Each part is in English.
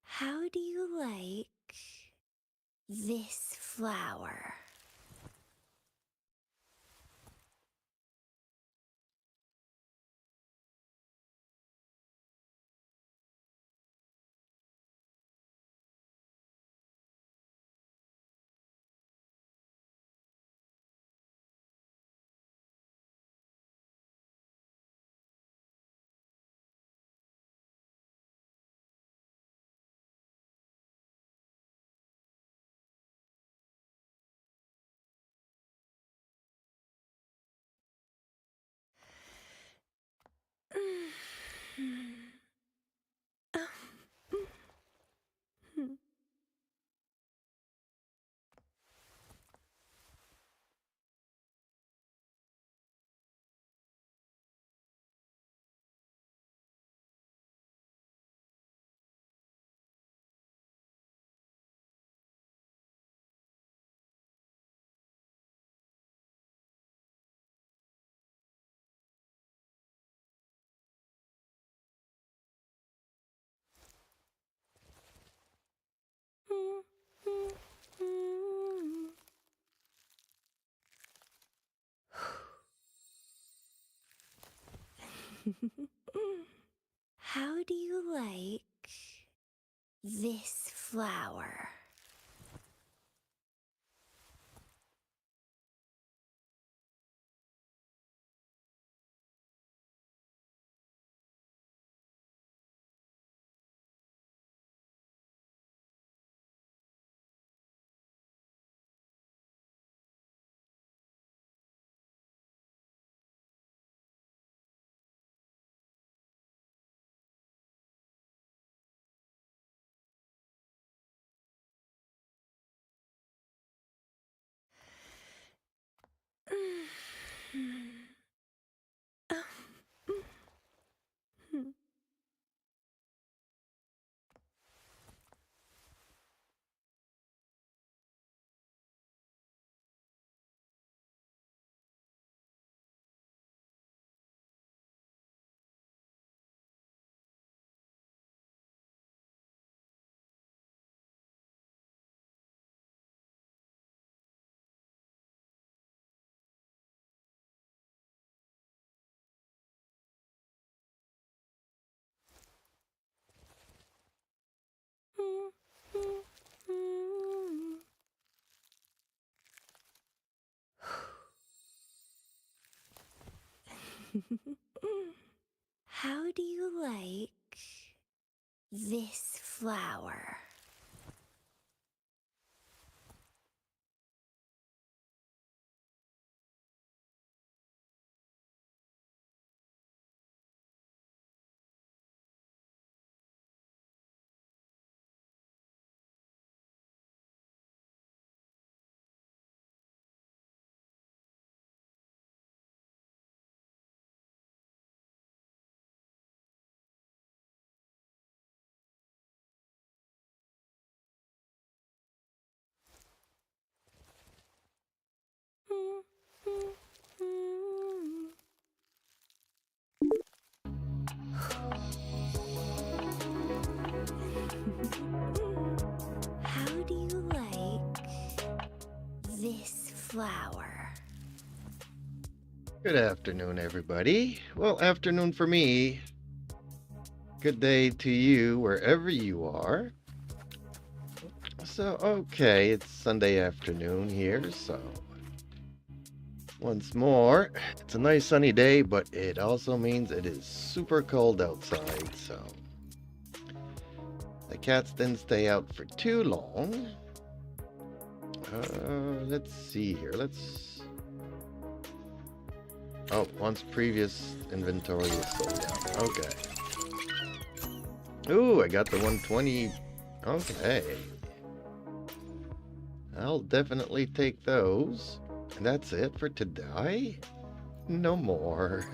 How do you like this flower? How do you like this flower? How do you like this flower? How do you like this flower? Good afternoon, everybody. Well, afternoon for me. Good day to you, wherever you are. So, okay, it's Sunday afternoon here, so once more, it's a nice sunny day, but it also means it is super cold outside, so the cats didn't stay out for too long. Let's see here. Once previous inventory is sold out. Okay. Ooh, I got the 120. Okay. I'll definitely take those. And that's it for today? No more.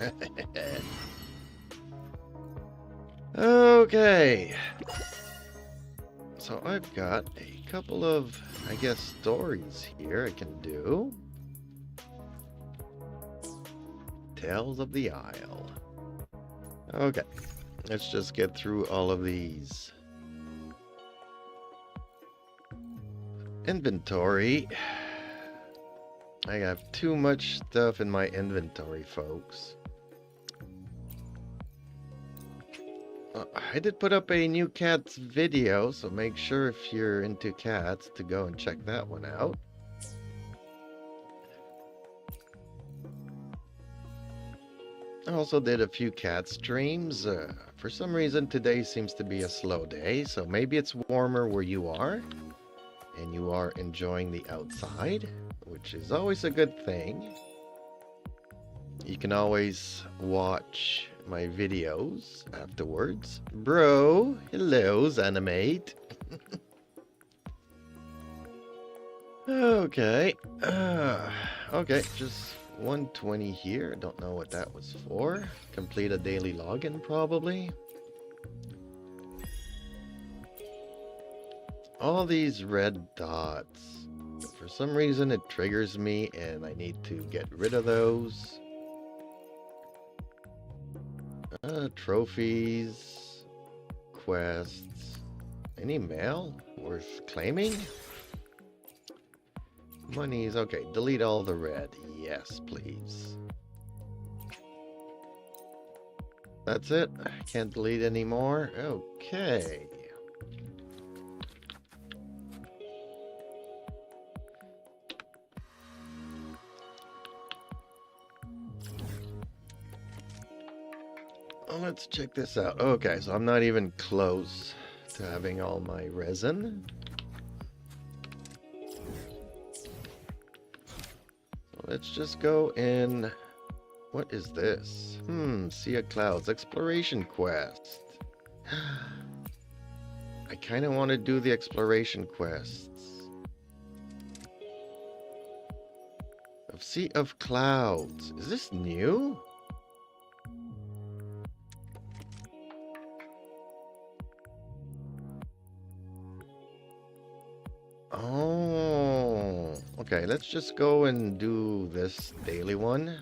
Okay. So I've got a couple of, I guess, stories here I can do. Tales of the Isle. Okay. Let's just get through all of these. Inventory. I have too much stuff in my inventory, folks. I did put up a new cats video, so make sure if you're into cats to go and check that one out. I also did a few cat streams. For some reason today seems to be a slow day, so maybe it's warmer where you are and you are enjoying the outside, which is always a good thing. You can always watch my videos afterwards. Bro, hello, Zanimate. Okay. Okay, just 120 here. I don't know what that was for. Complete a daily login, probably. All these red dots. For some reason, it triggers me, and I need to get rid of those. Trophies, quests, any mail worth claiming? Monies, okay, delete all the red, yes please. That's it, can't delete anymore, okay. Let's check this out. Okay, so I'm not even close to having all my resin. So let's just go in. What is this? Sea of Clouds Exploration Quest. I kind of want to do the exploration quests. Of Sea of Clouds. Is this new? Oh, okay, let's just go and do this daily one.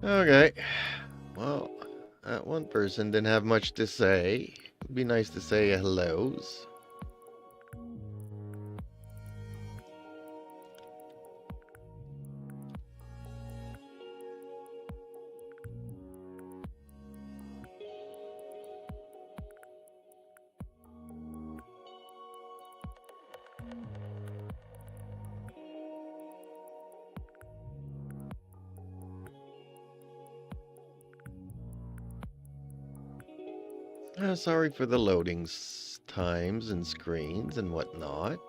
Okay, well, that one person didn't have much to say. It'd be nice to say hellos. Sorry for the loading times and screens and whatnot.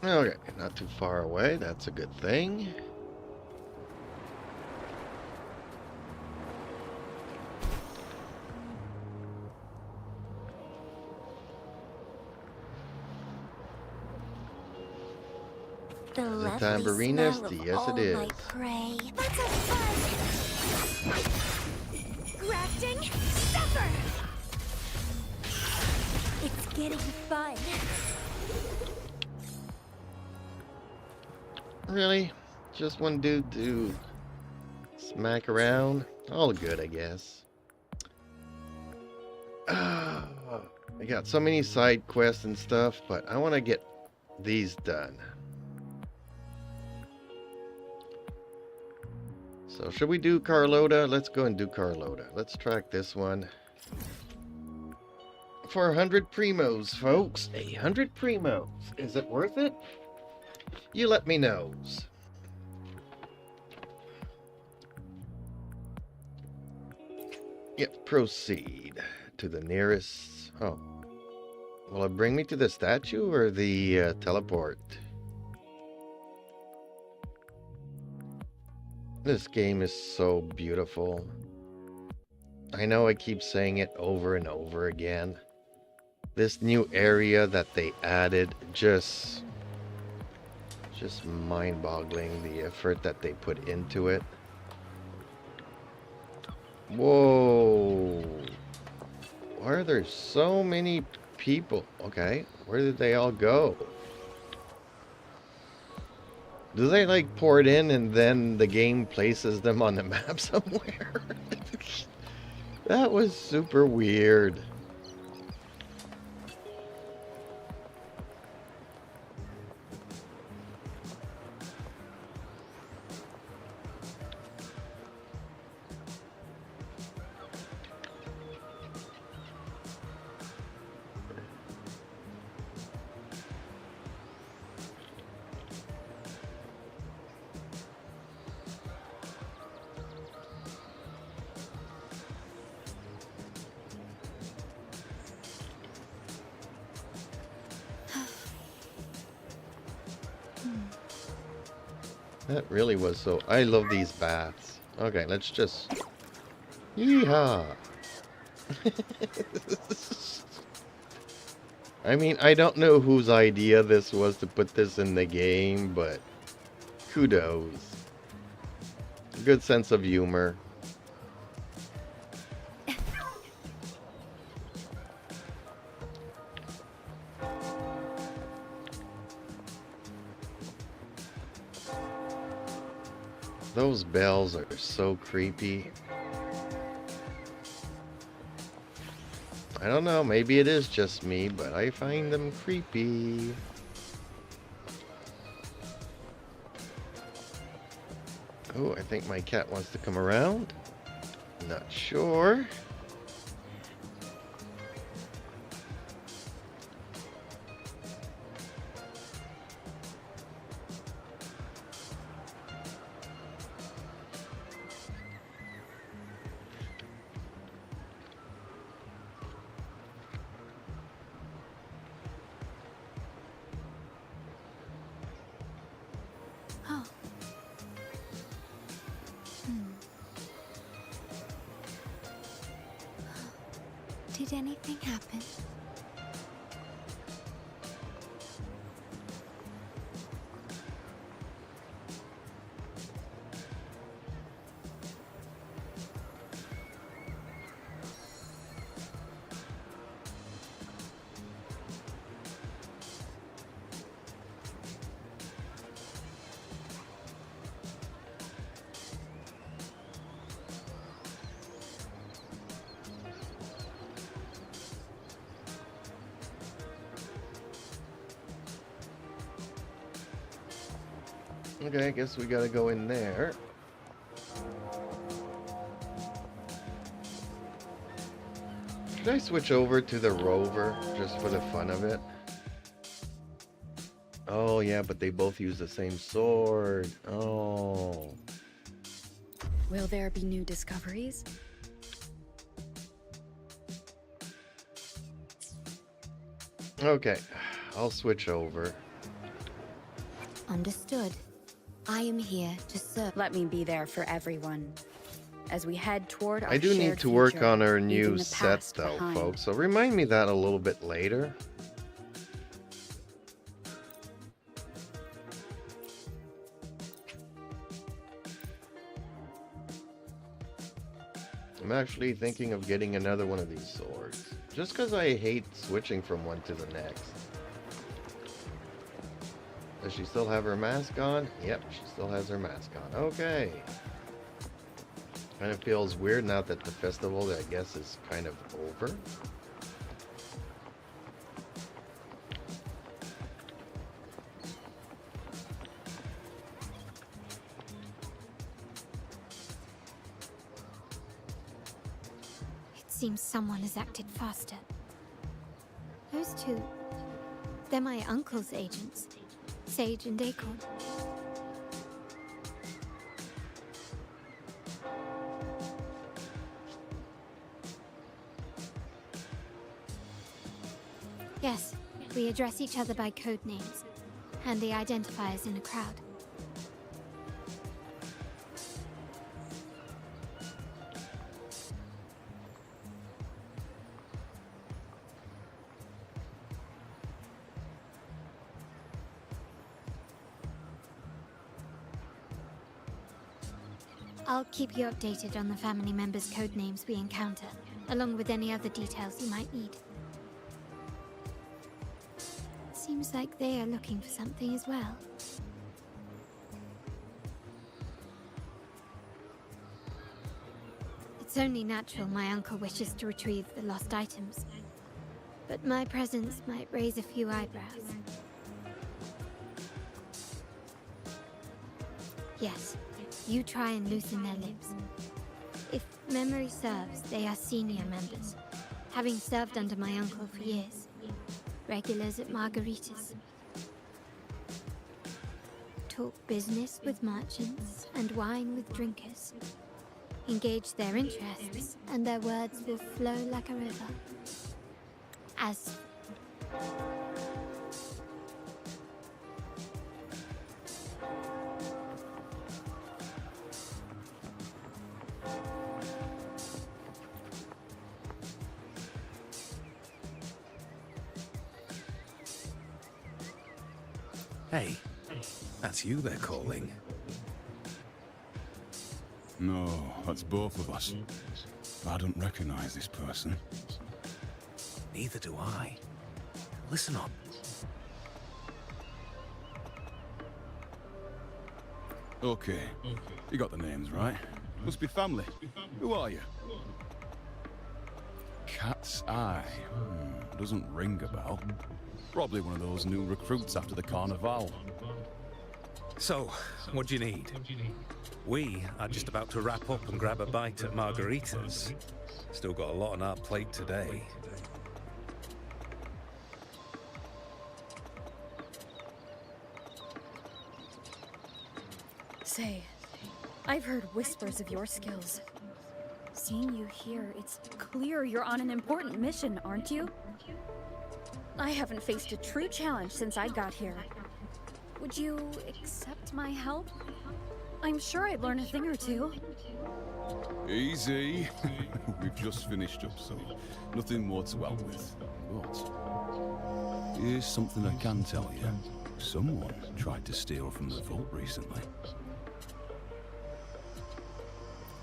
Okay, not too far away. That's a good thing. The The lovely tambourinist? smell of Yes, all it is. my prey. That's a fun! Grafting, suffer! It's getting fun. Really? Just one dude to smack around? All good, I guess. I got so many side quests and stuff, but I want to get these done. So should we do Carlota? Let's go and do Carlota. Let's track this one. For 100 primos, folks. 100 primos. Is it worth it? You let me know. Yep, proceed to the nearest... Oh. Will it bring me to the statue or the teleport? This game is so beautiful. I know I keep saying it over and over again. This new area that they added, just mind-boggling, the effort that they put into it. Whoa. Why are there so many people? Okay, where did they all go? Do they like pour it in and then the game places them on the map somewhere? That was super weird. That really was so... I love these baths. Okay, let's just... Yeehaw! I mean, I don't know whose idea this was to put this in the game, but... kudos. Good sense of humor. Those bells are so creepy. I don't know, maybe it is just me, but I find them creepy. Oh, I think my cat wants to come around. Not sure. Oh. Did anything happen? Okay, I guess we gotta go in there. Should I switch over to the rover just for the fun of it? Oh yeah, but they both use the same sword. Oh. Will there be new discoveries? Okay, I'll switch over. Understood. I am here to serve. Let me be there for everyone. As we head toward our I do need shared to work future, on our leaving new the set past though, behind. folks. So remind me that a little bit later. I'm actually thinking of getting another one of these swords. Just because I hate switching from one to the next. Does she still have her mask on? Yep, she still has her mask on. Okay. Kind of feels weird now that the festival, I guess, is kind of over. It seems someone has acted faster. Those two, they're my uncle's agents, Sage and Acorn. Yes, we address each other by code names, handy identifiers in a crowd. I'll keep you updated on the family members' code names we encounter, along with any other details you might need. Seems like they are looking for something as well. It's only natural my uncle wishes to retrieve the lost items, but my presence might raise a few eyebrows. Yes, you try and loosen their lips. If memory serves, they are senior members, having served under my uncle for years. Regulars at Margarita's. Talk business with merchants and wine with drinkers. Engage their interests, and their words will flow like a river. As Hey, that's you they're calling. No, that's both of us. I don't recognize this person. Neither do I. Listen up. Okay, you got the names right. Must be family. Who are you? Cat's Eye. Doesn't ring a bell. Probably one of those new recruits after the Carnival. So, what do you need? We are just about to wrap up and grab a bite at Margarita's. Still got a lot on our plate today. Say, I've heard whispers of your skills. Seeing you here, it's clear you're on an important mission, aren't you? I haven't faced a true challenge since I got here. Would you accept my help? I'm sure I'd learn a thing or two. Easy. We've just finished up, so nothing more to help with. But here's something I can tell you. Someone tried to steal from the vault recently.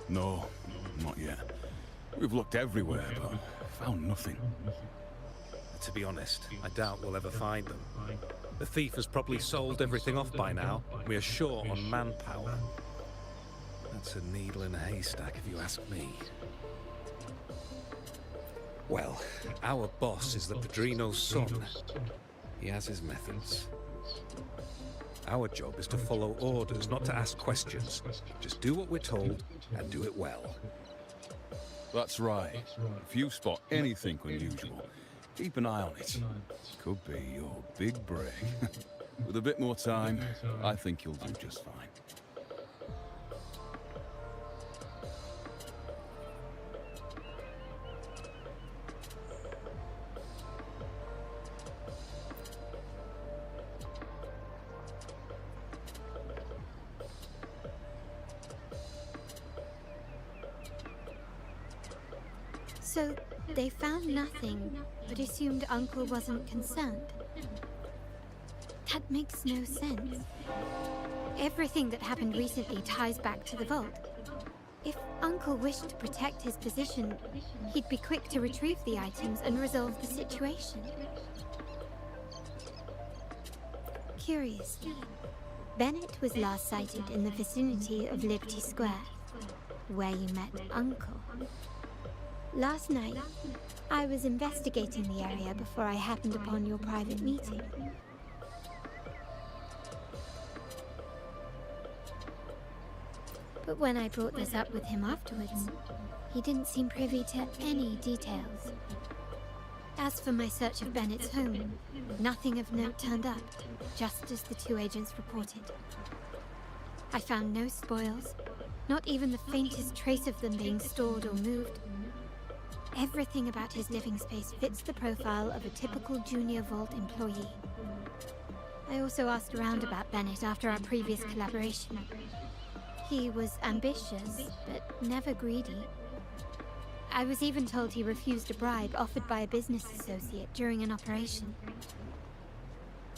No, not yet. We've looked everywhere, but found nothing. To be honest, I doubt we'll ever find them. The thief has probably sold everything off by now. We are short on manpower. That's a needle in a haystack, if you ask me. Well, our boss is the Padrino's son. He has his methods. Our job is to follow orders, not to ask questions. Just do what we're told, and do it well. That's right. If you spot anything unusual, keep an eye on it. Could be your big break. With a bit more time, I think you'll do just fine. So, they found nothing, but assumed Uncle wasn't concerned. That makes no sense. Everything that happened recently ties back to the vault. If Uncle wished to protect his position, he'd be quick to retrieve the items and resolve the situation. Curiously, Bennett was last sighted in the vicinity of Liberty Square, where you met Uncle. Last night, I was investigating the area before I happened upon your private meeting. But when I brought this up with him afterwards, he didn't seem privy to any details. As for my search of Bennett's home, nothing of note turned up, just as the two agents reported. I found no spoils, not even the faintest trace of them being stored or moved. Everything about his living space fits the profile of a typical Junior Vault employee. I also asked around about Bennett after our previous collaboration. He was ambitious, but never greedy. I was even told he refused a bribe offered by a business associate during an operation.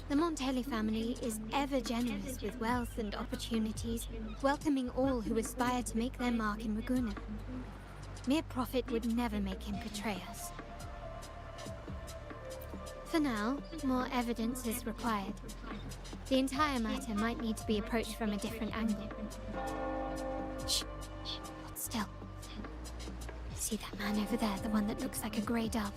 The Montelli family is ever generous with wealth and opportunities, welcoming all who aspire to make their mark in Ragusa. Mere profit would never make him betray us. For now, more evidence is required. The entire matter might need to be approached from a different angle. Shh. Hold still. See that man over there, the one that looks like a grey dove?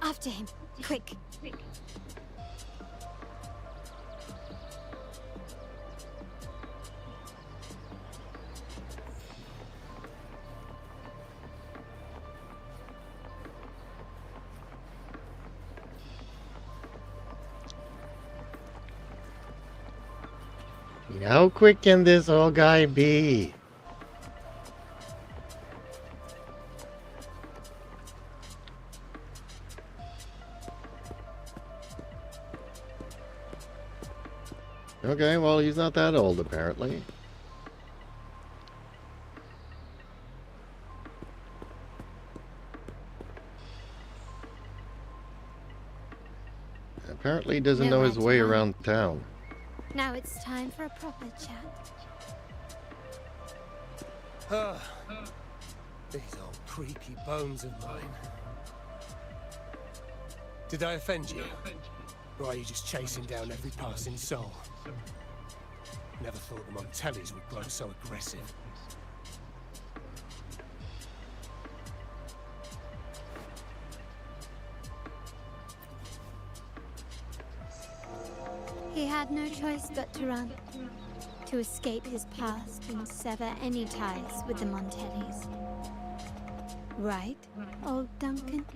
After him, quick. How quick can this old guy be? Okay, well, he's not that old, apparently. Apparently he doesn't know his way around town. Now it's time for a proper chat. These old creaky bones of mine. Did I offend you? Or are you just chasing down every passing soul? Never thought the Montellis would grow so aggressive. He had no choice but to run, to escape his past and sever any ties with the Montellis. Right, old Duncan?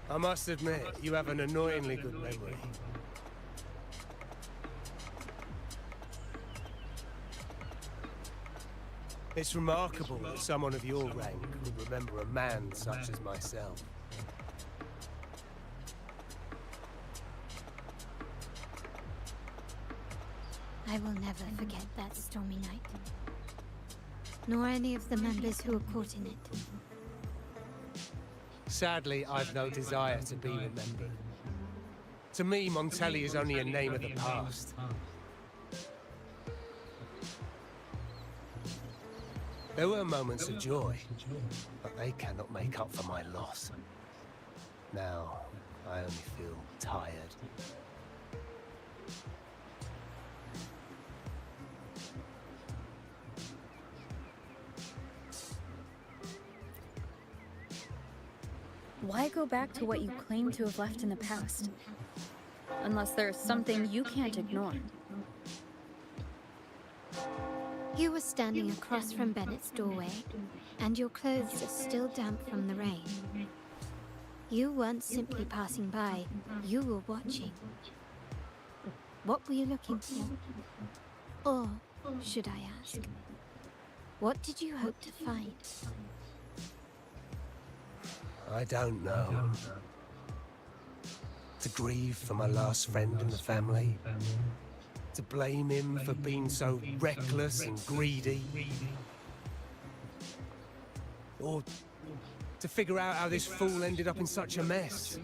I must admit, you have an annoyingly good memory. It's remarkable that someone of your rank would remember a man such as myself. I will never forget that stormy night. Nor any of the members who were caught in it. Sadly, I've no desire to be remembered. To me, Montelli is only a name of the past. There were moments of joy, but they cannot make up for my loss. Now, I only feel tired. Why go back to what you claim to have left in the past? Unless there's something you can't ignore. You were standing across from Bennett's doorway, and your clothes are still damp from the rain. You weren't simply passing by, you were watching. What were you looking for? Or, should I ask, what did you hope to find? I don't know. To grieve for my last friend in the family. To blame him for being so reckless and greedy. Or to figure out how this fool ended up in such a mess.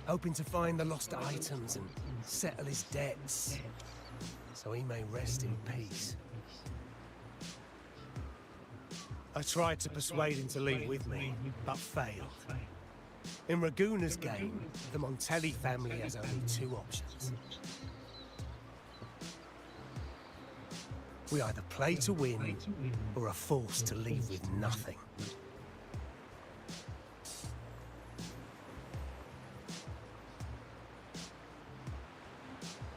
hoping to find the lost items and settle his debts, so he may rest in peace. I tried to persuade him to leave with me, but failed. In Raguna's game, the Montelli family has only two options. We either play to win, or are forced to leave with nothing.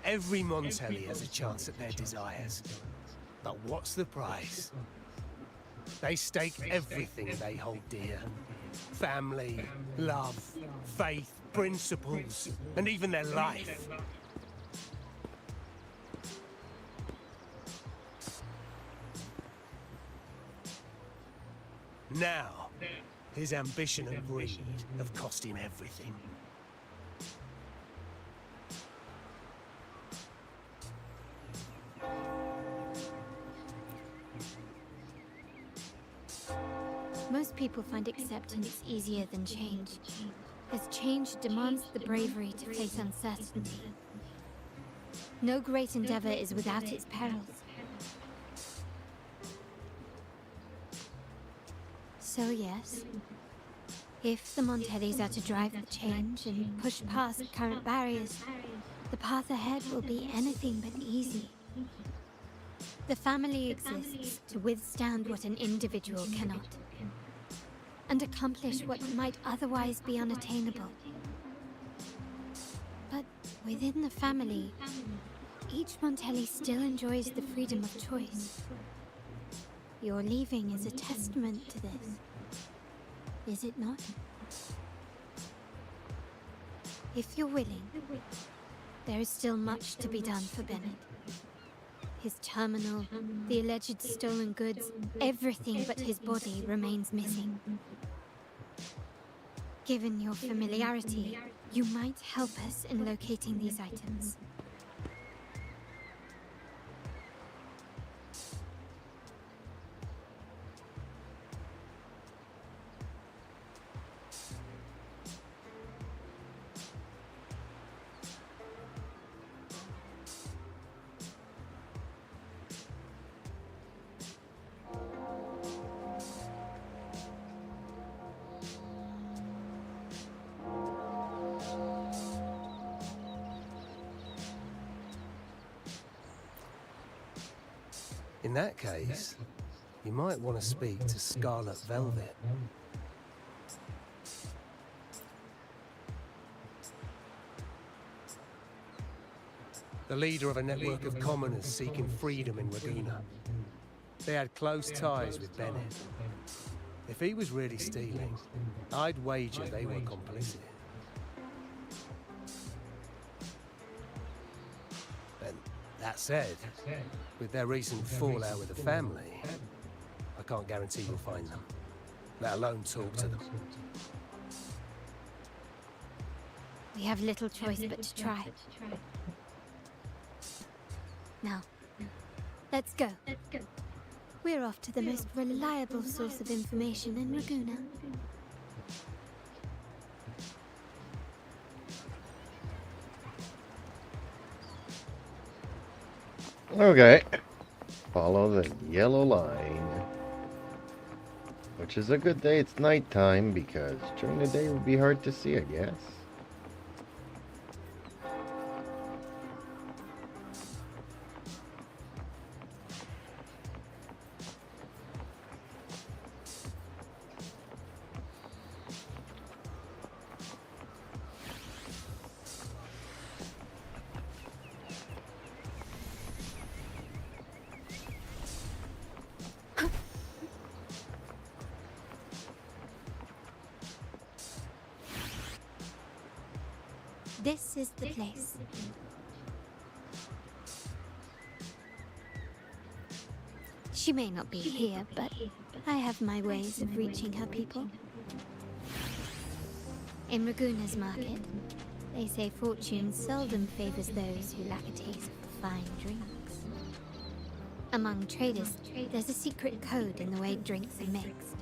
Every Montelli has a chance at their desires. But what's the price? They stake everything they hold dear. Family, love, faith, principles, and even their life. Now, his ambition and greed have cost him everything. Most people find acceptance easier than change, as change demands the bravery to face uncertainty. No great endeavor is without its perils. So yes, if the Montellis are to drive the change and push past current barriers, the path ahead will be anything but easy. The family exists to withstand what an individual cannot, and accomplish what might otherwise be unattainable. But within the family, each Montelli still enjoys the freedom of choice. Your leaving is a testament to this, is it not? If you're willing, there is still much to be done for Bennett. His terminal, the alleged stolen goods, everything but his body remains missing. Given your familiarity, you might help us in locating these items. In that case, you might want to speak to Scarlet Velvet. The leader of a network of commoners seeking freedom in Raguna. They had close ties with Bennett. If he was really stealing, I'd wager they were complicit. That said, with their recent fallout with the family, I can't guarantee you'll find them, let alone talk to them. We have little choice but to try. Now, let's go. We're off to the most reliable source of information in Raguna. Okay. Follow the yellow line. Which is a good day it's nighttime, because during the day it would be hard to see, I guess. This is the place. She may not be here, but I have my ways of reaching her people. In Raguna's market, they say fortune seldom favors those who lack a taste for fine drinks. Among traders, there's a secret code in the way drinks are mixed.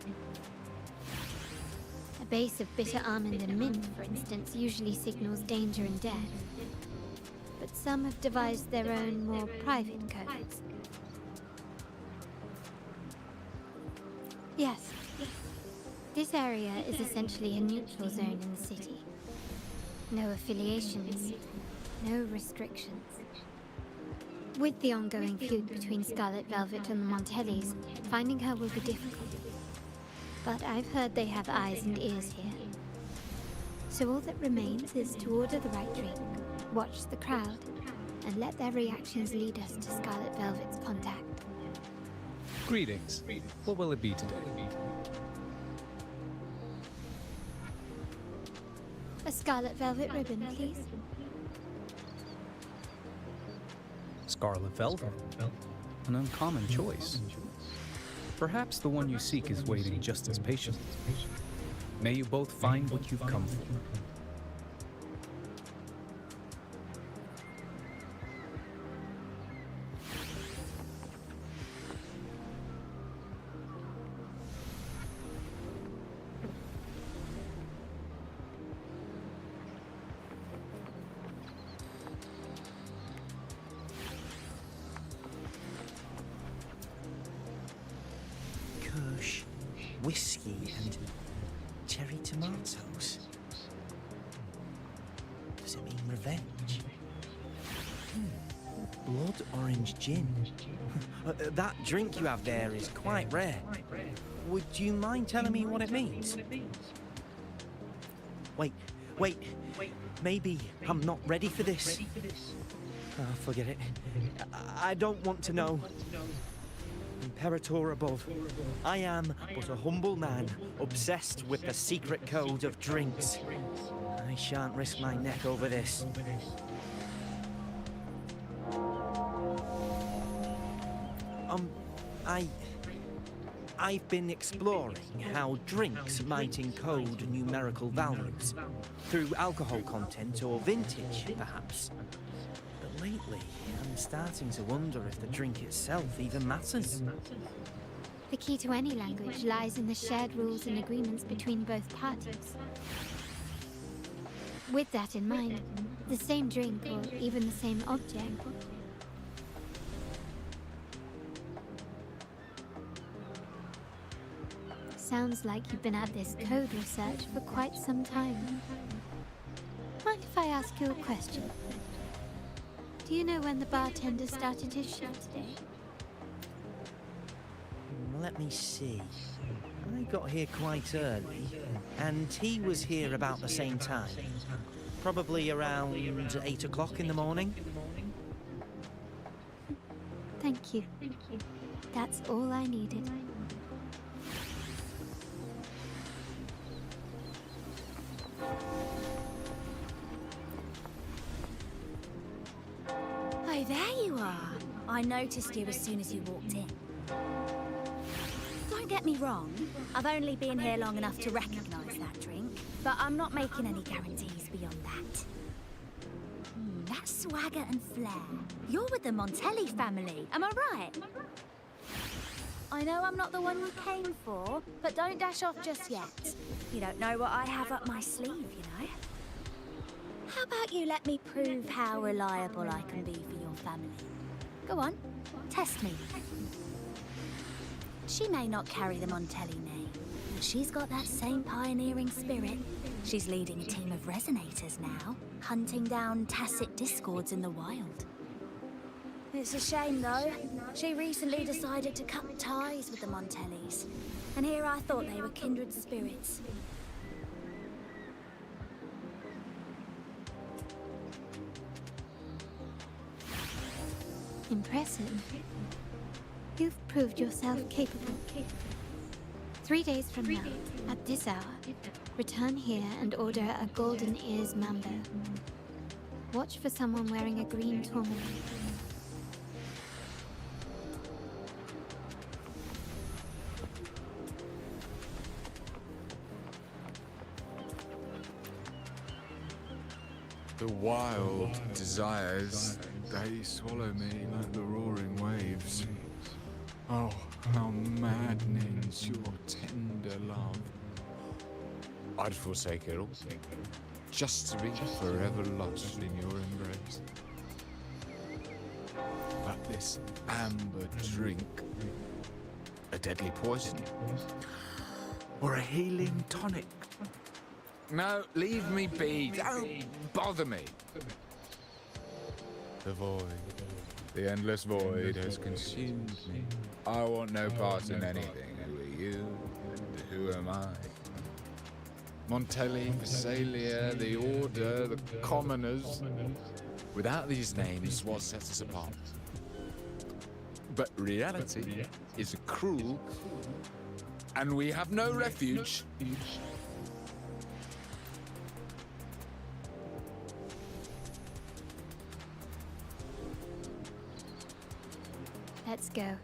A base of bitter almond and mint, for instance, usually signals danger and death. But some have devised their own, more private codes. Yes. This area is essentially a neutral zone in the city. No affiliations, no restrictions. With the ongoing feud between Scarlet Velvet and the Montellis, finding her will be difficult. But I've heard they have eyes and ears here. So all that remains is to order the right drink, watch the crowd, and let their reactions lead us to Scarlet Velvet's contact. Greetings. What will it be today? A Scarlet Velvet ribbon, please. Scarlet Velvet. An uncommon choice. Perhaps the one you seek is waiting just as patiently. May you both find what you've come for. Kush, whiskey, and cherry tomatoes. Does it mean revenge? Blood orange gin. That drink you have there is quite rare. Would you mind telling me what it means? Wait. Maybe I'm not ready for this. Oh, forget it. I don't want to know. Imperator above, I am but a humble man, obsessed with the secret code of drinks. I shan't risk my neck over this. I've been exploring how drinks might encode numerical values, through alcohol content or vintage, perhaps. But lately, I'm starting to wonder if the drink itself even matters. The key to any language lies in the shared rules and agreements between both parties. With that in mind, the same drink or even the same object sounds like you've been at this code research for quite some time. Mind if I ask you a question? Do you know when the bartender started his shift today? Let me see. I got here quite early, and he was here about the same time. Probably around 8 o'clock in the morning. Thank you. That's all I needed. Oh, there you are. I noticed you as soon as you walked in. Don't get me wrong, I've only been here long enough to recognise that drink, but I'm not making any guarantees beyond that. That swagger and flair. You're with the Montelli family, am I right? I know I'm not the one you came for, but don't dash off just yet. You don't know what I have up my sleeve, you know? How about you let me prove how reliable I can be for your family? Go on, test me. She may not carry the Montelli name, but she's got that same pioneering spirit. She's leading a team of resonators now, hunting down tacit discords in the wild. It's a shame, though. She recently decided to cut ties with the Montellis, and here I thought they were kindred spirits. Impressive. You've proved yourself capable. 3 days from now, at this hour, return here and order a golden ears mambo. Watch for someone wearing a green tourmaline. The wild desires, they swallow me like the roaring waves. Oh, how maddening's your tender love. I'd forsake it all, just to be forever lost in your embrace. But this amber drink, a deadly poison, or a healing tonic? No, leave me be. Don't bother me. The void, the endless void has consumed me. I want no part in anything. Who are you? And who am I? Montelli, Phasalia, the Order, the Commoners. Without these names, what sets us apart? But reality is cruel, and we have no refuge. Let's go.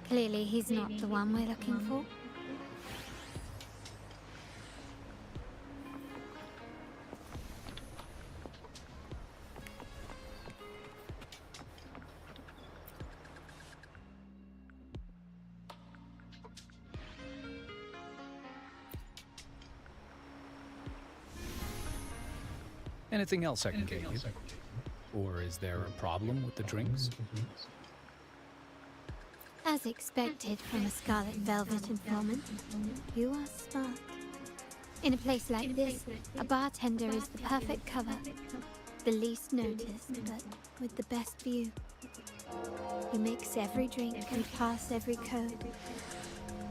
Clearly, he's not the one we're looking for. Anything else I can get you? Or is there a problem with the drinks? As expected from a Scarlet Velvet informant, you are smart. In a place like this, a bartender is the perfect cover. The least noticed, but with the best view. You mix every drink and pass every code.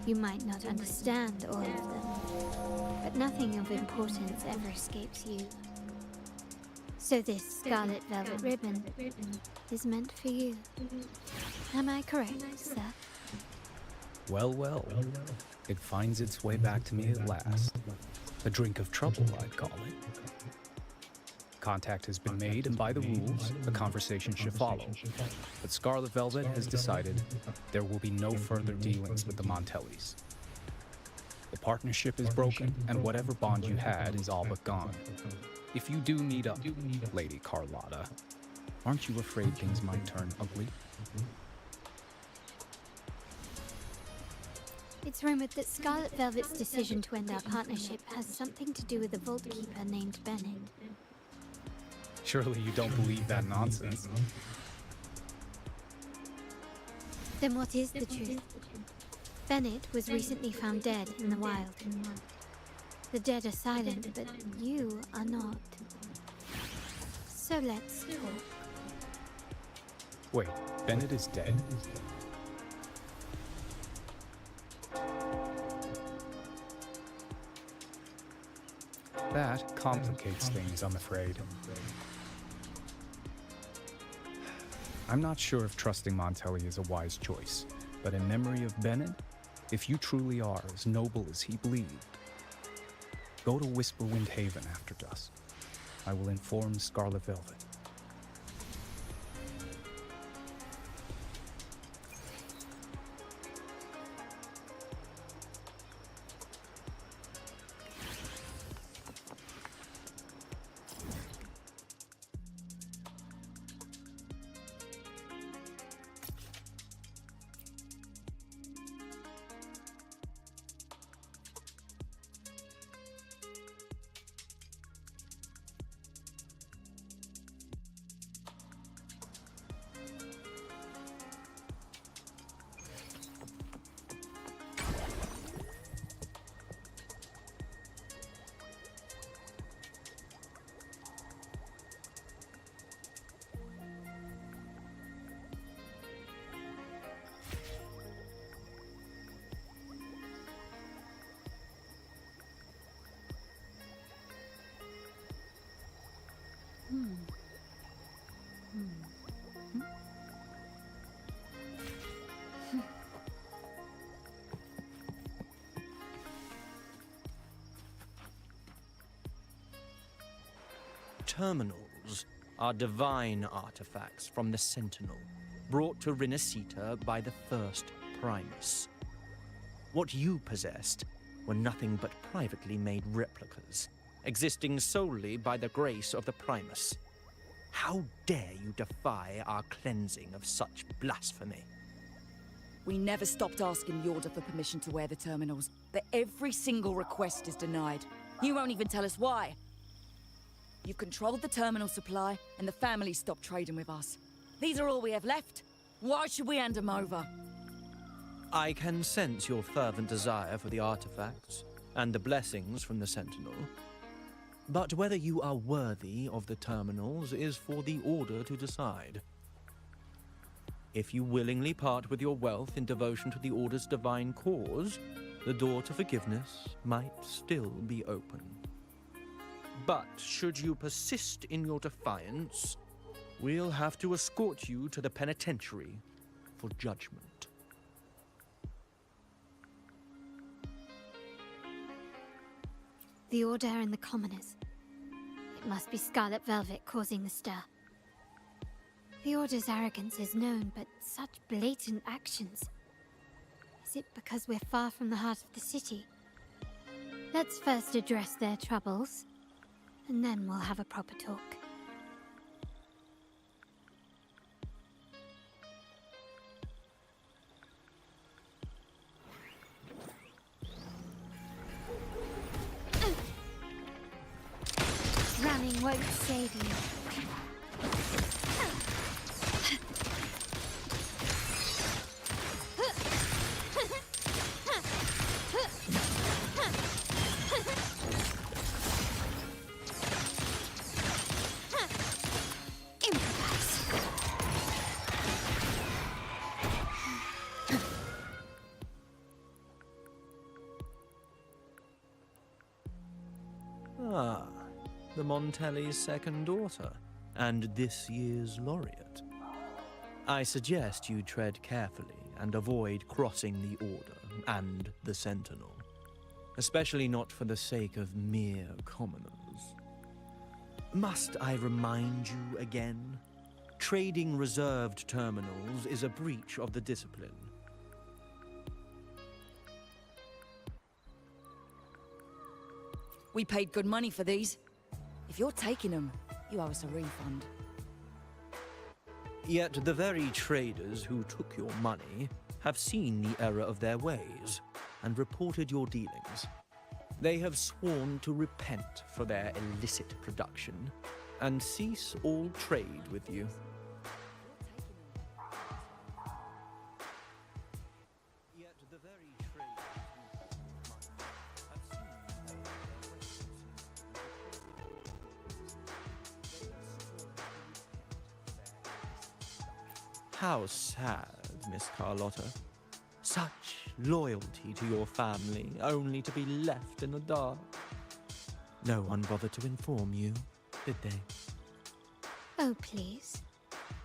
You might not understand all of them, but nothing of importance ever escapes you. So this Scarlet Velvet ribbon is meant for you. Am I correct, sir? Well, well. It finds its way back to me at last. A drink of trouble, I'd call it. Contact has been made, and by the rules, a conversation should follow. But Scarlet Velvet has decided there will be no further dealings with the Montellis. The partnership is broken, and whatever bond you had is all but gone. If you do meet up, Lady Carlotta, aren't you afraid things might turn ugly? It's rumored that Scarlet Velvet's decision to end our partnership has something to do with a vault keeper named Bennett. Surely you don't believe that nonsense. Then what is the truth? Bennett was recently found dead in the wild. The dead are silent, but you are not. So let's talk. Wait, Bennett is dead? That complicates things, I'm afraid. I'm not sure if trusting Montelli is a wise choice, but in memory of Bennett, if you truly are as noble as he believed, go to Whisperwind Haven after dusk. I will inform Scarlet Velvet. Terminals are divine artifacts from the Sentinel, brought to Rinascita by the first Primus. What you possessed were nothing but privately made replicas, existing solely by the grace of the Primus. How dare you defy our cleansing of such blasphemy? We never stopped asking the Order for permission to wear the terminals, but every single request is denied. You won't even tell us why. You've controlled the terminal supply, and the family stopped trading with us. These are all we have left. Why should we hand them over? I can sense your fervent desire for the artifacts and the blessings from the Sentinel. But whether you are worthy of the terminals is for the Order to decide. If you willingly part with your wealth in devotion to the Order's divine cause, the door to forgiveness might still be open. But should you persist in your defiance, we'll have to escort you to the penitentiary for judgment. The Order and the Commoners. It must be Scarlet Velvet causing the stir. The Order's arrogance is known, but such blatant actions. Is it because we're far from the heart of the city? Let's first address their troubles, and then we'll have a proper talk. Running won't save you. Ah, the Montelli's second daughter, and this year's laureate. I suggest you tread carefully and avoid crossing the Order and the Sentinel, especially not for the sake of mere commoners. Must I remind you again? Trading reserved terminals is a breach of the discipline. We paid good money for these. If you're taking them, you owe us a refund. Yet the very traders who took your money have seen the error of their ways and reported your dealings. They have sworn to repent for their illicit production and cease all trade with you. Yet the very traders who took your money have seen the error of their ways and reported your dealings. They have sworn to repent for their illicit production. How sad, Miss Carlotta. Such loyalty to your family, only to be left in the dark. No one bothered to inform you, did they? Oh, please.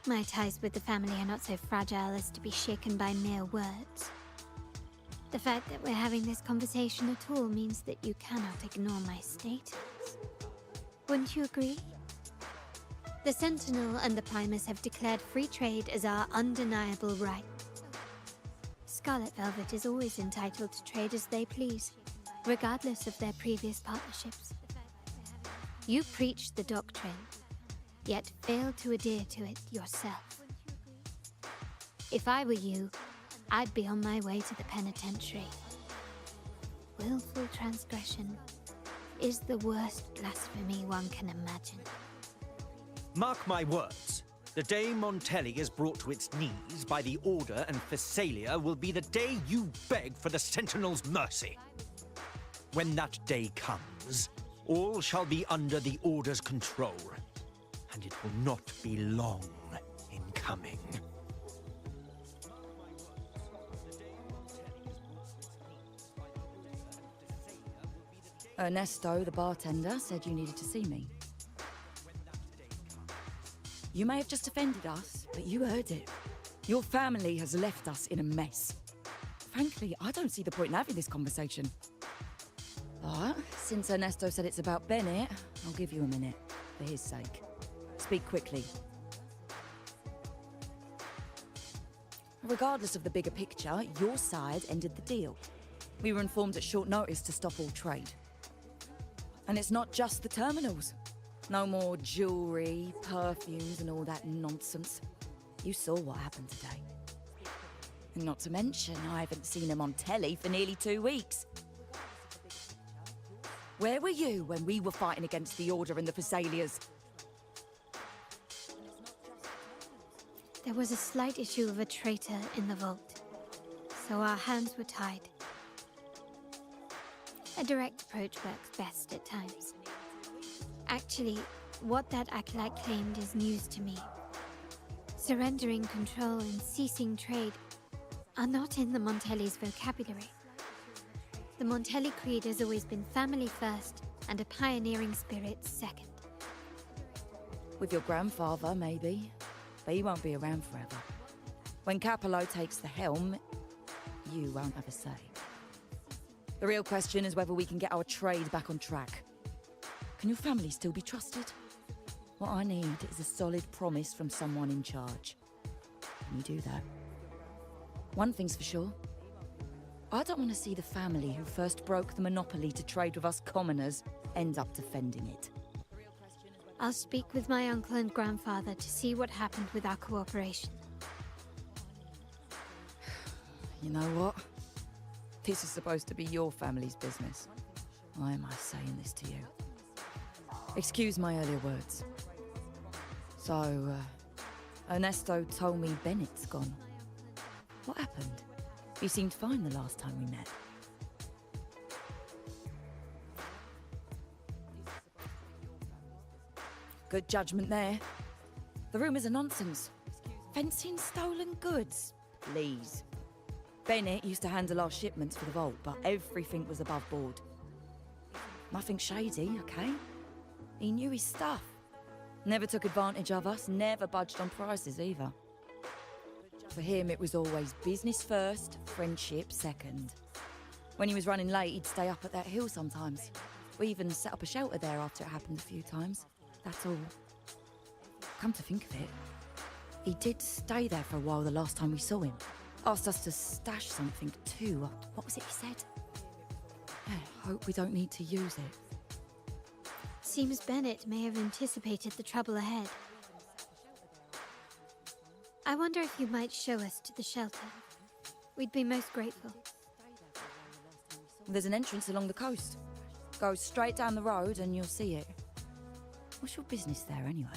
My ties with the family are not so fragile as to be shaken by mere words. The fact that we're having this conversation at all means that you cannot ignore my status. Wouldn't you agree? The Sentinel and the Primus have declared free trade as our undeniable right. Scarlet Velvet is always entitled to trade as they please, regardless of their previous partnerships. You preach the doctrine, yet fail to adhere to it yourself. If I were you, I'd be on my way to the penitentiary. Willful transgression is the worst blasphemy one can imagine. Mark my words. The day Montelli is brought to its knees by the Order and Phasalia will be the day you beg for the Sentinel's mercy. When that day comes, all shall be under the Order's control, and it will not be long in coming. Ernesto, the bartender, said you needed to see me. You may have just offended us, but you heard it. Your family has left us in a mess. Frankly, I don't see the point in having this conversation. But since Ernesto said it's about Bennett, I'll give you a minute, for his sake. Speak quickly. Regardless of the bigger picture, your side ended the deal. We were informed at short notice to stop all trade. And it's not just the terminals. No more jewelry, perfumes, and all that nonsense. You saw what happened today. And not to mention, I haven't seen him on telly for nearly 2 weeks. Where were you when we were fighting against the Order and the Thessalias? There was a slight issue of a traitor in the vault, so our hands were tied. A direct approach works best at times. Actually, what that acolyte claimed is news to me. Surrendering control and ceasing trade are not in the Montelli's vocabulary. The Montelli creed has always been family first and a pioneering spirit second. With your grandfather, maybe. But he won't be around forever. When Capello takes the helm, you won't have a say. The real question is whether we can get our trade back on track. Can your family still be trusted? What I need is a solid promise from someone in charge. Can you do that? One thing's for sure. I don't want to see the family who first broke the monopoly to trade with us commoners end up defending it. I'll speak with my uncle and grandfather to see what happened with our cooperation. You know what? This is supposed to be your family's business. Why am I saying this to you? Excuse my earlier words. So, Ernesto told me Bennett's gone. What happened? He seemed fine the last time we met. Good judgment there. The rumours are nonsense. Fencing stolen goods? Please. Bennett used to handle our shipments for the vault, but everything was above board. Nothing shady, okay? He knew his stuff. Never took advantage of us, never budged on prices either. For him, it was always business first, friendship second. When he was running late, he'd stay up at that hill sometimes. We even set up a shelter there after it happened a few times. That's all. Come to think of it, he did stay there for a while the last time we saw him. Asked us to stash something too. What was it he said? I hope we don't need to use it. Seems Bennett may have anticipated the trouble ahead. I wonder if you might show us to the shelter. We'd be most grateful. There's an entrance along the coast. Go straight down the road and you'll see it. What's your business there anyway?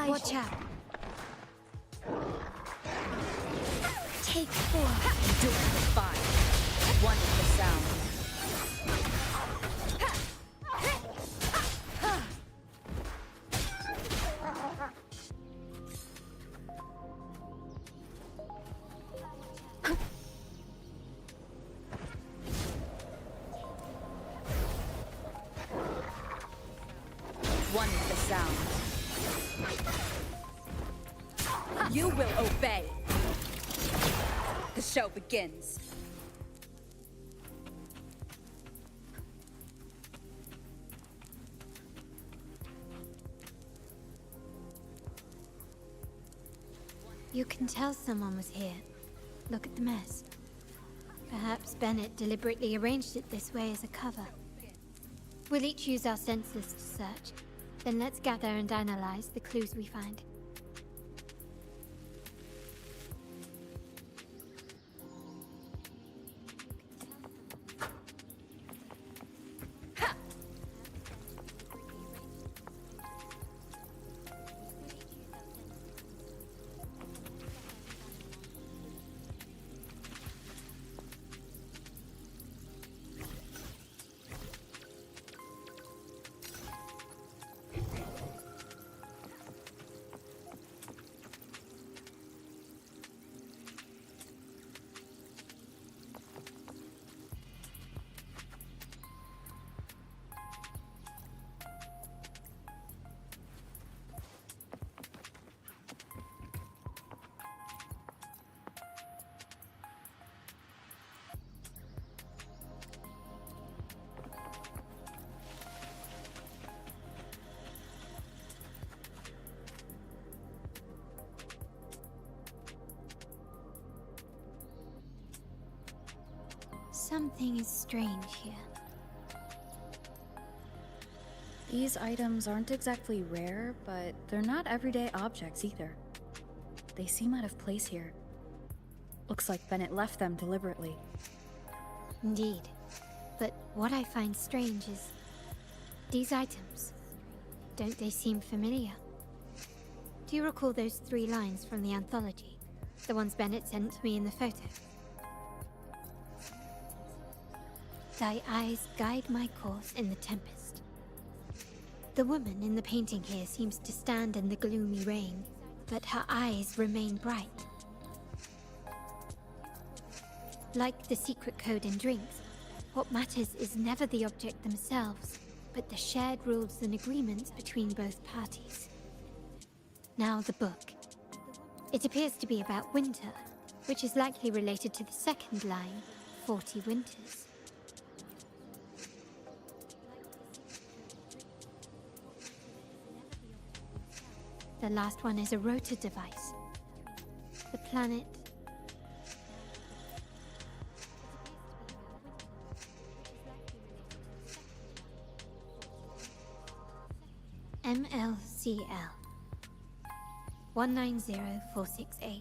Watch out. Take 4. Endure the fight. One is the sound. One is the sound. You will obey. The show begins. You can tell someone was here. Look at the mess. Perhaps Bennett deliberately arranged it this way as a cover. We'll each use our senses to search. Then let's gather and analyze the clues we find. Something is strange here. These items aren't exactly rare, but they're not everyday objects either. They seem out of place here. Looks like Bennett left them deliberately. Indeed. But what I find strange is these items. Don't they seem familiar? Do you recall those 3 lines from the anthology? The ones Bennett sent me in the photo? Thy eyes guide my course in the tempest. The woman in the painting here seems to stand in the gloomy rain, but her eyes remain bright. Like the secret code in drinks, what matters is never the object themselves, but the shared rules and agreements between both parties. Now the book. It appears to be about winter, which is likely related to the second line, 40 winters. The last one is a rotor device. The planet... MLCL 190468.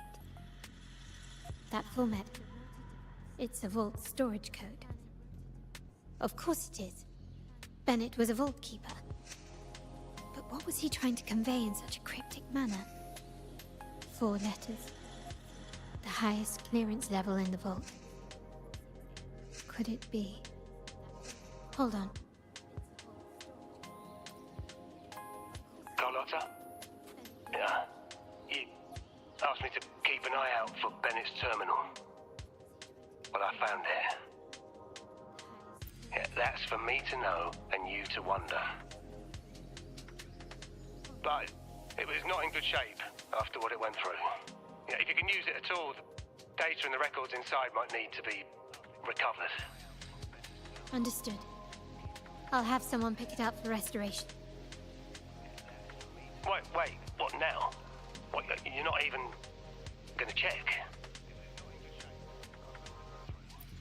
That format. It's a vault storage code. Of course it is. Bennett was a vault keeper. But what was he trying to convey in such a cryptic manner? 4 letters. The highest clearance level in the vault. Could it be? Hold on. Carlotta? Yeah. You asked me to keep an eye out for Bennett's terminal. Well, I found it. Yeah, that's for me to know and you to wonder. But it was not in good shape after what it went through. Yeah, if you can use it at all, the data and the records inside might need to be recovered. Understood. I'll have someone pick it up for restoration. Wait, what now? What, you're not even gonna check?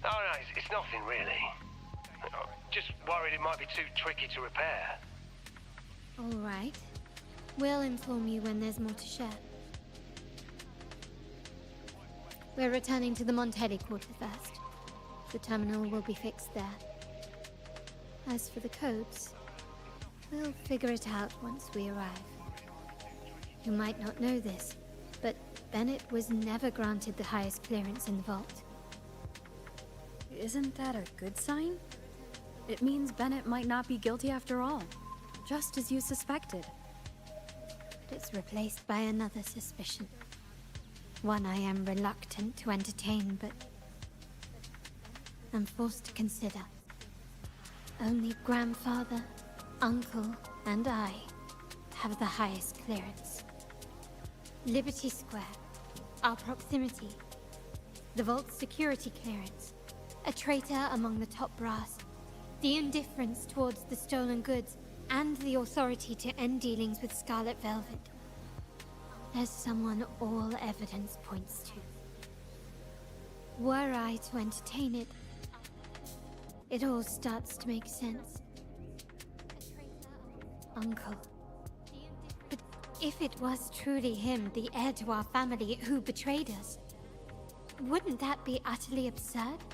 Oh no, it's nothing really. Just worried it might be too tricky to repair. All right. We'll inform you when there's more to share. We're returning to the Montelli quarter first. The terminal will be fixed there. As for the codes, we'll figure it out once we arrive. You might not know this, but Bennett was never granted the highest clearance in the vault. Isn't that a good sign? It means Bennett might not be guilty after all, just as you suspected. It's replaced by another suspicion. One I am reluctant to entertain, but I'm forced to consider. Only grandfather, uncle, and I have the highest clearance. Liberty Square, our proximity, the vault's security clearance, a traitor among the top brass, the indifference towards the stolen goods, and the authority to end dealings with Scarlet Velvet. There's someone all evidence points to. Were I to entertain it, it all starts to make sense. Uncle. But if it was truly him, the heir to our family, who betrayed us, wouldn't that be utterly absurd?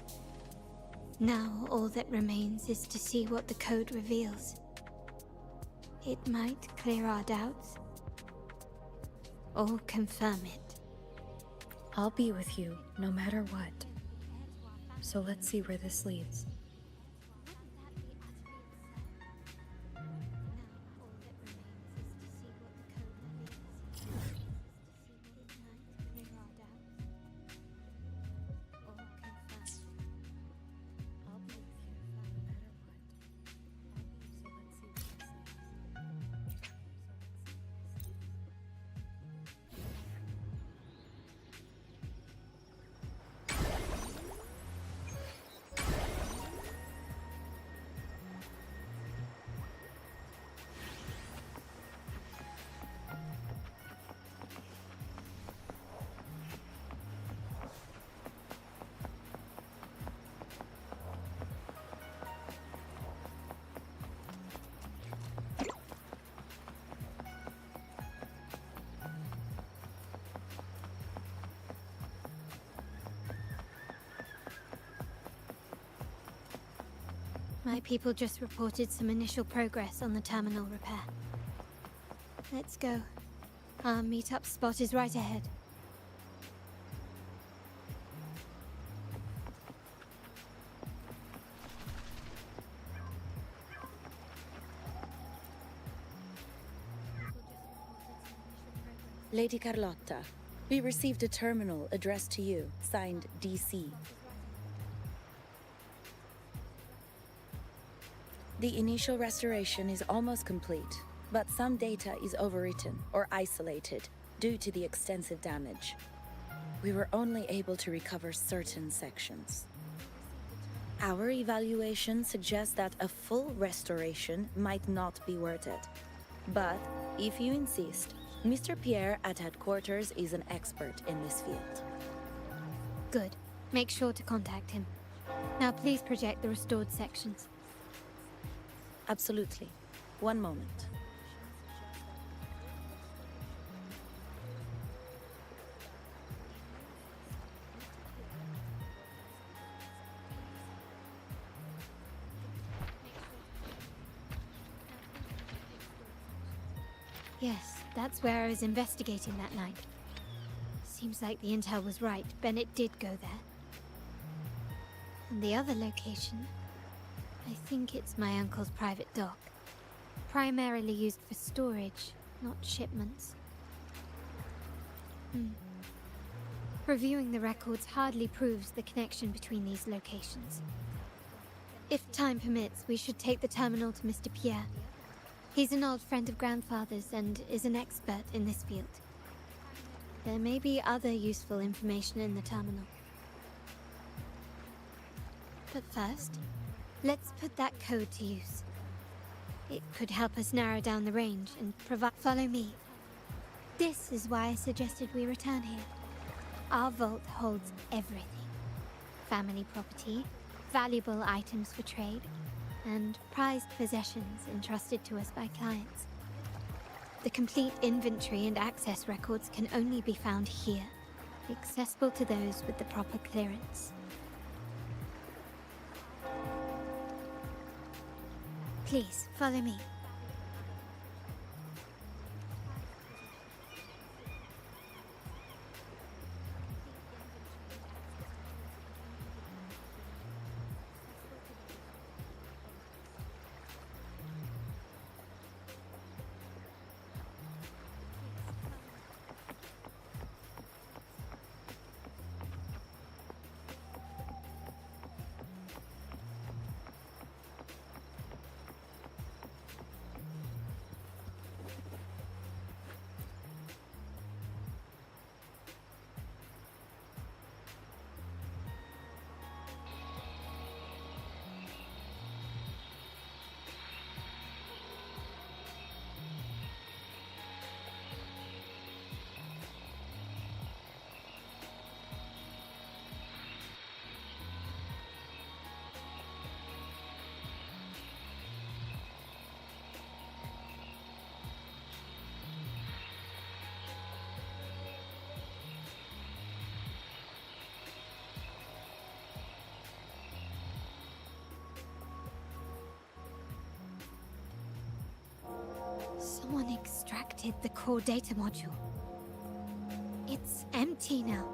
Now all that remains is to see what the code reveals. It might clear our doubts, or confirm it. I'll be with you, no matter what. So let's see where this leads. My people just reported some initial progress on the terminal repair. Let's go. Our meetup spot is right ahead. Lady Carlotta, we received a terminal addressed to you, signed DC. The initial restoration is almost complete, but some data is overwritten or isolated due to the extensive damage. We were only able to recover certain sections. Our evaluation suggests that a full restoration might not be worth it. But if you insist, Mr. Pierre at headquarters is an expert in this field. Good. Make sure to contact him. Now please project the restored sections. Absolutely. One moment. Yes, that's where I was investigating that night. Seems like the intel was right. Bennett did go there. And the other location, I think it's my uncle's private dock. Primarily used for storage, not shipments. Reviewing the records hardly proves the connection between these locations. If time permits, we should take the terminal to Mr. Pierre. He's an old friend of Grandfather's and is an expert in this field. There may be other useful information in the terminal. But first, let's put that code to use. It could help us narrow down the range and provide... Follow me. This is why I suggested we return here. Our vault holds everything. Family property, valuable items for trade, and prized possessions entrusted to us by clients. The complete inventory and access records can only be found here, accessible to those with the proper clearance. Please, follow me. Someone extracted the core data module. It's empty now.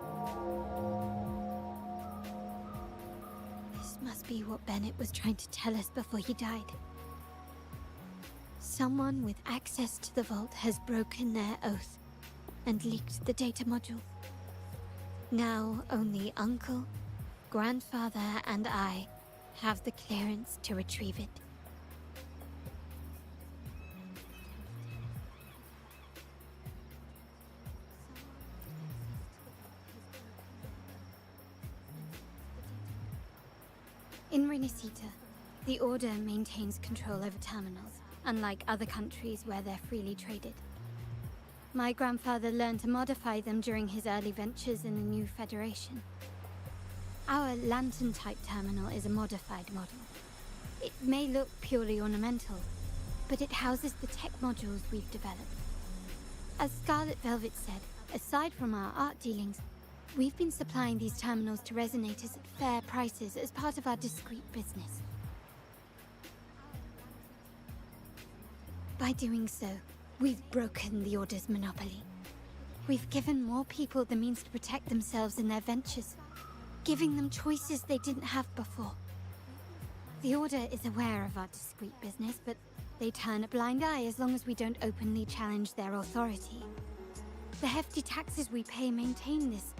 This must be what Bennett was trying to tell us before he died. Someone with access to the vault has broken their oath and leaked the data module. Now only Uncle, Grandfather, and I have the clearance to retrieve it. In Renacita, the Order maintains control over terminals, unlike other countries where they're freely traded. My grandfather learned to modify them during his early ventures in the new Federation. Our lantern-type terminal is a modified model. It may look purely ornamental, but it houses the tech modules we've developed. As Scarlet Velvet said, aside from our art dealings, we've been supplying these terminals to resonators at fair prices as part of our discreet business. By doing so, we've broken the Order's monopoly. We've given more people the means to protect themselves in their ventures, giving them choices they didn't have before. The Order is aware of our discreet business, but they turn a blind eye as long as we don't openly challenge their authority. The hefty taxes we pay maintain this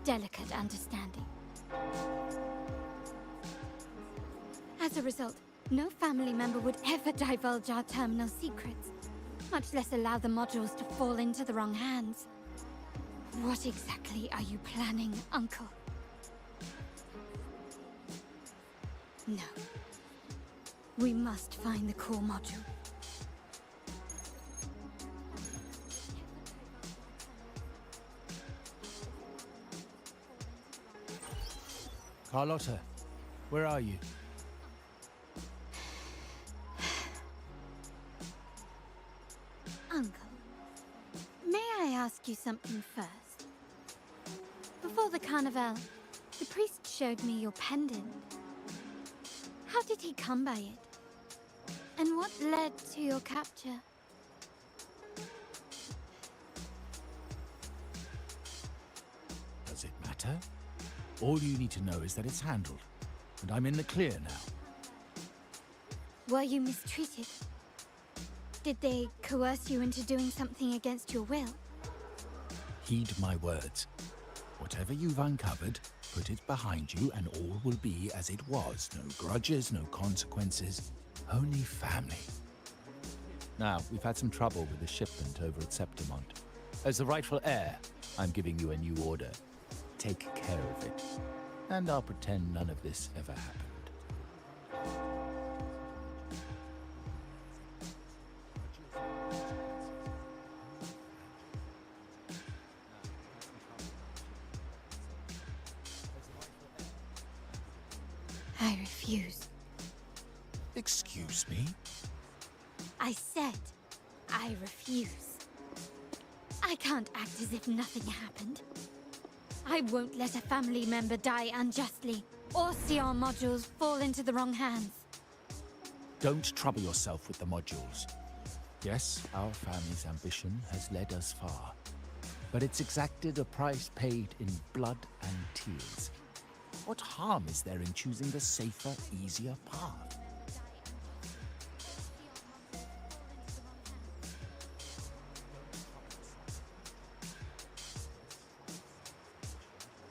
delicate understanding. As a result, no family member would ever divulge our terminal secrets, much less allow the modules to fall into the wrong hands. What exactly are you planning, Uncle? No. We must find the core module. Carlotta, where are you? Uncle, may I ask you something first? Before the carnival, the priest showed me your pendant. How did he come by it? And what led to your capture? Does it matter? All you need to know is that it's handled, and I'm in the clear now. Were you mistreated? Did they coerce you into doing something against your will? Heed my words. Whatever you've uncovered, put it behind you and all will be as it was. No grudges, no consequences, only family. Now, we've had some trouble with the shipment over at Septimont. As the rightful heir, I'm giving you a new order. Take care of it. And I'll pretend none of this ever happened. I refuse. Excuse me? I said I refuse. I can't act as if nothing happened. I won't let a family member die unjustly, or see our modules fall into the wrong hands. Don't trouble yourself with the modules. Yes, our family's ambition has led us far, but it's exacted a price paid in blood and tears. What harm is there in choosing the safer, easier path?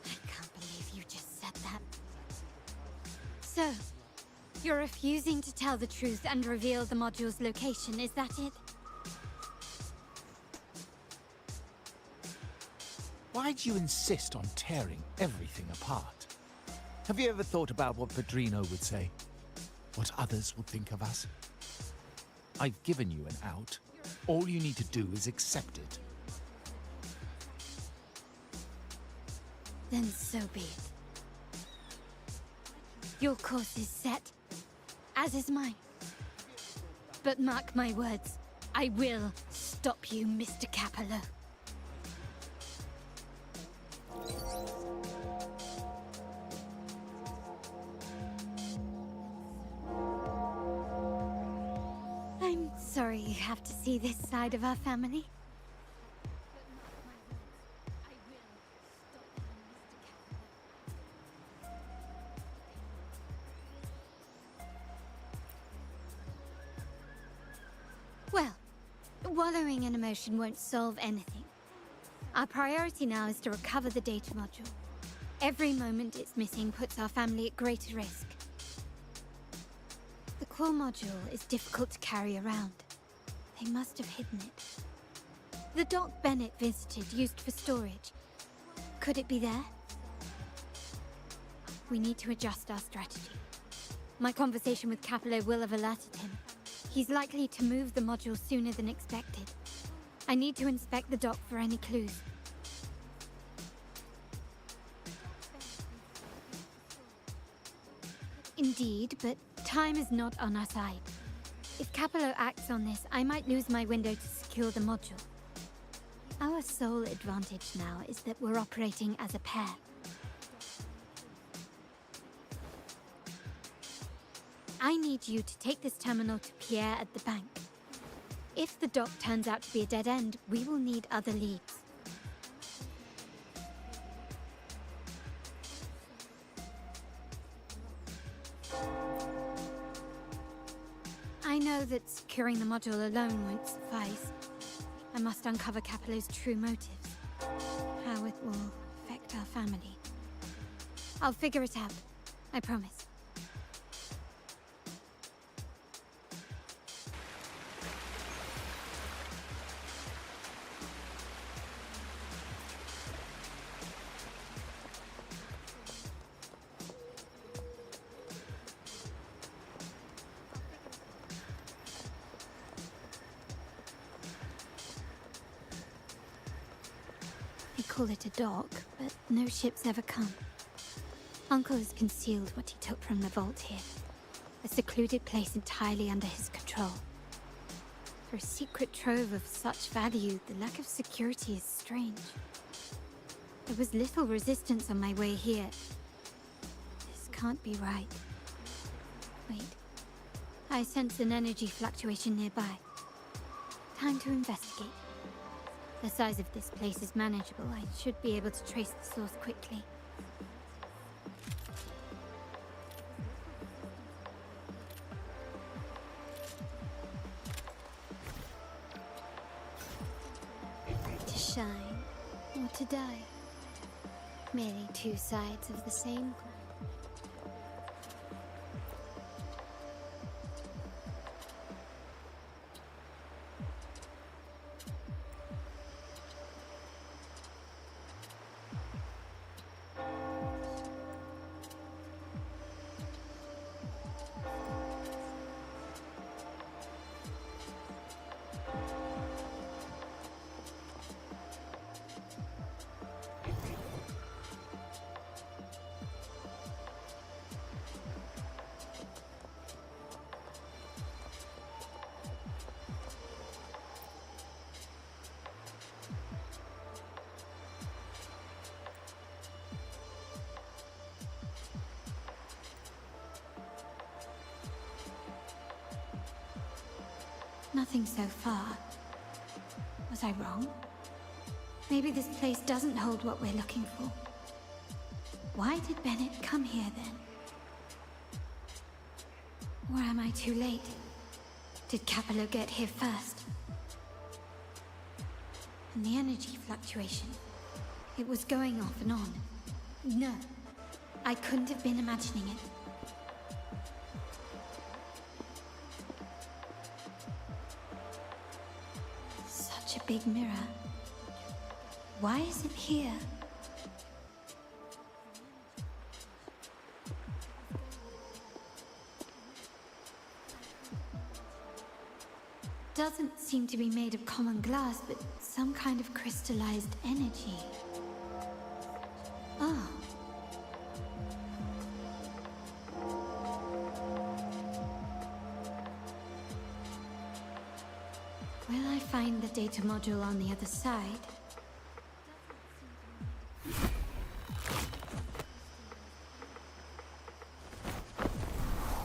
I can't believe you just said that. So, you're refusing to tell the truth and reveal the module's location, is that it? Why do you insist on tearing everything apart? Have you ever thought about what Padrino would say? What others would think of us? I've given you an out. All you need to do is accept it. Then so be it. Your course is set, as is mine. But mark my words, I will stop you, Mr. Capello. I'm sorry you have to see this side of our family. Well, wallowing in emotion won't solve anything. Our priority now is to recover the data module. Every moment it's missing puts our family at greater risk. The core module is difficult to carry around. They must have hidden it. The dock Bennett visited, used for storage. Could it be there? We need to adjust our strategy. My conversation with Capello will have alerted him. He's likely to move the module sooner than expected. I need to inspect the dock for any clues. Indeed, but time is not on our side. If Capello acts on this, I might lose my window to secure the module. Our sole advantage now is that we're operating as a pair. I need you to take this terminal to Pierre at the bank. If the dock turns out to be a dead end, we will need other leads. I know that securing the module alone won't suffice. I must uncover Capello's true motives. How it will affect our family. I'll figure it out. I promise. They call it a dock, but no ships ever come. Uncle has concealed what he took from the vault here. A secluded place entirely under his control. For a secret trove of such value, the lack of security is strange. There was little resistance on my way here. This can't be right. Wait. I sense an energy fluctuation nearby. Time to investigate. The size of this place is manageable. I should be able to trace the source quickly. To shine or to die. Merely two sides of the same coin. Nothing so far. Was I wrong? Maybe this place doesn't hold what we're looking for. Why did Bennett come here then? Or am I too late? Did Capello get here first? And the energy fluctuation. It was going off and on. No, I couldn't have been imagining it. Such a big mirror. Why is it here? Doesn't seem to be made of common glass, but some kind of crystallized energy. Ah. Will I find the data module on the other side?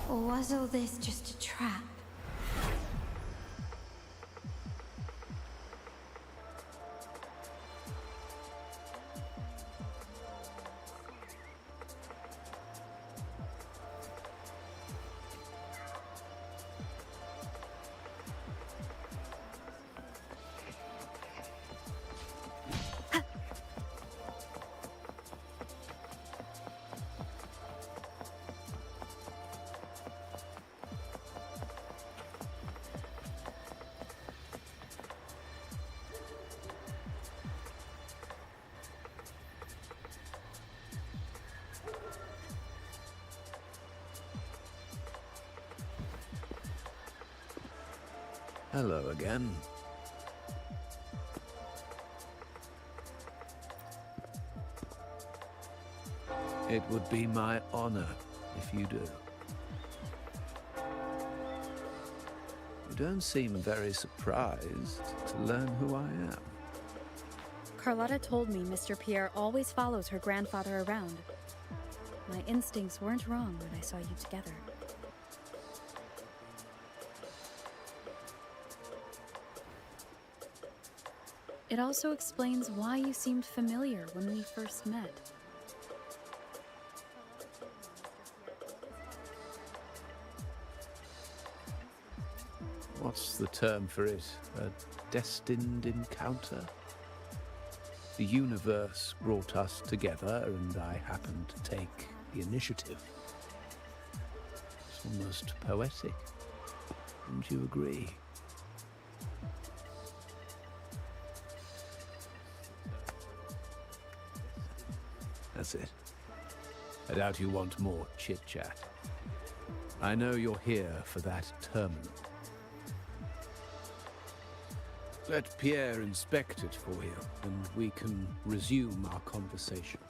Or was all this just a trap? Hello again. It would be my honor if you do. You don't seem very surprised to learn who I am. Carlotta told me Mr. Pierre always follows her grandfather around. My instincts weren't wrong when I saw you together. it also explains why you seemed familiar when we first met. What's the term for it? A destined encounter? The universe brought us together, and I happened to take the initiative. It's almost poetic. Wouldn't you agree? That's it. I doubt you want more chit-chat. I know you're here for that terminal. Let Pierre inspect it for you, and we can resume our conversation.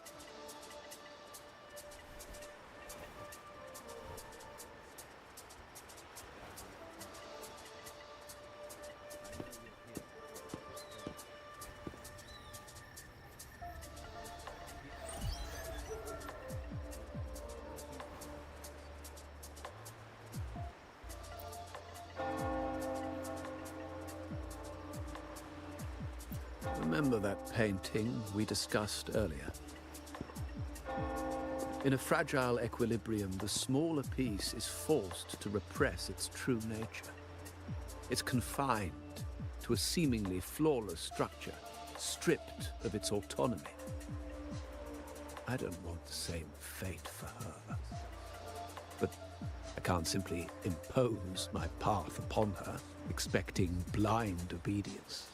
Remember that painting we discussed earlier? In a fragile equilibrium, the smaller piece is forced to repress its true nature. It's confined to a seemingly flawless structure, stripped of its autonomy. I don't want the same fate for her. But I can't simply impose my path upon her, expecting blind obedience.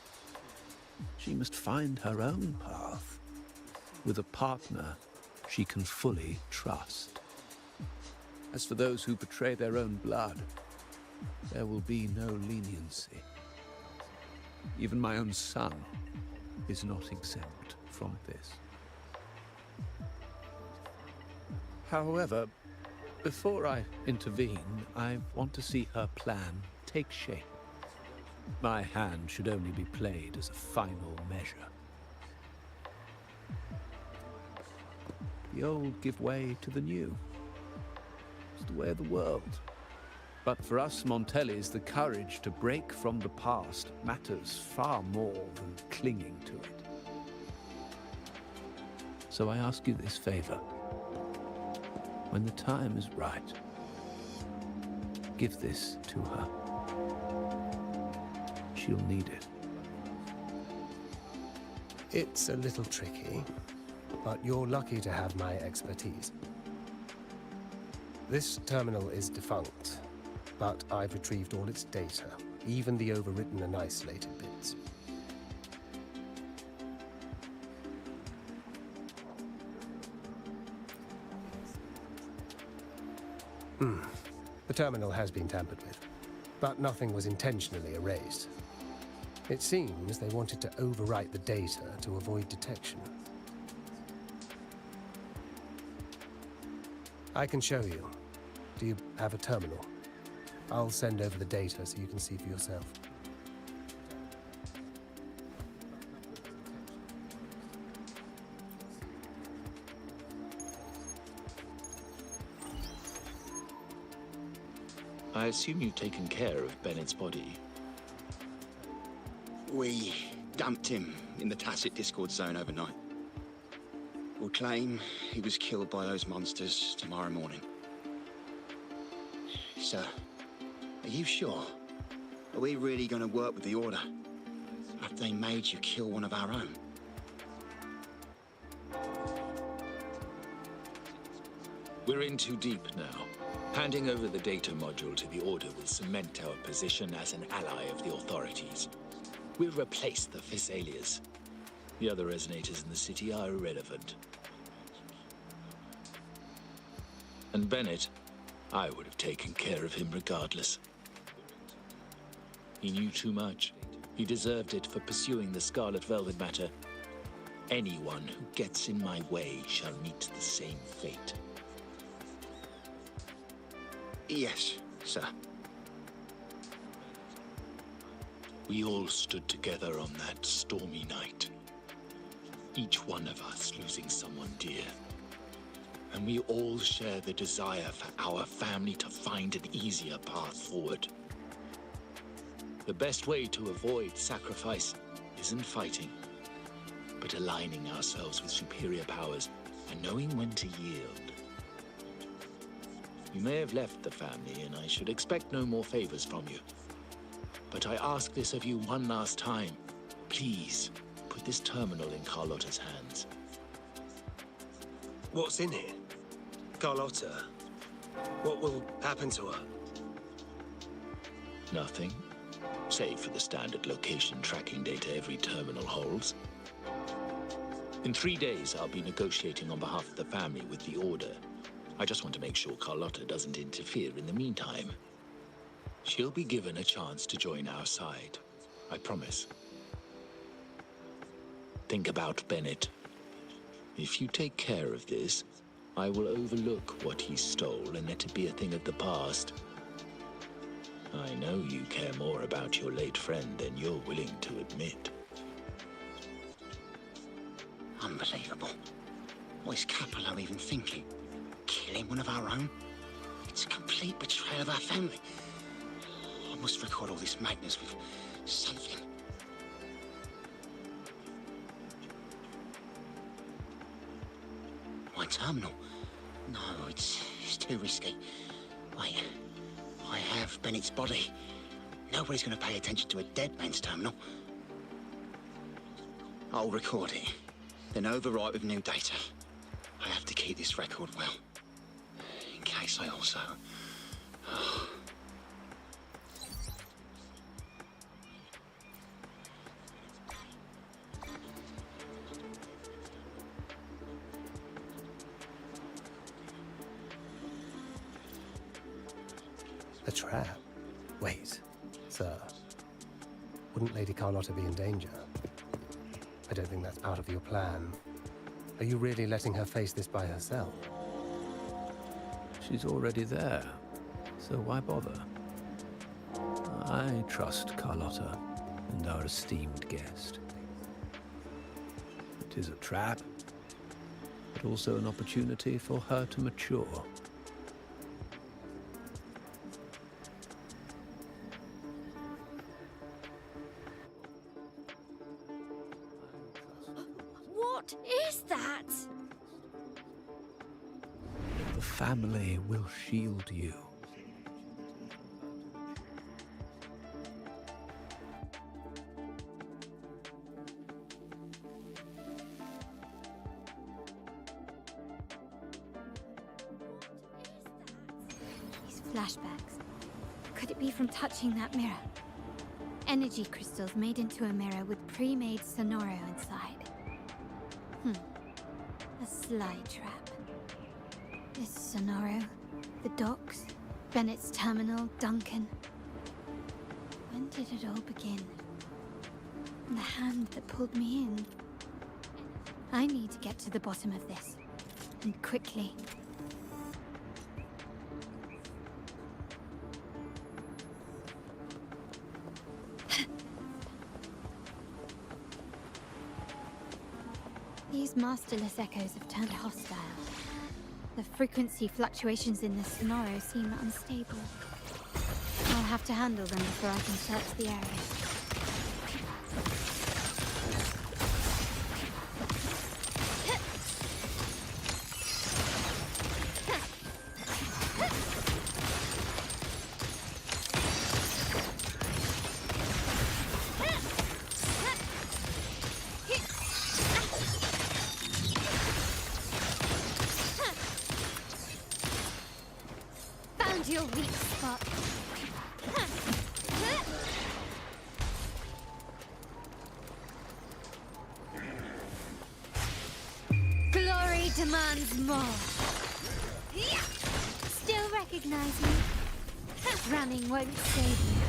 She must find her own path, with a partner she can fully trust. As for those who betray their own blood, there will be no leniency. Even my own son is not exempt from this. However, before I intervene, I want to see her plan take shape. My hand should only be played as a final measure. The old give way to the new. It's the way of the world. But for us Montellis, the courage to break from the past matters far more than clinging to it. So I ask you this favor. When the time is right, give this to her. She'll need it. It's a little tricky, but you're lucky to have my expertise. This terminal is defunct, but I've retrieved all its data, even the overwritten and isolated bits. The terminal has been tampered with, but nothing was intentionally erased. It seems they wanted to overwrite the data to avoid detection. I can show you. Do you have a terminal? I'll send over the data so you can see for yourself. I assume you've taken care of Bennett's body. We dumped him in the Tacit Discord zone overnight. We'll claim he was killed by those monsters tomorrow morning. Sir, are you sure? Are we really going to work with the Order? Have they made you kill one of our own? We're in too deep now. Handing over the data module to the Order will cement our position as an ally of the authorities. We'll replace the Physaelias. The other resonators in the city are irrelevant. And Bennett, I would have taken care of him regardless. He knew too much. He deserved it for pursuing the Scarlet Velvet matter. Anyone who gets in my way shall meet the same fate. Yes, sir. We all stood together on that stormy night. Each one of us losing someone dear. And we all share the desire for our family to find an easier path forward. The best way to avoid sacrifice isn't fighting, but aligning ourselves with superior powers and knowing when to yield. You may have left the family, and I should expect no more favors from you. But I ask this of you one last time. Please, put this terminal in Carlotta's hands. What's in it? Carlotta? What will happen to her? Nothing, save for the standard location tracking data every terminal holds. In 3 days, I'll be negotiating on behalf of the family with the Order. I just want to make sure Carlotta doesn't interfere in the meantime. She'll be given a chance to join our side. I promise. Think about Bennett. If you take care of this, I will overlook what he stole and let it be a thing of the past. I know you care more about your late friend than you're willing to admit. Unbelievable. What is Capello even thinking? Killing one of our own? It's a complete betrayal of our family. I must record all this madness with something. My terminal? No, it's too risky. Wait, I have Bennett's body. Nobody's going to pay attention to a dead man's terminal. I'll record it, then overwrite with new data. I have to keep this record well, in case I also... A trap? Wait, sir. Wouldn't Lady Carlotta be in danger? I don't think that's part of your plan. Are you really letting her face this by herself? She's already there, so why bother? I trust Carlotta and our esteemed guest. It is a trap, but also an opportunity for her to mature. What is that? The family will shield you. These flashbacks. Could it be from touching that mirror? Energy crystals made into a mirror with pre-made Sonoro inside. A sly trap. This Sonoro, the docks, Bennett's terminal, Duncan. When did it all begin? And the hand that pulled me in. I need to get to the bottom of this. And quickly. These masterless echoes have turned hostile. The frequency fluctuations in the Sonoro seem unstable. I'll have to handle them before I can search the area. Found your weak spot. Glory demands more. Still recognize me? Running won't save you.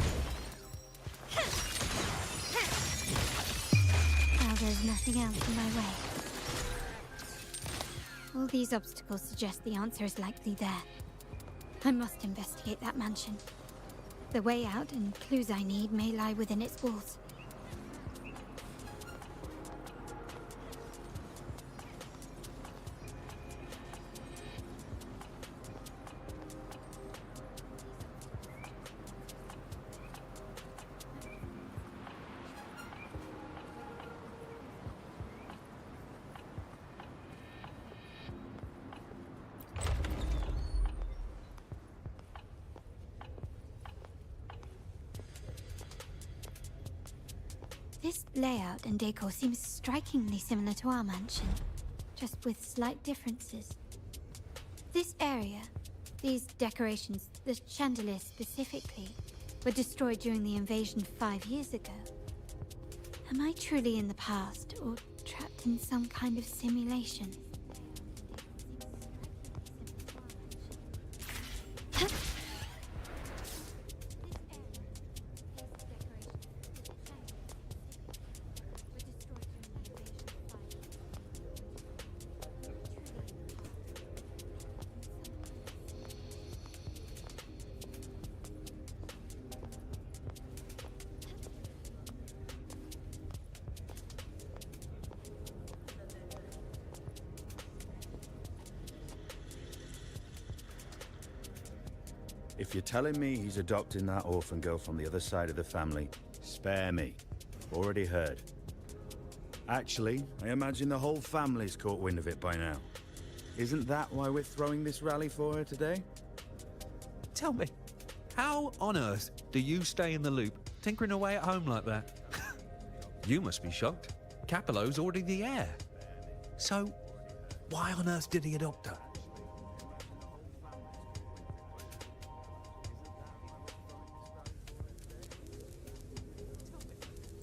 Now there's nothing else in my way. All these obstacles suggest the answer is likely there. I must investigate that mansion. The way out and clues I need may lie within its walls. layout and decor seems strikingly similar to our mansion, just with slight differences. This area, these decorations, the chandelier specifically, were destroyed during the invasion 5 years ago. Am I truly in the past, or trapped in some kind of simulation? If you're telling me he's adopting that orphan girl from the other side of the family, spare me. Already heard. Actually, I imagine the whole family's caught wind of it by now. Isn't that why we're throwing this rally for her today? Tell me, how on earth do you stay in the loop, tinkering away at home like that? You must be shocked. Capello's already the heir. So, why on earth did he adopt her?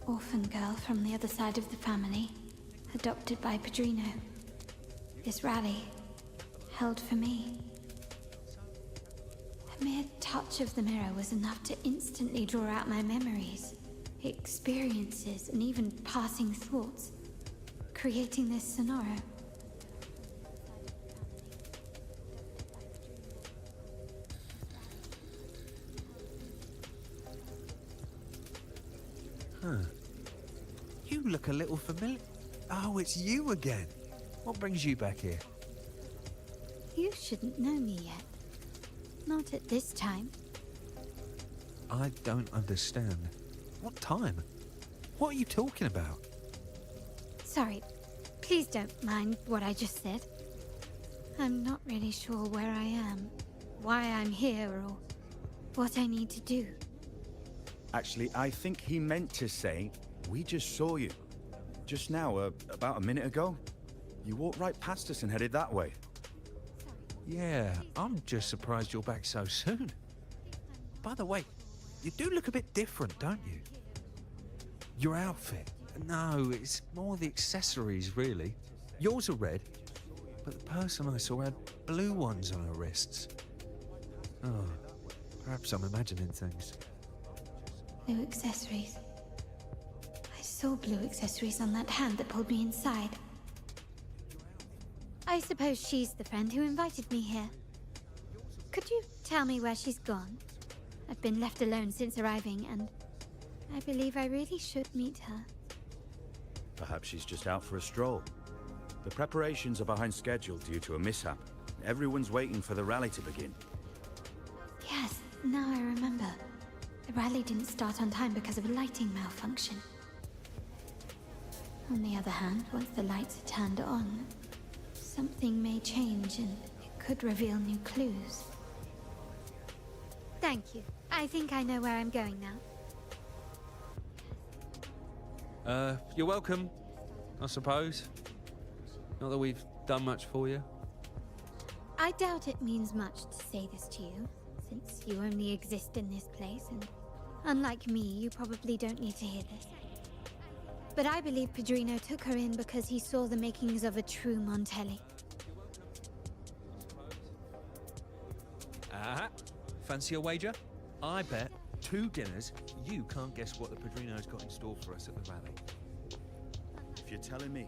Orphan girl from the other side of the family, adopted by Padrino. This rally, held for me. A mere touch of the mirror was enough to instantly draw out my memories, experiences, and even passing thoughts, creating this sonoro. Huh. You look a little familiar. Oh, it's you again. What brings you back here? You shouldn't know me yet. Not at this time. I don't understand. What time? What are you talking about? Sorry, please don't mind what I just said. I'm not really sure where I am, why I'm here, or what I need to do. Actually, I think he meant to say, we just saw you. Just now, about a minute ago. You walked right past us and headed that way. Yeah, I'm just surprised you're back so soon. By the way, you do look a bit different, don't you? Your outfit. No, it's more the accessories, really. Yours are red, but the person I saw had blue ones on her wrists. Oh, perhaps I'm imagining things. Blue accessories. I saw blue accessories on that hand that pulled me inside. I suppose she's the friend who invited me here. Could you tell me where she's gone? I've been left alone since arriving, and I believe I really should meet her. Perhaps she's just out for a stroll. The preparations are behind schedule due to a mishap. Everyone's waiting for the rally to begin. Yes, now I remember. The rally didn't start on time because of a lighting malfunction. On the other hand, once the lights are turned on, something may change and it could reveal new clues. Thank you. I think I know where I'm going now. You're welcome, I suppose. Not that we've done much for you. I doubt it means much to say this to you, since you only exist in this place, and unlike me, you probably don't need to hear this. But I believe Padrino took her in because he saw the makings of a true Montelli. Fancy a wager? I bet 2 dinners you can't guess what the Padrino's got in store for us at the rally. If you're telling me.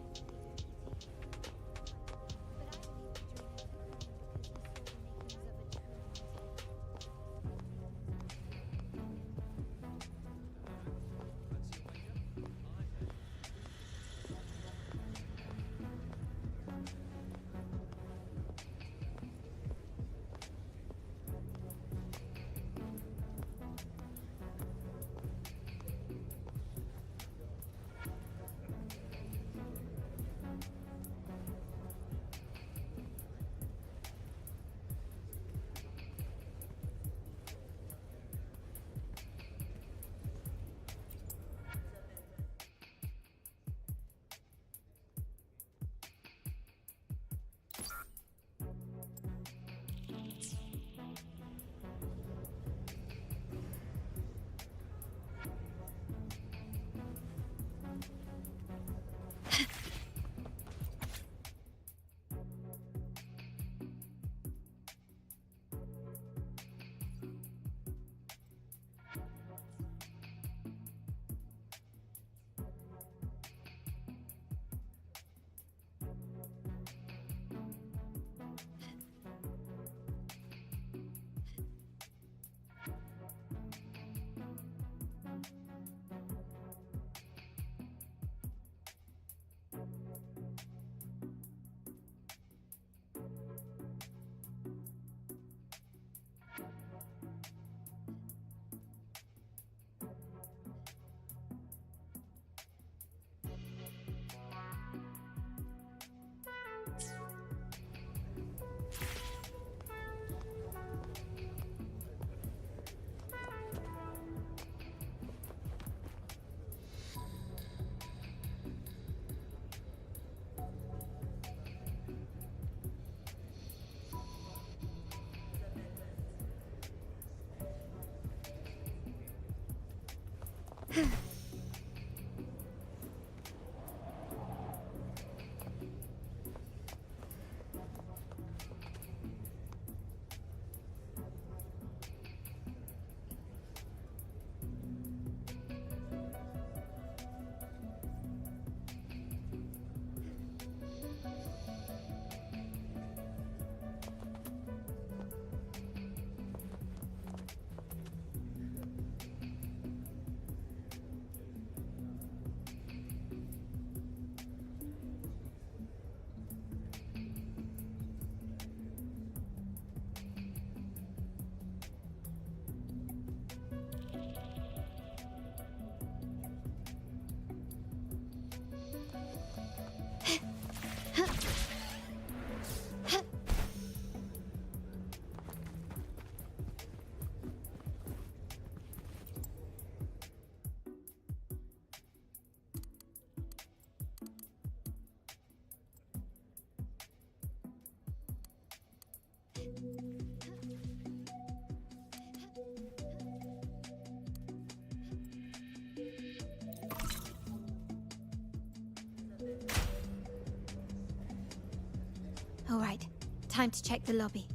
All right, time to check the lobby.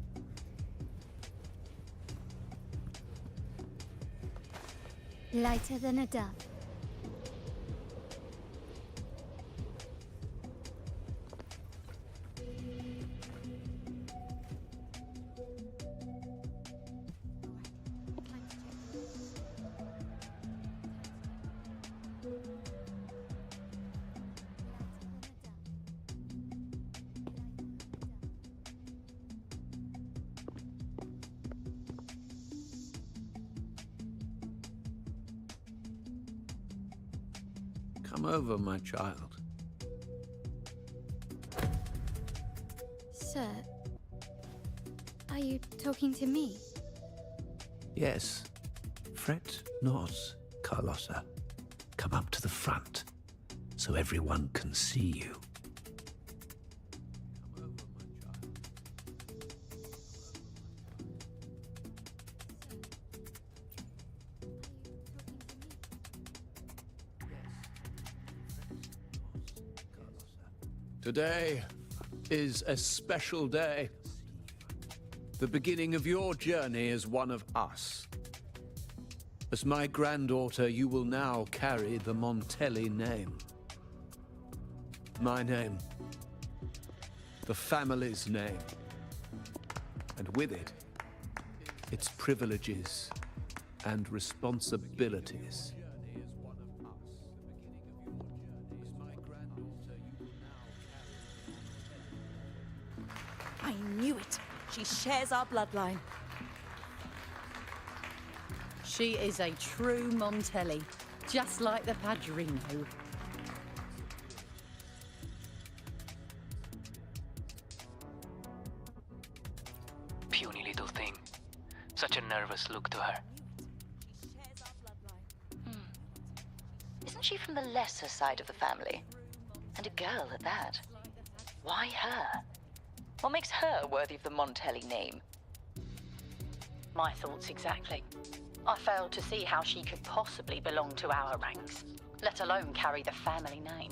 Lighter than a dove. Come over, my child. Sir, are you talking to me? Yes. Fret not, Carlotta. Come up to the front, so everyone can see you. Today is a special day. The beginning of your journey as one of us. As my granddaughter, you will now carry the Montelli name. My name. The family's name. And with it, its privileges and responsibilities. I knew it. She shares our bloodline. She is a true Montelli, just like the Padrino. Puny little thing. Such a nervous look to her. Isn't she from the lesser side of the family? And a girl at that. Why her? What makes her worthy of the Montelli name? My thoughts exactly. I failed to see how she could possibly belong to our ranks, let alone carry the family name.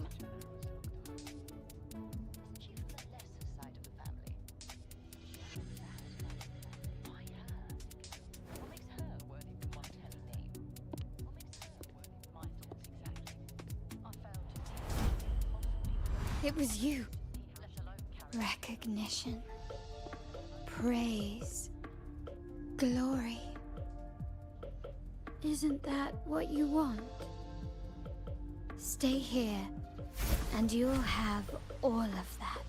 It was you. Recognition. Praise. Glory. Isn't that what you want? Stay here, and you'll have all of that.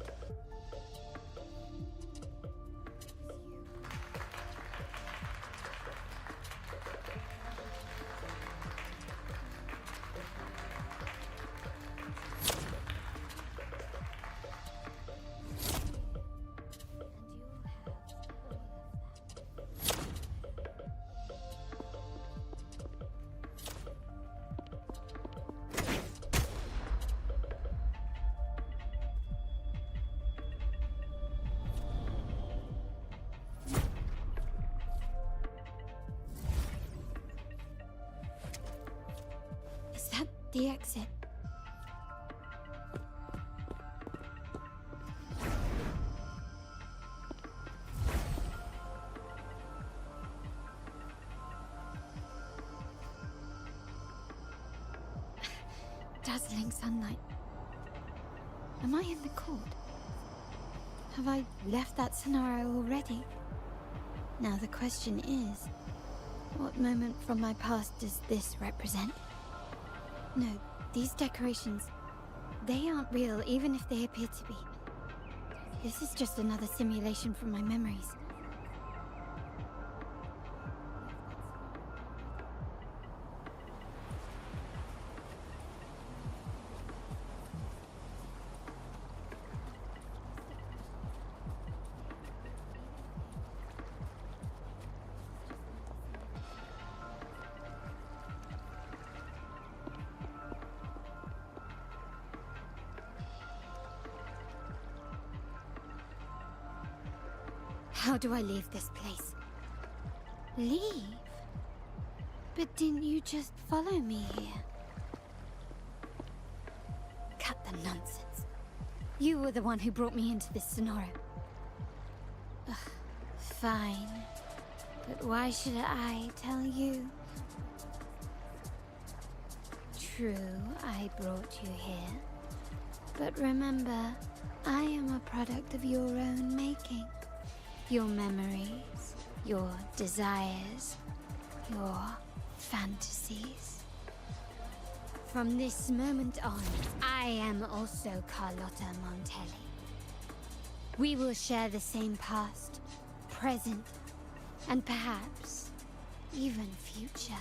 Is that the exit? Dazzling sunlight. Am I in the court? Have I left that scenario already? Now the question is, what moment from my past does this represent? No, these decorations, they aren't real even if they appear to be. This is just another simulation from my memories. How do I leave this place? Leave? But didn't you just follow me here? Cut the nonsense. You were the one who brought me into this scenario. Fine. But why should I tell you? True, I brought you here. But remember, I am a product of your own making. Your memories, your desires, your fantasies. From this moment on, I am also Carlotta Montelli. We will share the same past, present, and perhaps even future.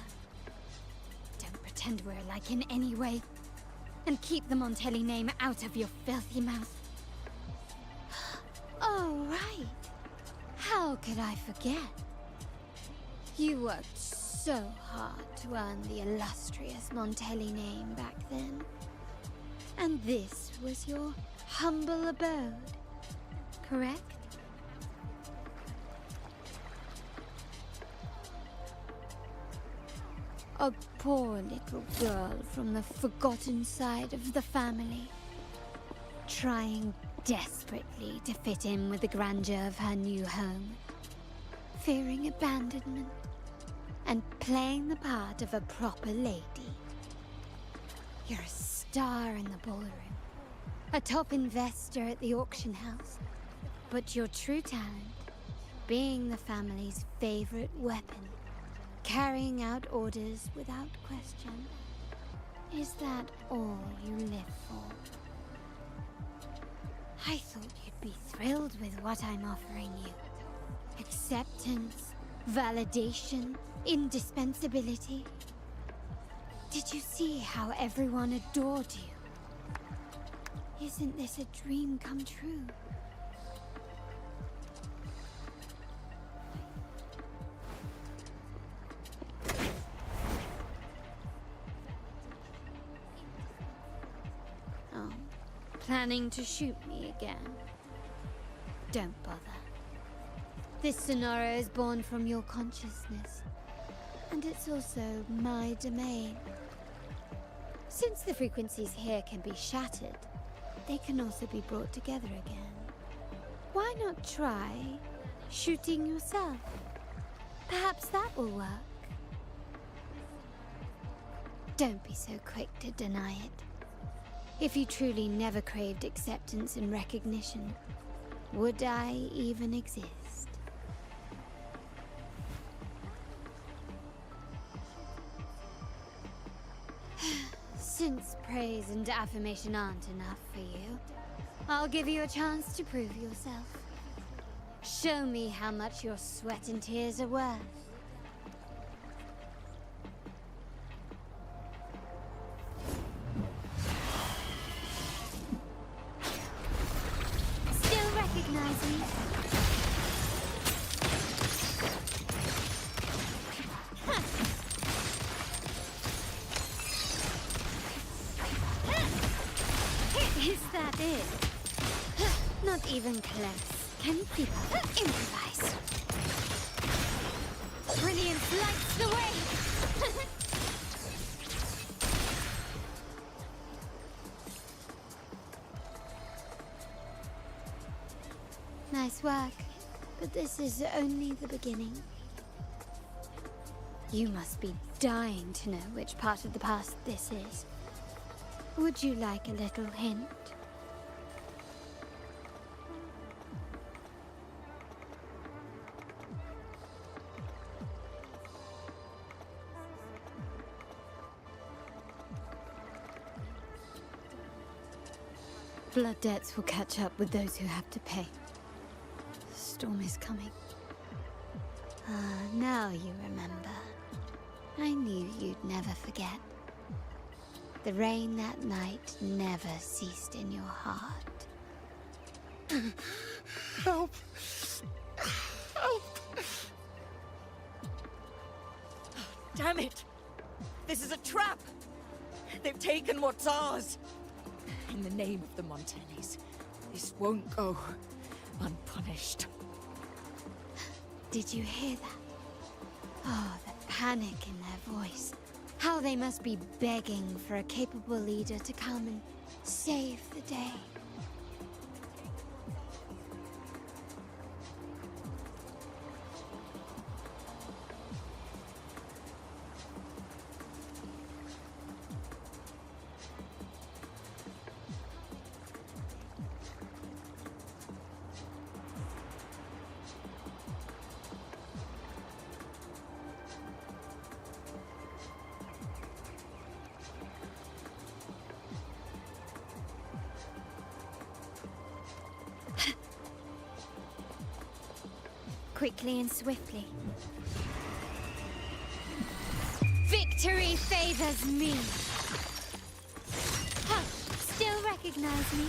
Don't pretend we're alike in any way, and keep the Montelli name out of your filthy mouth. Oh, right. How could I forget? You worked so hard to earn the illustrious Montelli name back then. And this was your humble abode, correct? A poor little girl from the forgotten side of the family, trying desperately to fit in with the grandeur of her new home, fearing abandonment, and playing the part of a proper lady. You're a star in the ballroom, a top investor at the auction house, but your true talent, being the family's favorite weapon, carrying out orders without question. Is that all you live for? I thought you'd be thrilled with what I'm offering you. Acceptance, validation, indispensability. Did you see how everyone adored you? Isn't this a dream come true? Oh, planning to shoot me again? Don't bother. This scenario is born from your consciousness, and it's also my domain. Since the frequencies here can be shattered, they can also be brought together again. Why not try shooting yourself? Perhaps that will work. Don't be so quick to deny it. If you truly never craved acceptance and recognition, would I even exist? Since praise and affirmation aren't enough for you, I'll give you a chance to prove yourself. Show me how much your sweat and tears are worth. Still recognize me? Is that it? Not even close. Can people improvise? Brilliance lights the way! Nice work, but this is only the beginning. You must be dying to know which part of the past this is. Would you like a little hint? Blood debts will catch up with those who have to pay. The storm is coming. Ah, now you remember. I knew you'd never forget. The rain that night never ceased in your heart. Help! Help! Damn it! This is a trap! They've taken what's ours! In the name of the Montellis, this won't go unpunished. Did you hear that? Oh, the panic in their voice. How they must be begging for a capable leader to come and save the day. Quickly and swiftly. Victory favors me! Huh, still recognize me?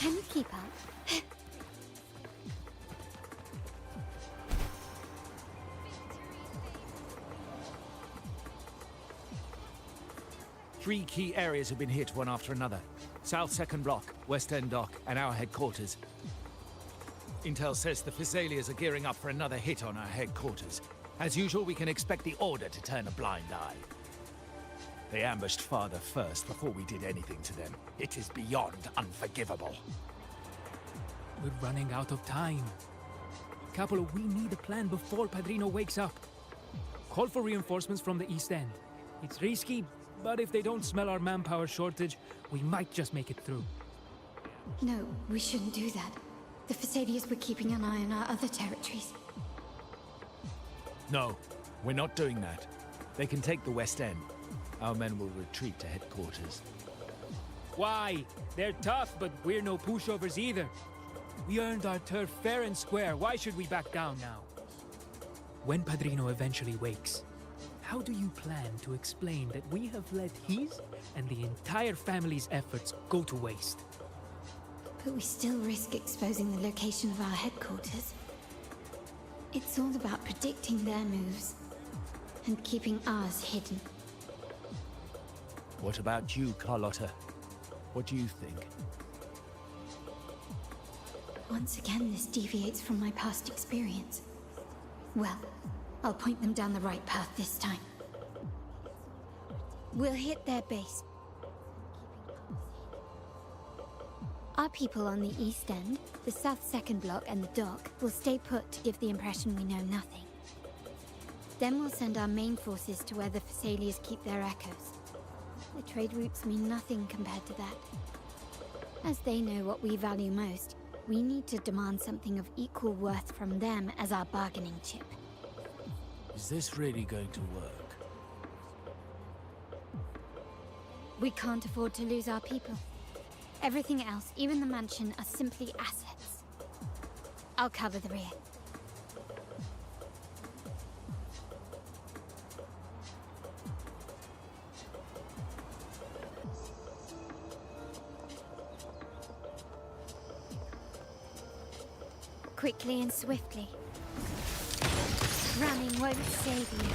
Can you keep up? 3 key areas have been hit one after another. South Second Block, West End Dock, and our headquarters. Intel says the Thessalians are gearing up for another hit on our headquarters. As usual, we can expect the Order to turn a blind eye. They ambushed Father first before we did anything to them. It is beyond unforgivable. We're running out of time. Capolo, we need a plan before Padrino wakes up. Call for reinforcements from the East End. It's risky, but if they don't smell our manpower shortage, we might just make it through. No, we shouldn't do that. The Thessalians were keeping an eye on our other territories. No, we're not doing that. They can take the West End. Our men will retreat to headquarters. Why? They're tough, but we're no pushovers either. We earned our turf fair and square. Why should we back down now? When Padrino eventually wakes, how do you plan to explain that we have let his and the entire family's efforts go to waste? But we still risk exposing the location of our headquarters. It's all about predicting their moves and keeping ours hidden. What about you, Carlotta? What do you think? Once again, this deviates from my past experience. Well, I'll point them down the right path this time. We'll hit their base. Our people on the East End, the South Second Block and the Dock will stay put to give the impression we know nothing. Then we'll send our main forces to where the Thessalians keep their echoes. The trade routes mean nothing compared to that. As they know what we value most, we need to demand something of equal worth from them as our bargaining chip. Is this really going to work? We can't afford to lose our people. Everything else, even the mansion, are simply assets. I'll cover the rear. Quickly and swiftly. Running won't save you.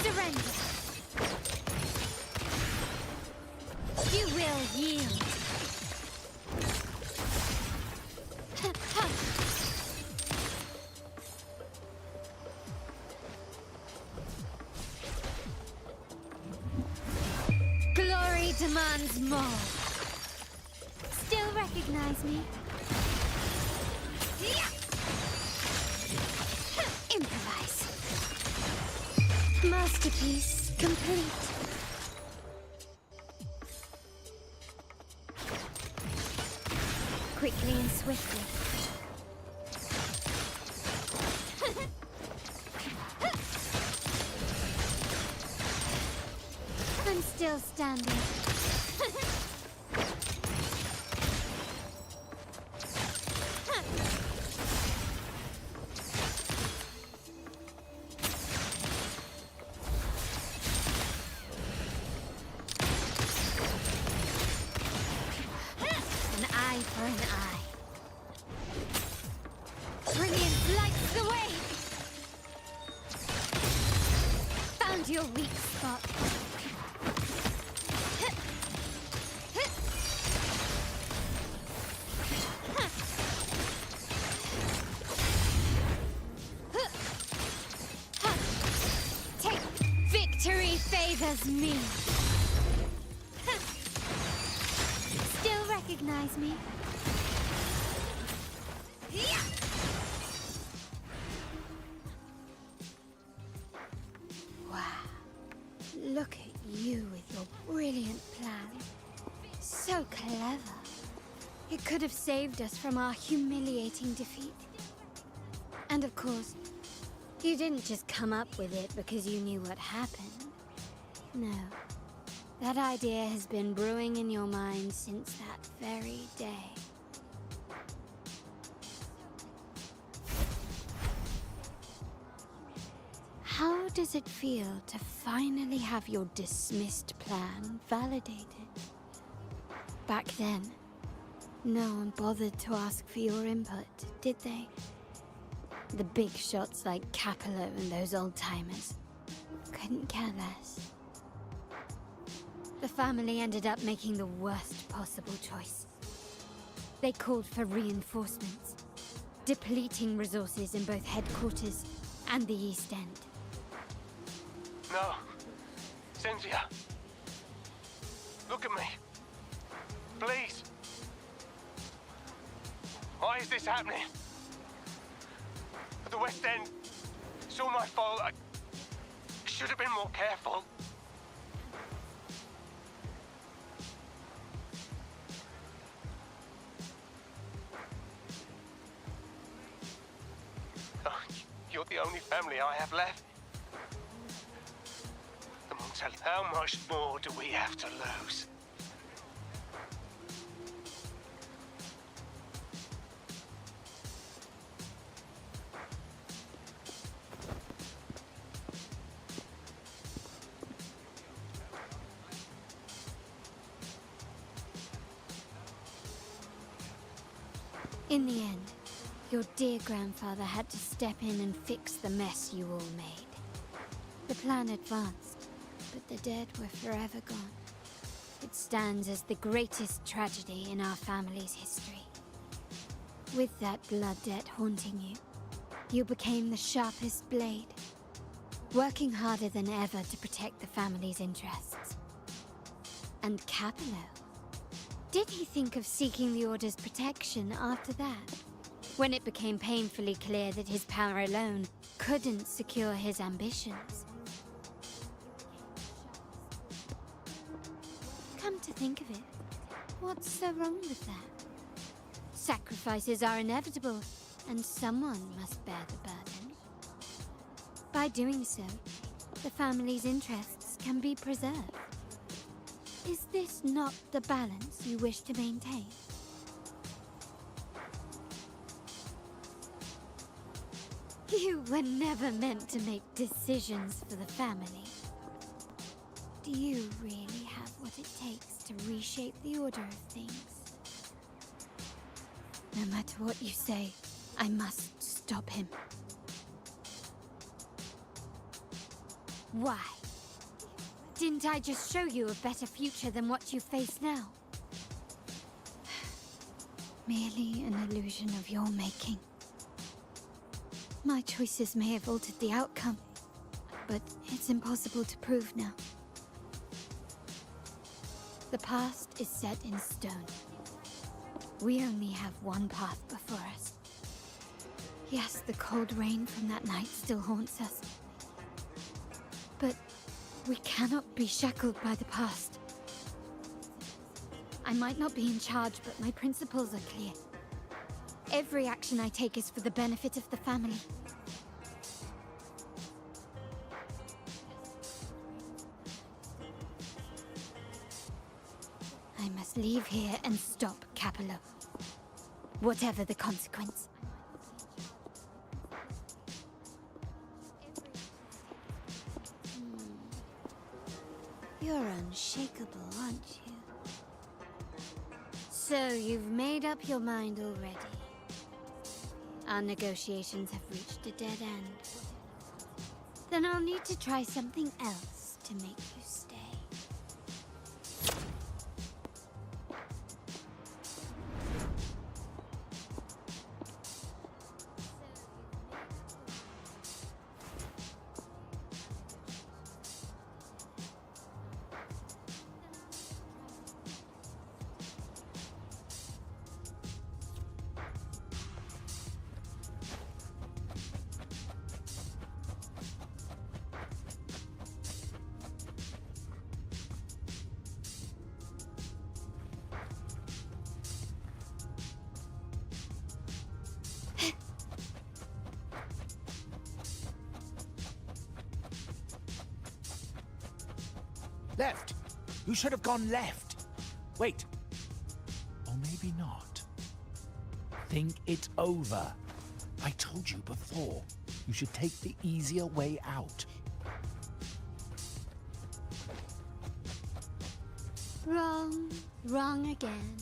Surrender. You will yield. Glory demands more. Still recognize me? Improvise. Masterpiece complete. Quickly and swiftly. I'm still standing. An eye for an eye. Brilliant lights the way! Found your weak spot. Take victory favors me. Still recognize me? Wow. Look at you with your brilliant plan. So clever. It could have saved us from our humiliating defeat. And of course, you didn't just come up with it because you knew what happened. No. That idea has been brewing in your mind since that very day. How does it feel to finally have your dismissed plan validated? Back then, no one bothered to ask for your input, did they? The big shots like Capello and those old-timers couldn't care less. The family ended up making the worst possible choice. They called for reinforcements, depleting resources in both headquarters and the East End. No. Cynthia. Look at me. Please. Why is this happening? At the West End, it's all my fault. I should have been more careful. Oh, you're the only family I have left. The Montelli. How much more do we have to lose? In the end, your dear grandfather had to step in and fix the mess you all made. The plan advanced, but the dead were forever gone. It stands as the greatest tragedy in our family's history. With that blood debt haunting you, you became the sharpest blade, working harder than ever to protect the family's interests. And Capello? Did he think of seeking the Order's protection after that? When it became painfully clear that his power alone couldn't secure his ambitions. Come to think of it, what's so wrong with that? Sacrifices are inevitable, and someone must bear the burden. By doing so, the family's interests can be preserved. Is this not the balance you wish to maintain? You were never meant to make decisions for the family. Do you really have what it takes to reshape the order of things? No matter what you say, I must stop him. Why? Didn't I just show you a better future than what you face now? Merely an illusion of your making. My choices may have altered the outcome, but it's impossible to prove now. The past is set in stone. We only have one path before us. Yes, the cold rain from that night still haunts us. But we cannot be shackled by the past. I might not be in charge, but my principles are clear. Every action I take is for the benefit of the family. I must leave here and stop Capello. Whatever the consequence. You're unshakable, aren't you? So you've made up your mind already. Our negotiations have reached a dead end. Then I'll need to try something else to make you stay. Left! You should have gone left! Wait. Or maybe not. Think it over. I told you before. You should take the easier way out. Wrong. Wrong again.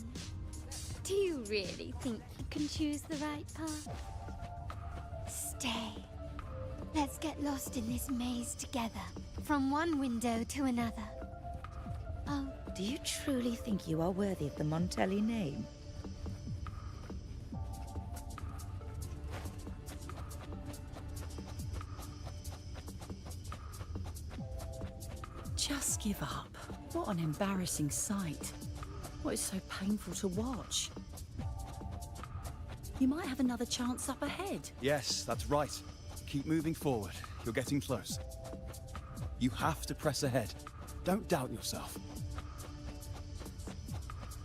Do you really think you can choose the right path? Stay. Let's get lost in this maze together, from one window to another. Oh, do you truly think you are worthy of the Montelli name? Just give up. What an embarrassing sight. What is so painful to watch? You might have another chance up ahead. Yes, that's right. Keep moving forward. You're getting close. You have to press ahead. Don't doubt yourself.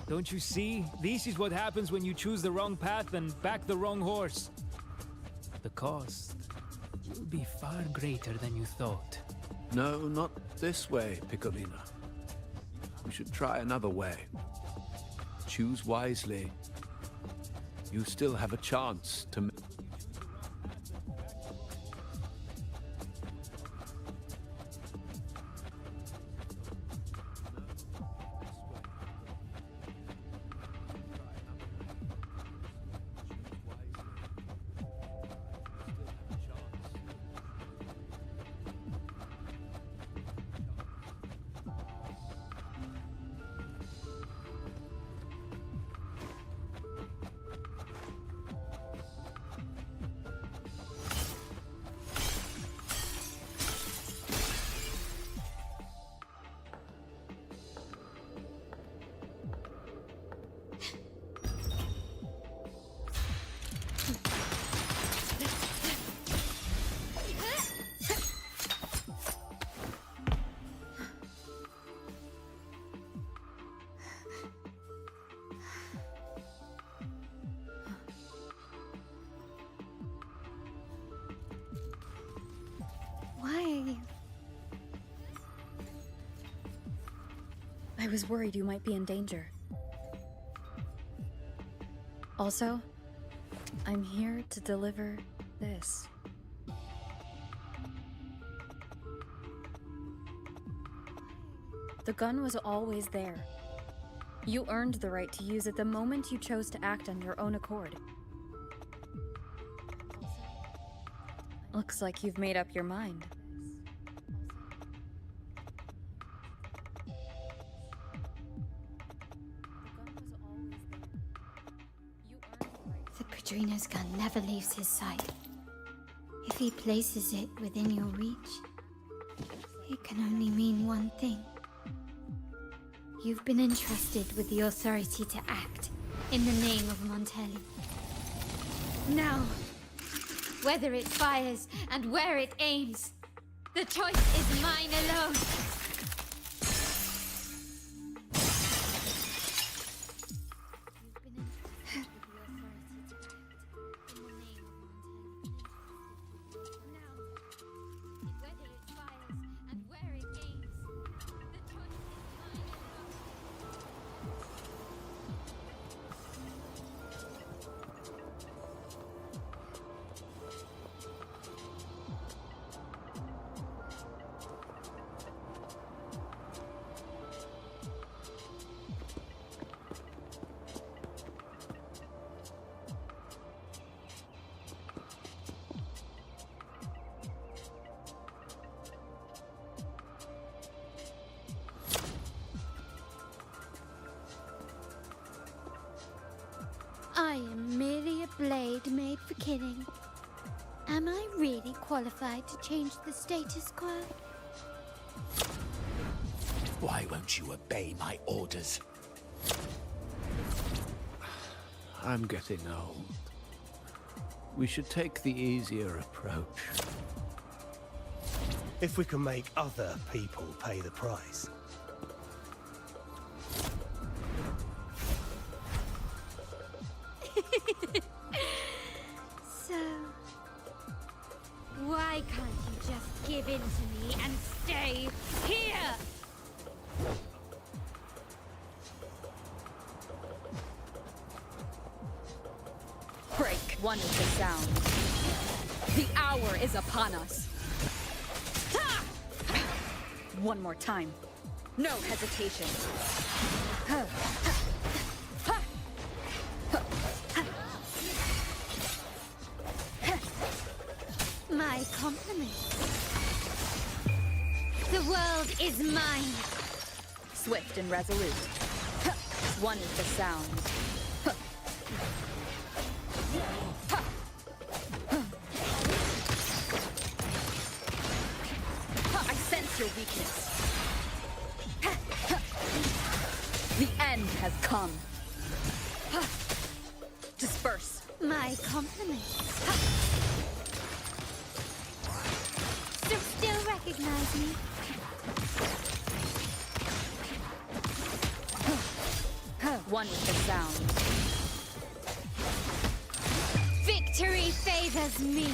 Don't you see? This is what happens when you choose the wrong path and back the wrong horse. The cost will be far greater than you thought. No, not this way, Piccolina. We should try another way. Choose wisely. You still have a chance to... Why are you? I was worried you might be in danger. Also, I'm here to deliver this. The gun was always there. You earned the right to use it the moment you chose to act on your own accord. Looks like you've made up your mind. The Padrino's gun never leaves his sight. If he places it within your reach, it can only mean one thing. You've been entrusted with the authority to act in the name of Montelli. Now, whether it fires and where it aims, the choice is mine alone. I am merely a blade made for killing. Am I really qualified to change the status quo? Why won't you obey my orders? I'm getting old. We should take the easier approach. If we can make other people pay the price. So, why can't you just give in to me and stay here? Break. One is the sound. The hour is upon us. Ha! One more time. No hesitation. My compliments. The world is mine. Swift and resolute. One is the sound. I sense your weakness. The end has come. Disperse. My compliments. So still recognize me? One is the sound. Victory favors me.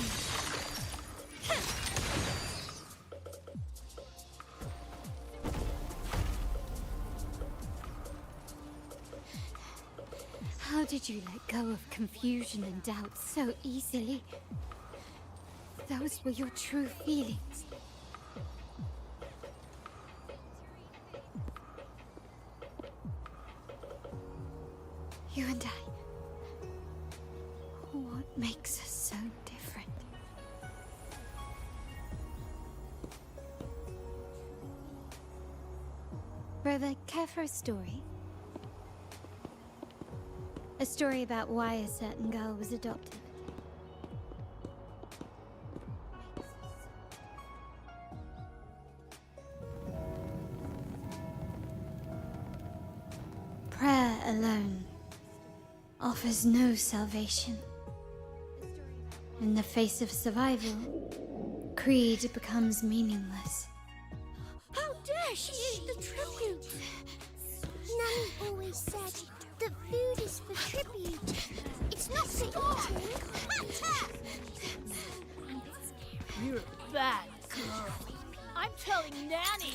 How did you let go of confusion and doubt so easily? Those were your true feelings. You and I. What makes us so different? Brother, care for a story? A story about why a certain girl was adopted. Prayer alone offers no salvation. In the face of survival, creed becomes meaningless. How dare she eat the tribute? Nanny always said that food is for tribute. It's not for eating. You're a bad girl. I'm telling Nanny.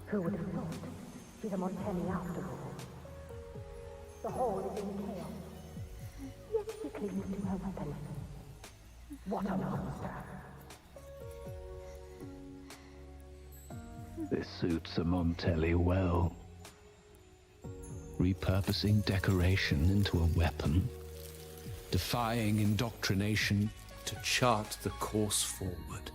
Who would have thought? She's a Montelli after all. The hall is in chaos. Yet she clings to her weapon. What a monster! This suits a Montelli well. Repurposing decoration into a weapon, defying indoctrination To chart the course forward.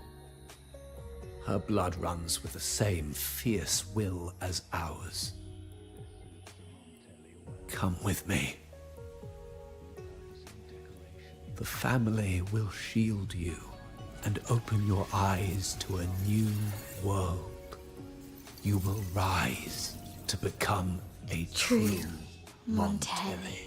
Her blood runs with the same fierce will as ours. Come with me. The family will shield you and open your eyes to a new world. You will rise to become a true Montelli.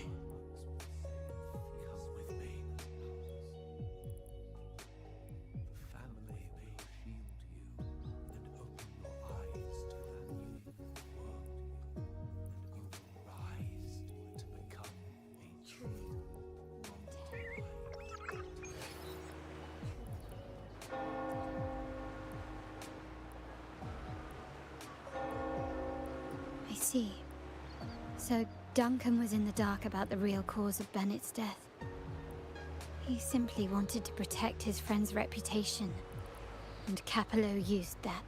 I see. So Duncan was in the dark about the real cause of Bennett's death. He simply wanted to protect his friend's reputation, and Capello used that.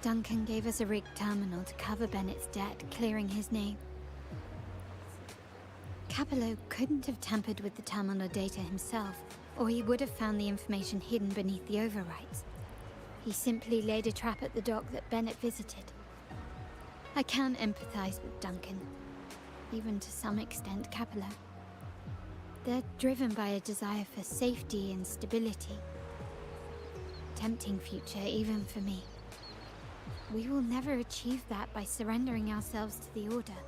Duncan gave us a rigged terminal to cover Bennett's debt, clearing his name. Capello couldn't have tampered with the terminal data himself, or he would have found the information hidden beneath the overwrites. He simply laid a trap at the dock that Bennett visited. I can empathize with Duncan, even to some extent Capello. They're driven by a desire for safety and stability. Tempting future even for me. We will never achieve that by surrendering ourselves to the Order.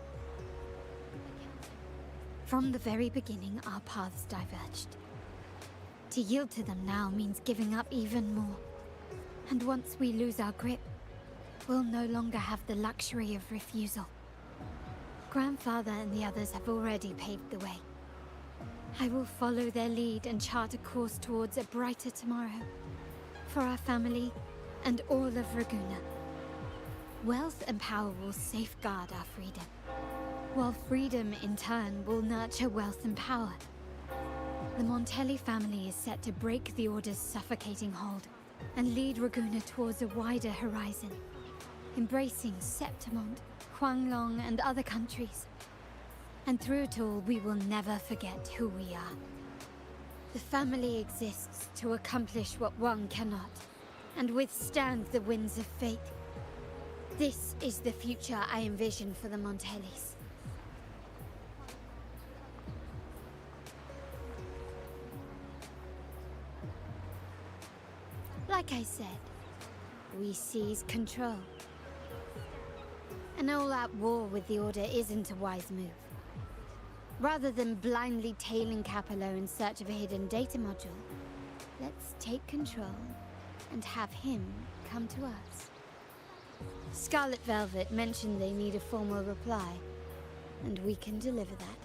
From the very beginning, our paths diverged. To yield to them now means giving up even more. And once we lose our grip, will no longer have the luxury of refusal. Grandfather and the others have already paved the way. I will follow their lead and chart a course towards a brighter tomorrow. For our family and all of Raguna. Wealth and power will safeguard our freedom, while freedom in turn will nurture wealth and power. The Montelli family is set to break the Order's suffocating hold and lead Raguna towards a wider horizon, embracing Septimont, Huanglong, and other countries. And through it all, we will never forget who we are. The family exists to accomplish what one cannot, and withstand the winds of fate. This is the future I envision for the Montellis. Like I said, we seize control. An all-out war with the Order isn't a wise move. Rather than blindly tailing Capello in search of a hidden data module, let's take control and have him come to us. Scarlet Velvet mentioned they need a formal reply, and we can deliver that.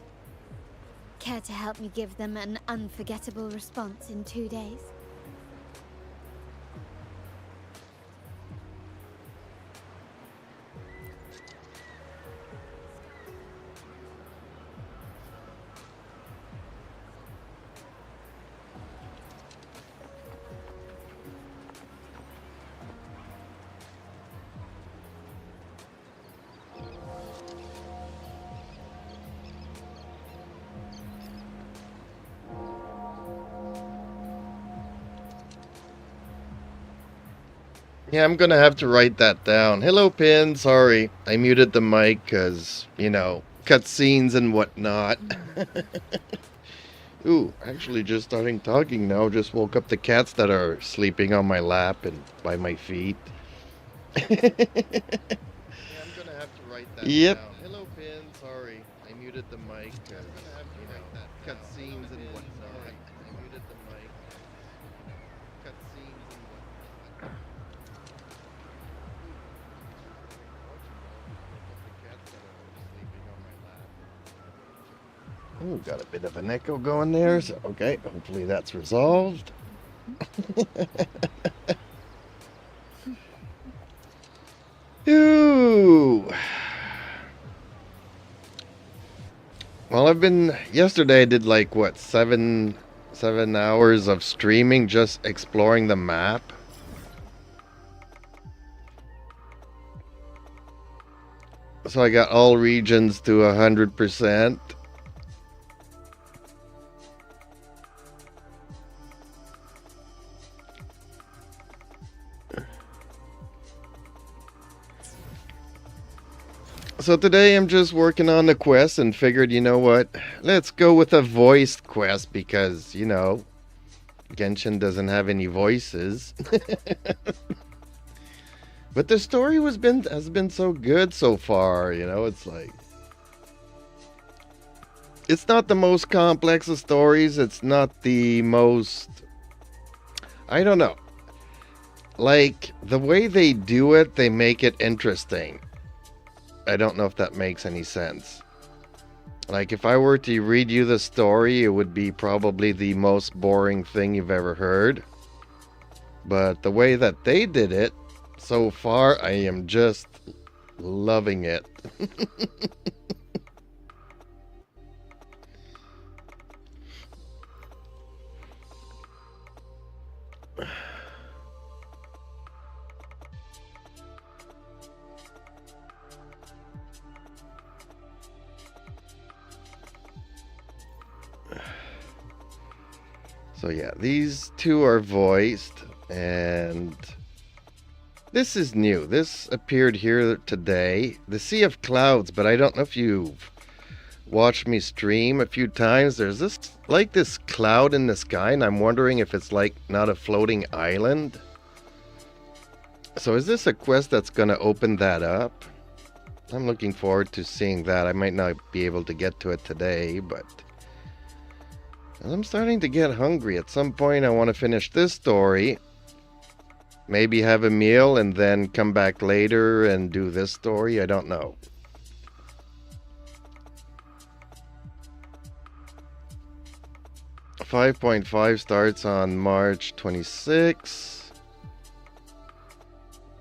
Care to help me give them an unforgettable response in 2 days? Yeah, I'm gonna have to write that down. Hello, Pin. Sorry, I muted the mic because, you know, cutscenes and whatnot. Ooh, actually just starting talking now. Just woke up the cats that are sleeping on my lap and by my feet. Yeah, I'm gonna have to write that down. Hello, Pin. Sorry, I muted the mic because, you know, cutscenes and whatnot. I muted the mic. Cutscenes and whatnot. Ooh, got a bit of an echo going there, so okay, hopefully that's resolved. Ooh. Well, yesterday I did like, what, seven hours of streaming just exploring the map. So I got all regions to 100%. So today I'm just working on the quest and figured, you know what, let's go with a voiced quest because, you know, Genshin doesn't have any voices. But the story has been so good so far, you know, it's like, it's not the most complex of stories, it's not the most, I don't know, like, the way they do it, they make it interesting. I don't know if that makes any sense. Like, if I were to read you the story, it would be probably the most boring thing you've ever heard. But the way that they did it, so far, I am just loving it. So yeah, these two are voiced, and this is new. This appeared here today. The Sea of Clouds, but I don't know if you've watched me stream a few times. There's this cloud in the sky, and I'm wondering if it's like not a floating island. So is this a quest that's going to open that up? I'm looking forward to seeing that. I might not be able to get to it today, but I'm starting to get hungry. At some point I want to finish this story maybe have a meal and then come back later and do this story. I don't know. .5 starts on March 26.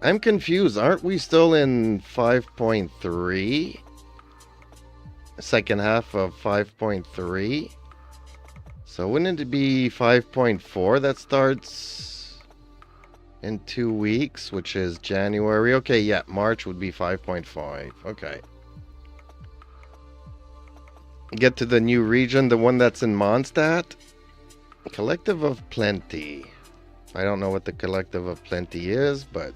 I'm confused. Aren't we still in 5.3? Second half of 5.3? So wouldn't it be 5.4 that starts in 2 weeks, which is January? Okay, yeah, March would be 5.5. Okay. Get to the new region, the one that's in Mondstadt. Collective of Plenty. I don't know what the Collective of Plenty is, but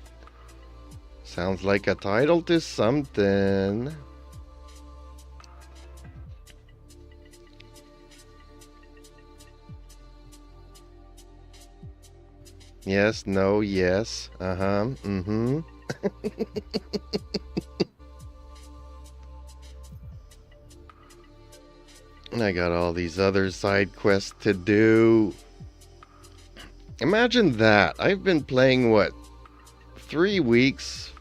sounds like a title to something. Yes, no, yes. Uh-huh, mm-hmm. And I got all these other side quests to do. Imagine that. I've been playing, what, 3 weeks?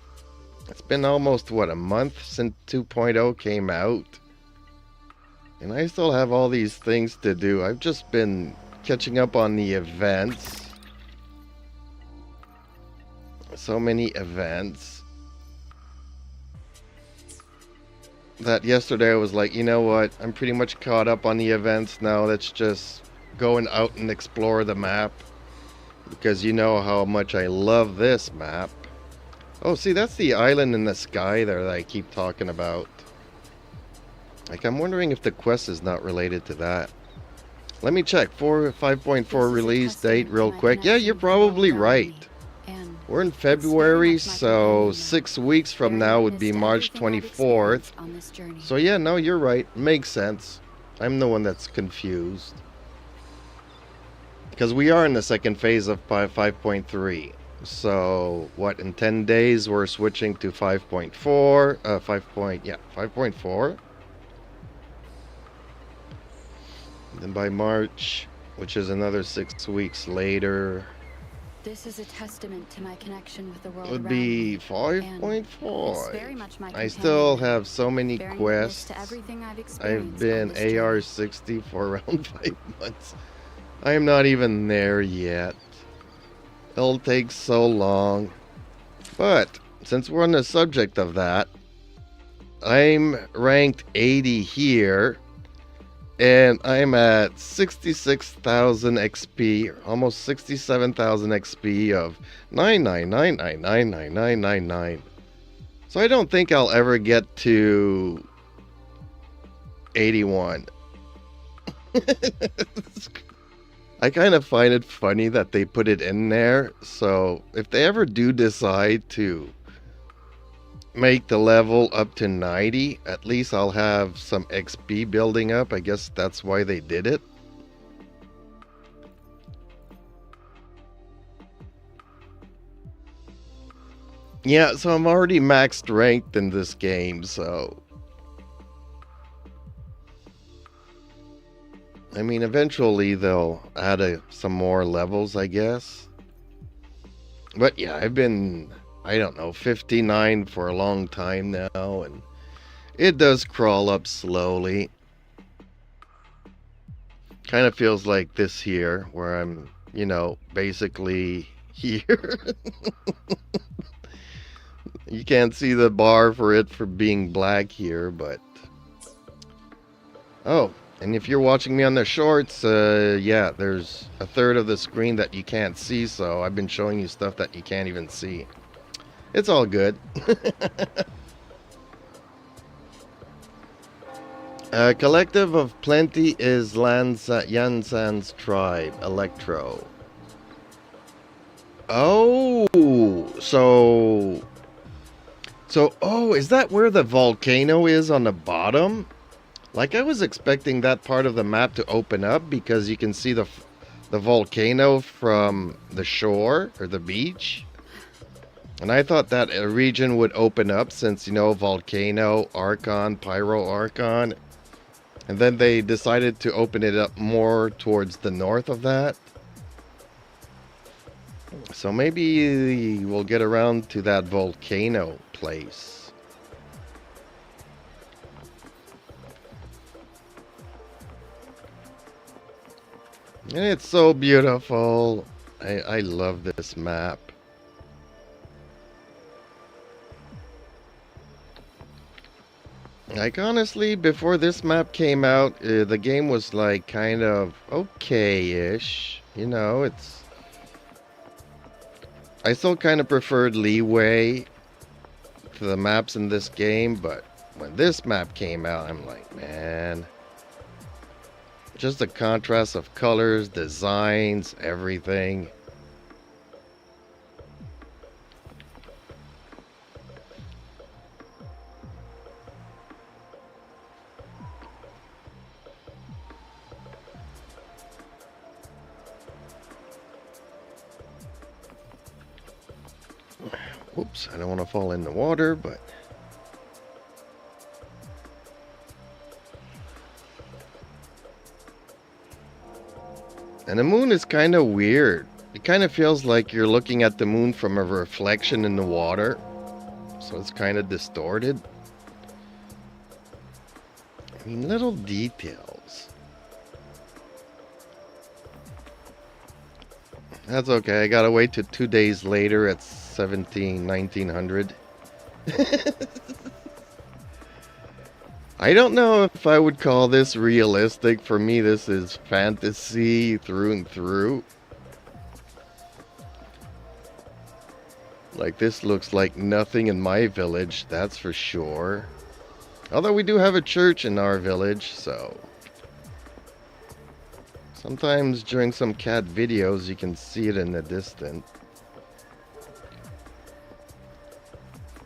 It's been almost, what, a month since 2.0 came out? And I still have all these things to do. I've just been catching up on the events. So many events that yesterday I was like, you know what? I'm pretty much caught up on the events now. Let's just go and out and explore the map. Because you know how much I love this map. Oh, see, that's the island in the sky there that I keep talking about. Like, I'm wondering if the quest is not related to that. Let me check. 5.4 release date real quick. Yeah, you're probably right. We're in February, so 6 weeks from now would be March 24th. So yeah, no, you're right. Makes sense. I'm the one that's confused. Because we are in the second phase of 5.3. So, what, in 10 days we're switching to 5.4. 5.4. Then by March, which is another 6 weeks later, This is a testament to my connection with the world would around be me, 5.5. I still have so many quests. I've been AR60 for around 5 months. I am not even there yet. It'll take so long. But since we're on the subject of that, I'm ranked 80 here. And I'm at 66,000 XP, almost 67,000 XP of 999999999. So I don't think I'll ever get to 81. I kind of find it funny that they put it in there. So if they ever do decide to make the level up to 90, at least I'll have some XP building up. I guess that's why they did it. Yeah, so I'm already maxed ranked in this game, so I mean, eventually they'll add some more levels, I guess. But yeah, I've been, I don't know, 59 for a long time now, and it does crawl up slowly. Kind of feels like this here, where I'm, you know, basically here. You can't see the bar for it for being black here, but... Oh, and if you're watching me on the shorts, yeah, there's a third of the screen that you can't see, so I've been showing you stuff that you can't even see. It's all good. Collective of Plenty is Yansan's tribe, Electro. Oh, so, oh, is that where the volcano is on the bottom? Like, I was expecting that part of the map to open up because you can see the volcano from the shore or the beach. And I thought that a region would open up since, you know, volcano, Archon, Pyro Archon. And then they decided to open it up more towards the north of that. So maybe we'll get around to that volcano place. And it's so beautiful. I love this map. Like, honestly, before this map came out, the game was like kind of okay-ish. You know, it's... I still kind of preferred leeway to the maps in this game, but when this map came out, I'm like, man... Just the contrast of colors, designs, everything. Whoops, I don't want to fall in the water, but... And the moon is kind of weird. It kind of feels like you're looking at the moon from a reflection in the water. So it's kind of distorted. I mean, little details. That's okay. I gotta wait till 2 days later at 1900. I don't know if I would call this realistic. For me, this is fantasy through and through. Like, this looks like nothing in my village, that's for sure. Although we do have a church in our village, so... Sometimes during some cat videos, you can see it in the distance.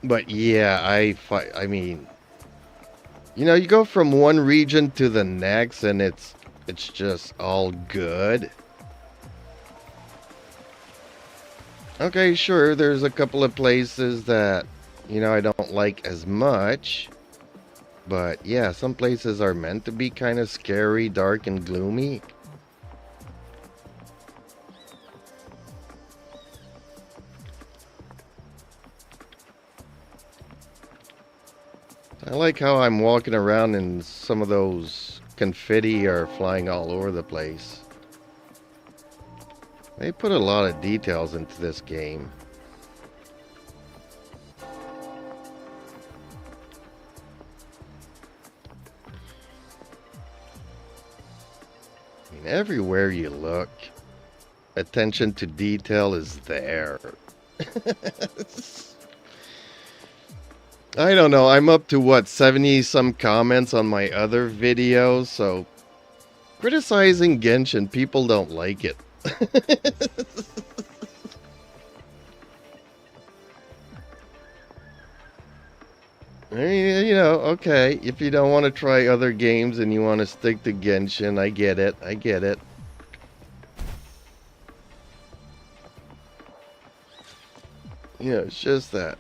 But yeah, I mean... You know, you go from one region to the next and it's just all good. Okay, sure, there's a couple of places that, you know, I don't like as much. But yeah, some places are meant to be kind of scary, dark, and gloomy. I like how I'm walking around and some of those confetti are flying all over the place. They put a lot of details into this game. I mean, everywhere you look, attention to detail is there. I don't know, I'm up to what, 70 some comments on my other videos, so criticizing Genshin, people don't like it. I mean, you know, okay, if you don't want to try other games and you want to stick to Genshin, I get it, I get it. Yeah, it's just that.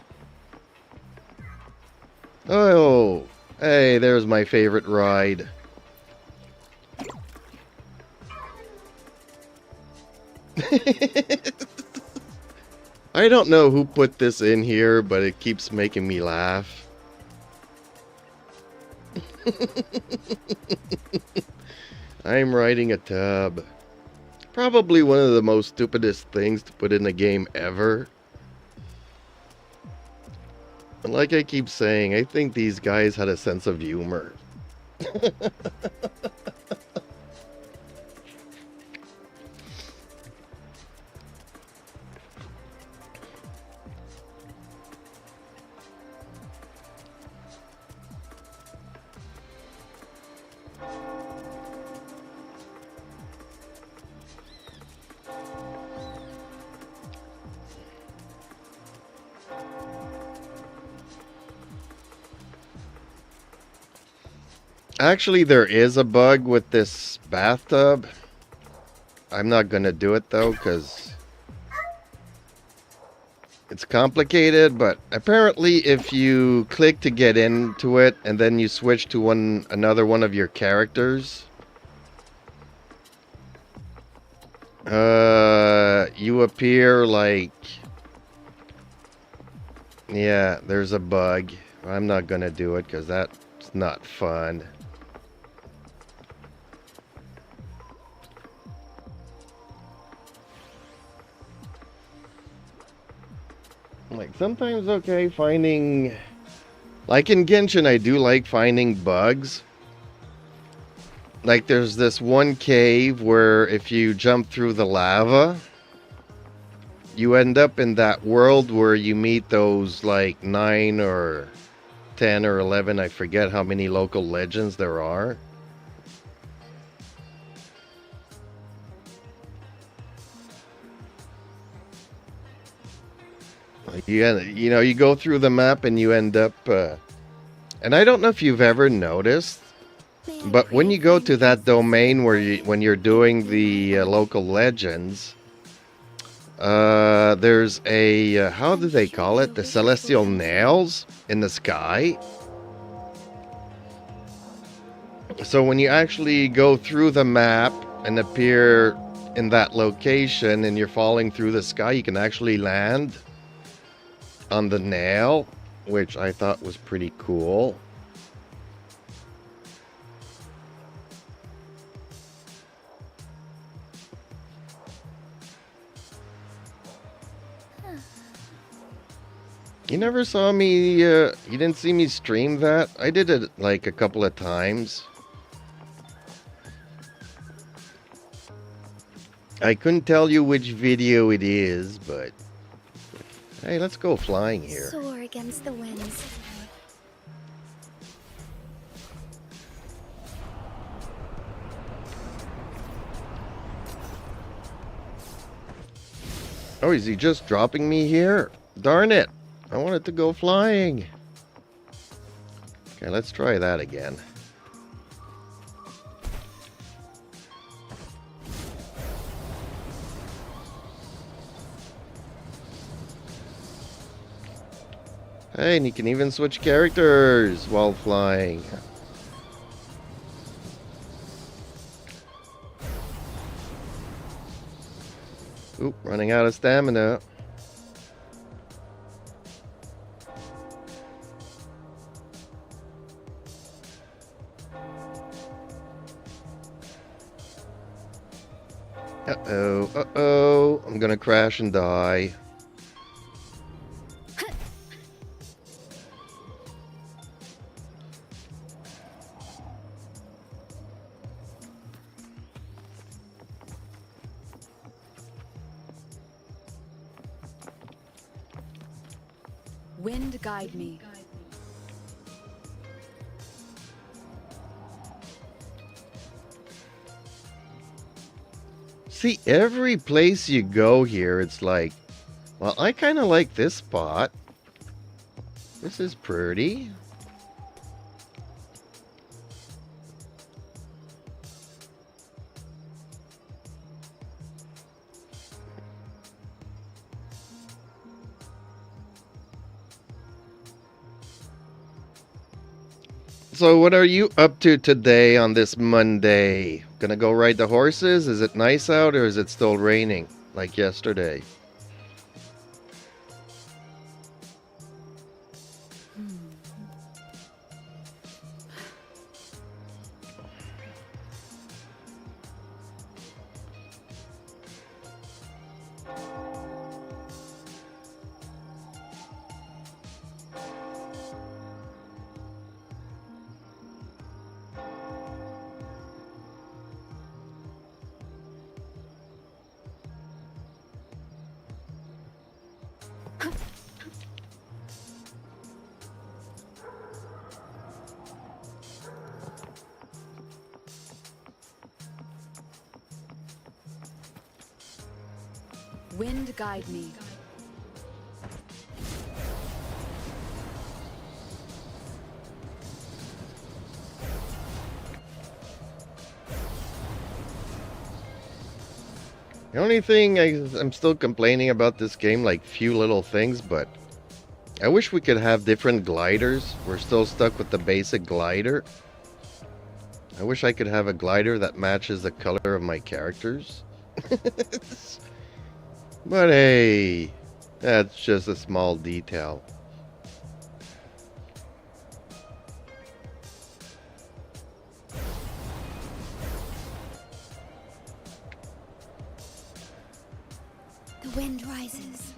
Oh, hey, there's my favorite ride. I don't know who put this in here, but it keeps making me laugh. I'm riding a tub. Probably one of the most stupidest things to put in a game ever. And like I keep saying, I think these guys had a sense of humor. Actually, there is a bug with this bathtub. I'm not gonna do it though, because it's complicated, but apparently if you click to get into it and then you switch to another one of your characters, you appear like... Yeah, there's a bug. I'm not gonna do it because that's not fun. Like, sometimes, okay, finding... Like in Genshin, I do like finding bugs. Like, there's this one cave where if you jump through the lava, you end up in that world where you meet those, like, 9 or 10 or 11, I forget how many local legends there are. Like, you know, you go through the map and you end up... and I don't know if you've ever noticed, but when you go to that domain where when you're doing the local legends, there's a, how do they call it? The celestial nails in the sky. So when you actually go through the map and appear in that location and you're falling through the sky, you can actually land on the nail, which I thought was pretty cool. You never saw me, you didn't see me stream that? I did it like a couple of times. I couldn't tell you which video it is, but... Hey, let's go flying here. Soar against the winds. Oh, is he just dropping me here? Darn it! I wanted to go flying. Okay, let's try that again. Hey, and you can even switch characters while flying. Oop, running out of stamina. Uh-oh, uh-oh. I'm gonna crash and die. Wind guide me. See, every place you go here, it's like, well, I kind of like this spot. This is pretty. So what are you up to today on this Monday? Gonna go ride the horses? Is it nice out or is it still raining like yesterday? Wind guide me. The only thing I'm still complaining about this game, like few little things, but I wish we could have different gliders. We're still stuck with the basic glider. I wish I could have a glider that matches the color of my characters. But hey, that's just a small detail. The wind rises.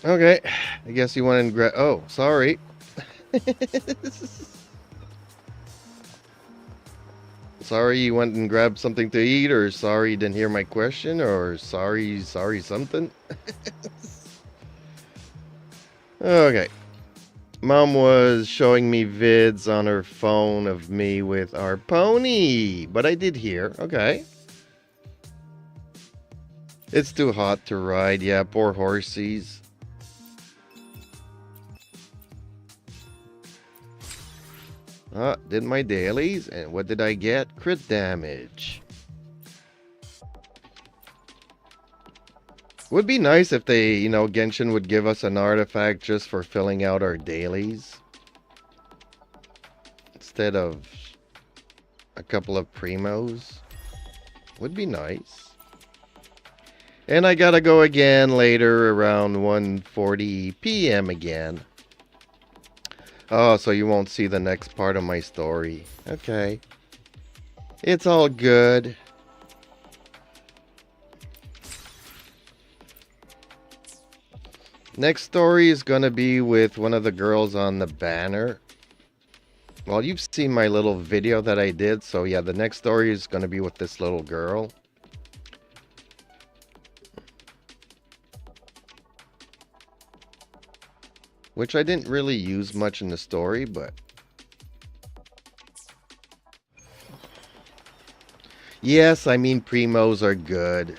Okay, I guess you went and grab. Oh, sorry. Sorry you went and grabbed something to eat, or sorry you didn't hear my question, or sorry something. Okay. Mom was showing me vids on her phone of me with our pony, but I did hear. Okay. It's too hot to ride. Yeah, poor horsies. Did my dailies, and what did I get? Crit damage. Would be nice if they, you know, Genshin would give us an artifact just for filling out our dailies. Instead of a couple of primos. Would be nice. And I gotta go again later around 1:40 p.m. again. Oh, so you won't see the next part of my story. Okay. It's all good. Next story is gonna be with one of the girls on the banner. Well, you've seen my little video that I did, so yeah, the next story is gonna be with this little girl. Which I didn't really use much in the story, but... Yes, I mean primos are good.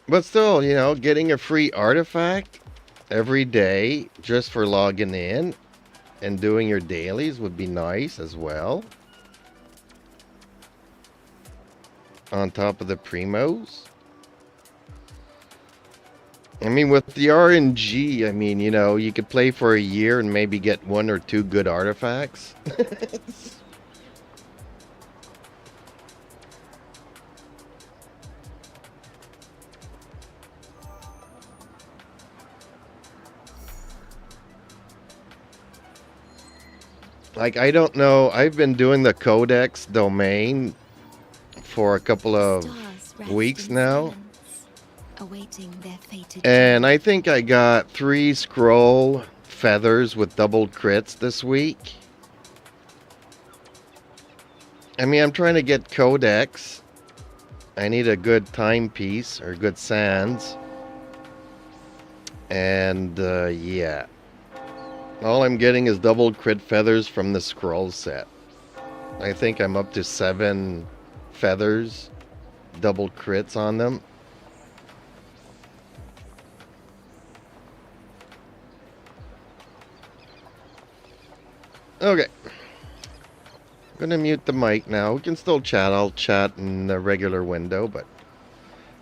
But still, you know, getting a free artifact every day just for logging in and doing your dailies would be nice as well. On top of the primos. I mean, with the RNG, I mean, you know, you could play for a year and maybe get 1 or 2 good artifacts. Like, I don't know, I've been doing the Codex domain for a couple of weeks now. Awaiting their fated And I think I got 3 scroll feathers with double crits this week. I mean, I'm trying to get Codex. I need a good timepiece or good sands. And yeah. All I'm getting is double crit feathers from the scroll set. I think I'm up to 7 feathers, double crits on them. Okay. I'm gonna mute the mic now. We can still chat. I'll chat in the regular window, but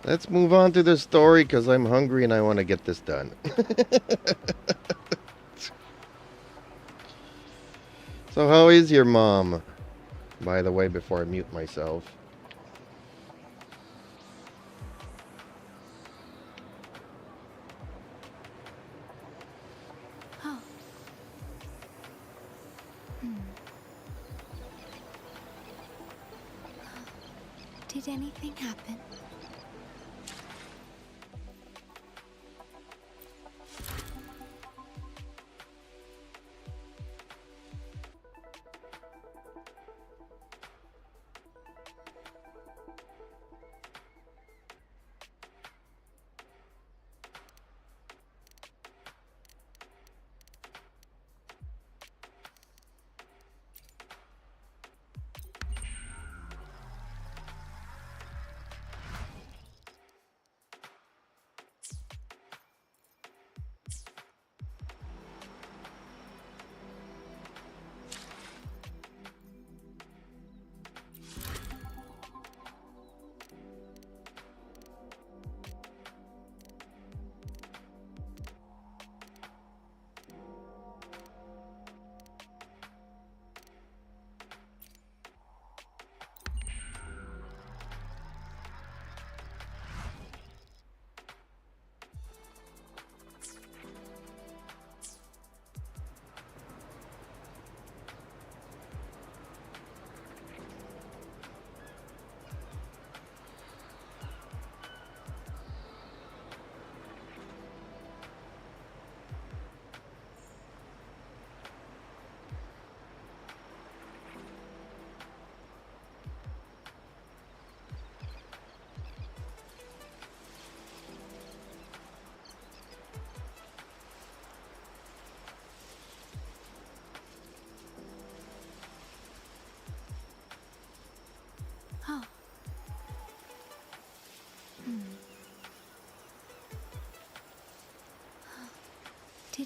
let's move on to the story because I'm hungry and I want to get this done. So how is your mom? By the way, before I mute myself. Oh. Did anything happen?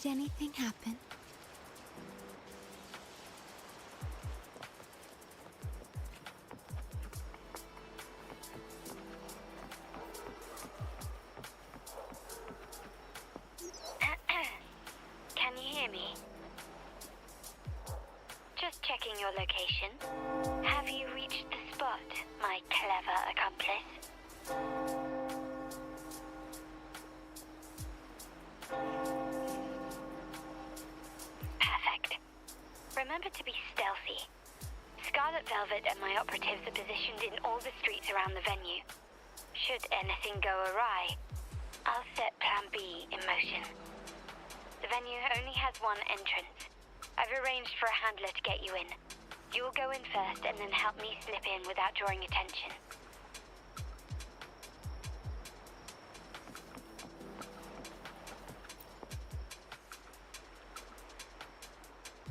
Did anything happen? Can you hear me? Just checking your location. Have you reached the spot, my clever accomplice? Perfect. Remember to be stealthy. Scarlet Velvet and my operatives are positioned in all the streets around the venue. Should anything go awry, I'll set Plan B in motion. The venue only has one entrance. I've arranged for a handler to get you in. You'll go in first and then help me slip in without drawing attention.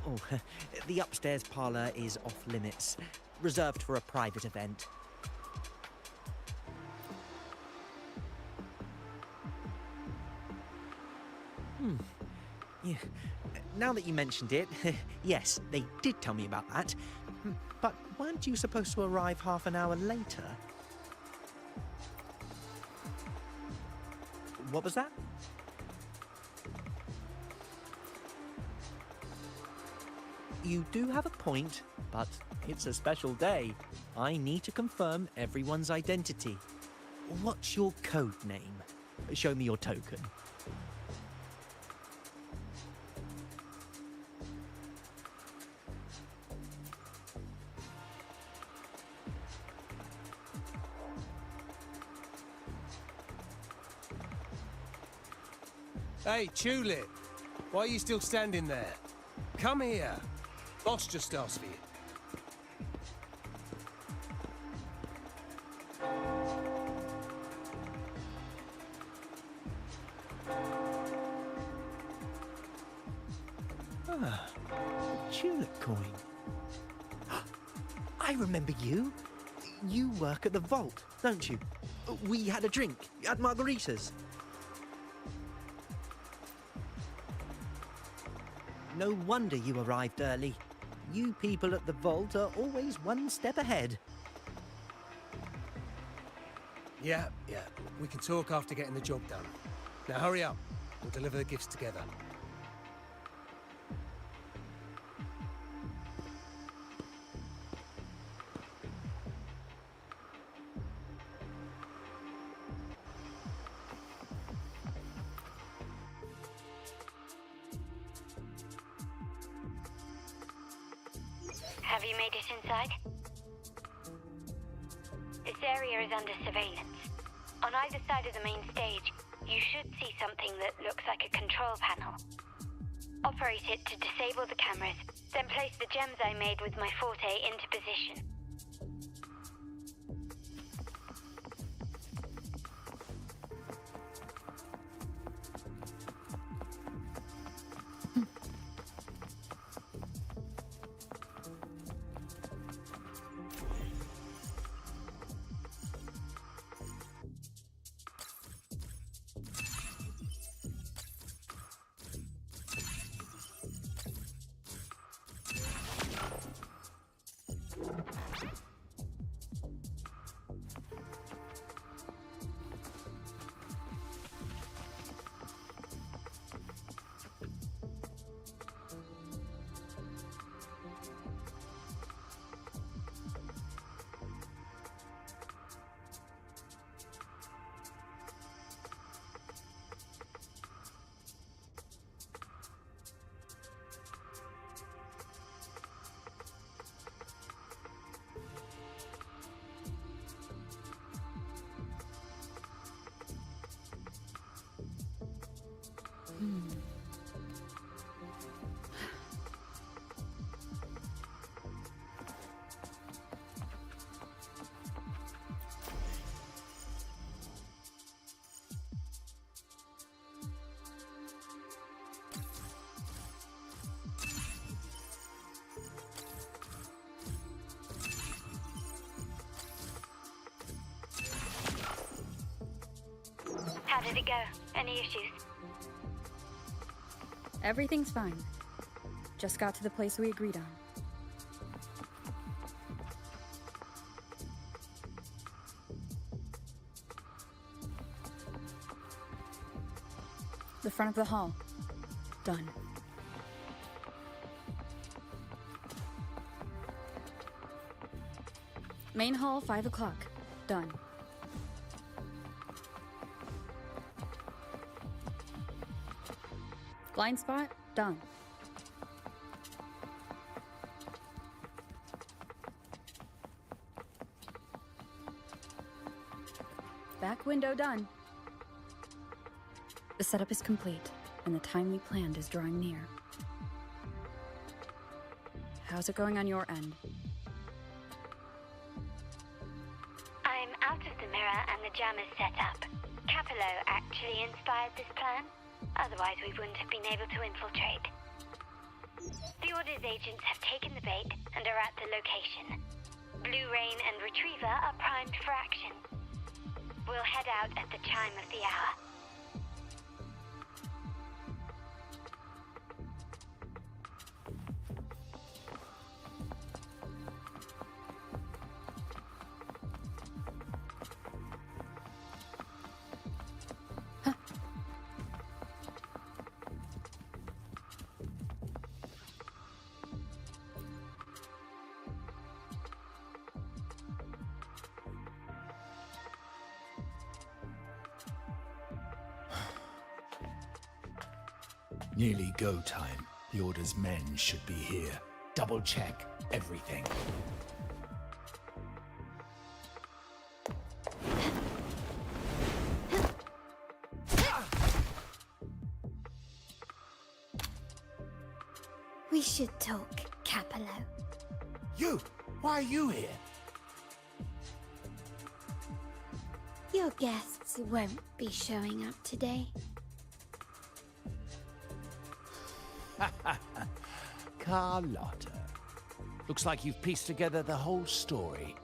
Oh, the upstairs parlour is off limits, reserved for a private event. Yeah. Now that you mentioned it, yes, they did tell me about that. But weren't you supposed to arrive half an hour later? What was that? You do have a point, but it's a special day. I need to confirm everyone's identity. What's your code name? Show me your token. Hey, Tulip, why are you still standing there? Come here. Boss just asked for you. Ah, a tulip coin. I remember you. You work at the vault, don't you? We had a drink at margaritas. No wonder you arrived early. You people at the vault are always one step ahead. Yeah. We can talk after getting the job done. Now hurry up. We'll deliver the gifts together. Have you made it inside? This area is under surveillance. On either side of the main stage, you should see something that looks like a control panel. Operate it to disable the cameras, then place the gems I made with my forte into position. How did it go? Any issues? Everything's fine. Just got to the place we agreed on. The front of the hall. Done. Main hall, 5 o'clock. Done. Blind spot, done. Back window done. The setup is complete, and the time we planned is drawing near. How's it going on your end? I'm out of the mirror and the jam is set up. Capello actually inspired this plan. Otherwise, we wouldn't have been able to infiltrate. The Order's agents have taken the bait and are at the location. Blue Rain and Retriever are primed for action. We'll head out at the chime of the hour. Nearly go time. The Order's men should be here. Double check everything. We should talk, Capello. You! Why are you here? Your guests won't be showing up today. Carlotta. Looks like you've pieced together the whole story.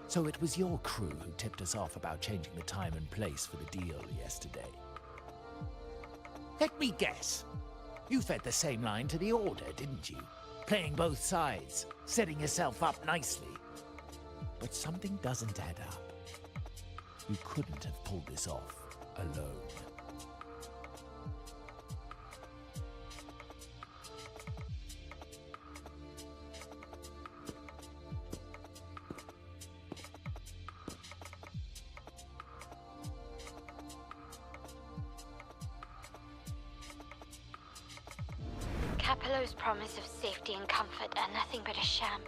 So it was your crew who tipped us off about changing the time and place for the deal yesterday. Let me guess. You fed the same line to the Order, didn't you? Playing both sides, setting yourself up nicely. But something doesn't add up. You couldn't have pulled this off alone. Capello's promise of safety and comfort are nothing but a sham.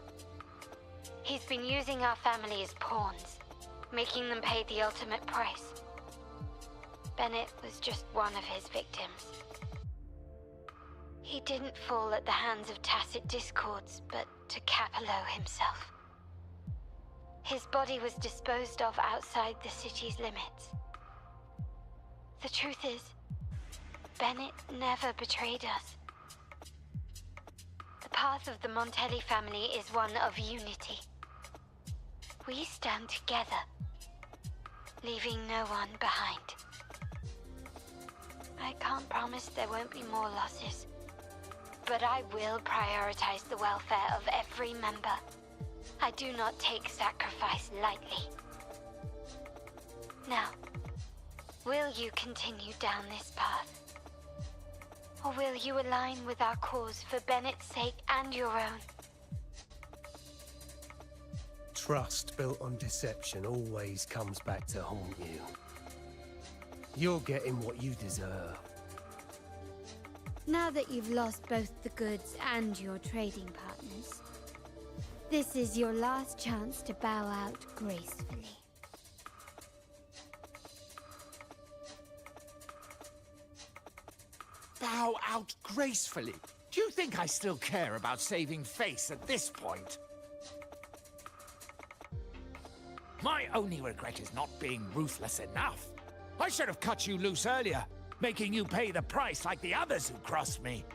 He's been using our family as pawns, making them pay the ultimate price. Bennett was just one of his victims. He didn't fall at the hands of tacit discords, but to Capello himself. His body was disposed of outside the city's limits. The truth is, Bennett never betrayed us. The path of the Montelli family is one of unity. We stand together, leaving no one behind. I can't promise there won't be more losses, but I will prioritize the welfare of every member. I do not take sacrifice lightly. Now, will you continue down this path? Or will you align with our cause for Bennett's sake and your own? Trust built on deception always comes back to haunt you. You're getting what you deserve. Now that you've lost both the goods and your trading partners, this is your last chance to bow out gracefully. Bow out gracefully? Do you think I still care about saving face at this point? My only regret is not being ruthless enough. I should have cut you loose earlier, making you pay the price like the others who crossed me.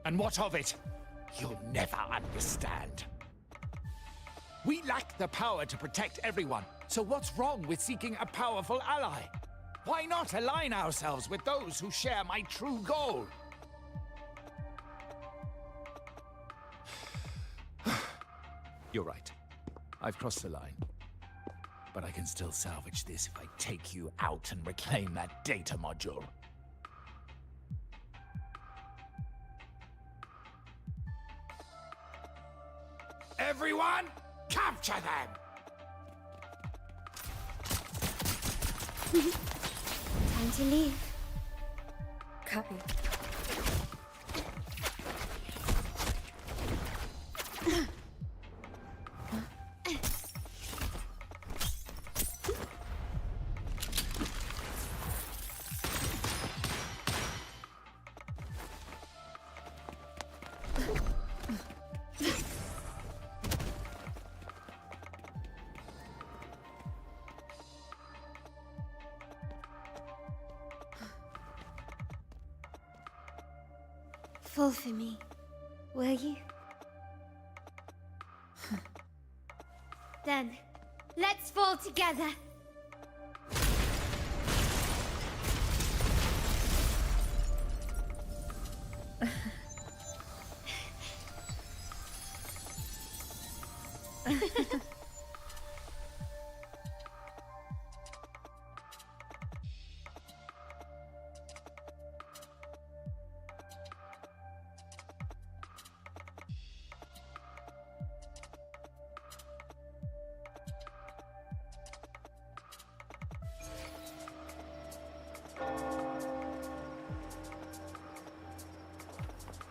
And what of it? You'll never understand. We lack the power to protect everyone, so what's wrong with seeking a powerful ally? Why not align ourselves with those who share my true goal? You're right. I've crossed the line. But I can still salvage this if I take you out and reclaim that data module. Everyone, capture them! Time to leave. Copy. Fall for me, will you? Then, let's fall together.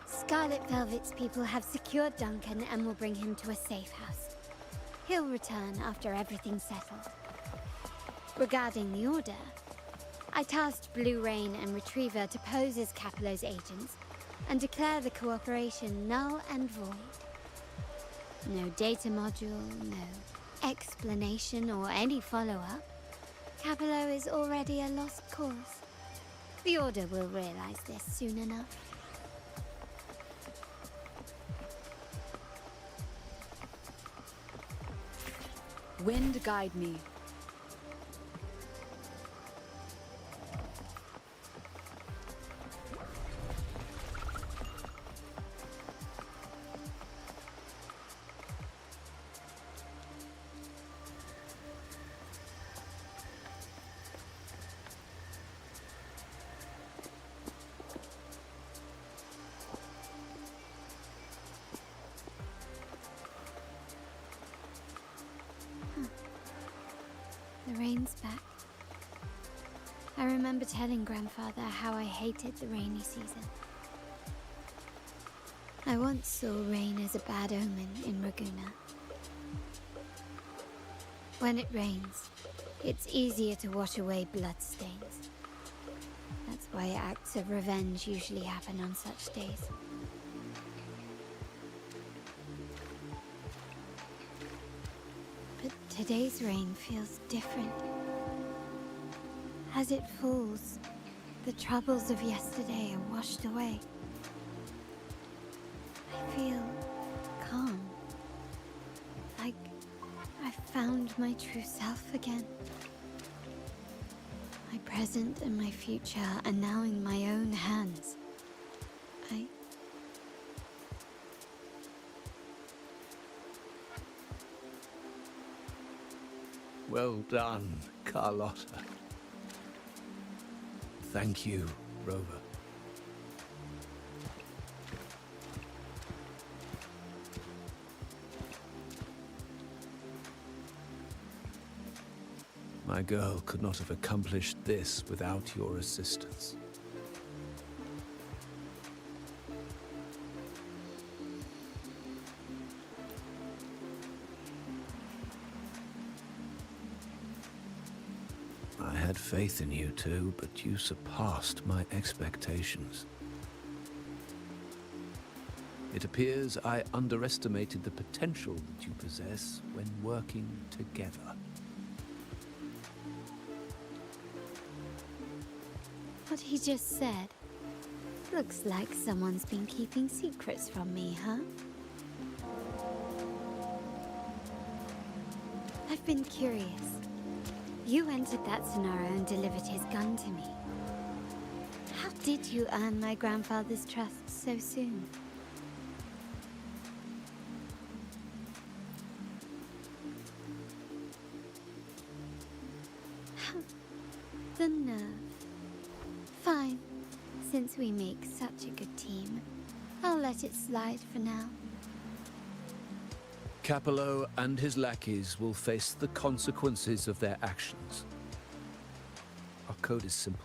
Scarlet Velvet's people have secured Duncan and will bring him to a safe house. He'll return after everything's settled. Regarding the Order, I tasked Blue Rain and Retriever to pose as Capello's agents and declare the cooperation null and void. No data module, no explanation or any follow-up. Capello is already a lost cause. The Order will realize this soon enough. Wind guide me. The rain's back. I remember telling Grandfather how I hated the rainy season. I once saw rain as a bad omen in Raguna. When it rains, it's easier to wash away bloodstains. That's why acts of revenge usually happen on such days. But today's rain feels different. As it falls, the troubles of yesterday are washed away. I feel calm. Like I found my true self again. My present and my future are now in my own hands. Well done, Carlotta. Thank you, Rover. My girl could not have accomplished this without your assistance. I had faith in you too, but you surpassed my expectations. It appears I underestimated the potential that you possess when working together. What he just said, Looks like someone's been keeping secrets from me, huh? I've been curious. You entered that scenario and delivered his gun to me. How did you earn my grandfather's trust so soon? The nerve. Fine. Since we make such a good team, I'll let it slide for now. Capello and his lackeys will face the consequences of their actions. Our code is simple.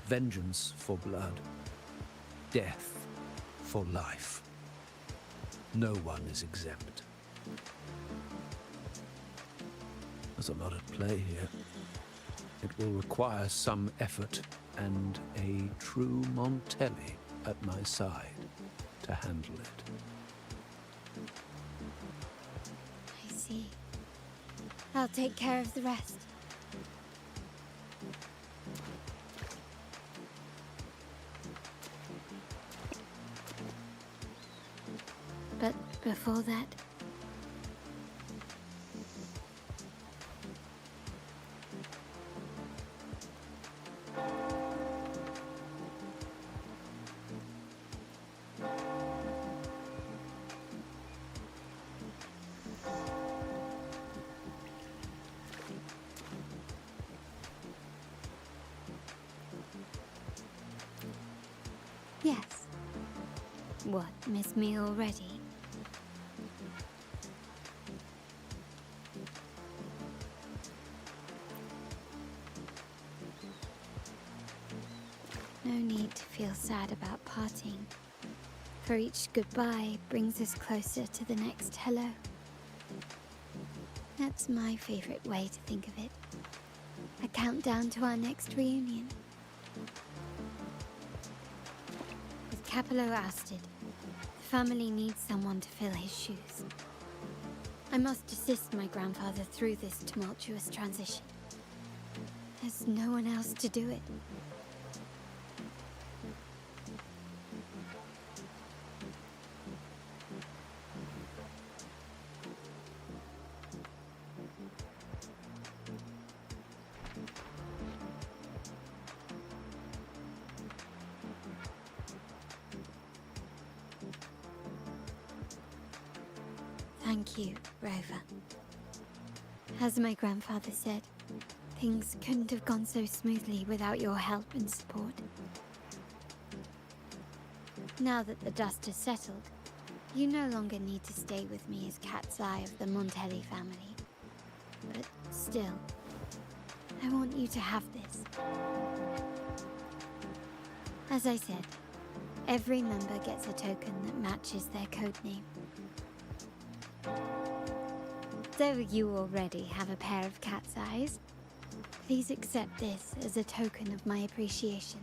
Vengeance for blood. Death for life. No one is exempt. There's a lot at play here. It will require some effort and a true Montelli at my side to handle it. I see. I'll take care of the rest. But before that... Yes. What, miss me already? No need to feel sad about parting, for each goodbye brings us closer to the next hello. That's my favorite way to think of it. A countdown to our next reunion. With Capello ousted, the family needs someone to fill his shoes. I must assist my grandfather through this tumultuous transition. There's no one else to do it. Thank you, Rover. As my grandfather said, things couldn't have gone so smoothly without your help and support. Now that the dust has settled, you no longer need to stay with me as Cat's Eye of the Montelli family. But still, I want you to have this. As I said, every member gets a token that matches their code name. Though you already have a pair of cat's eyes, please accept this as a token of my appreciation.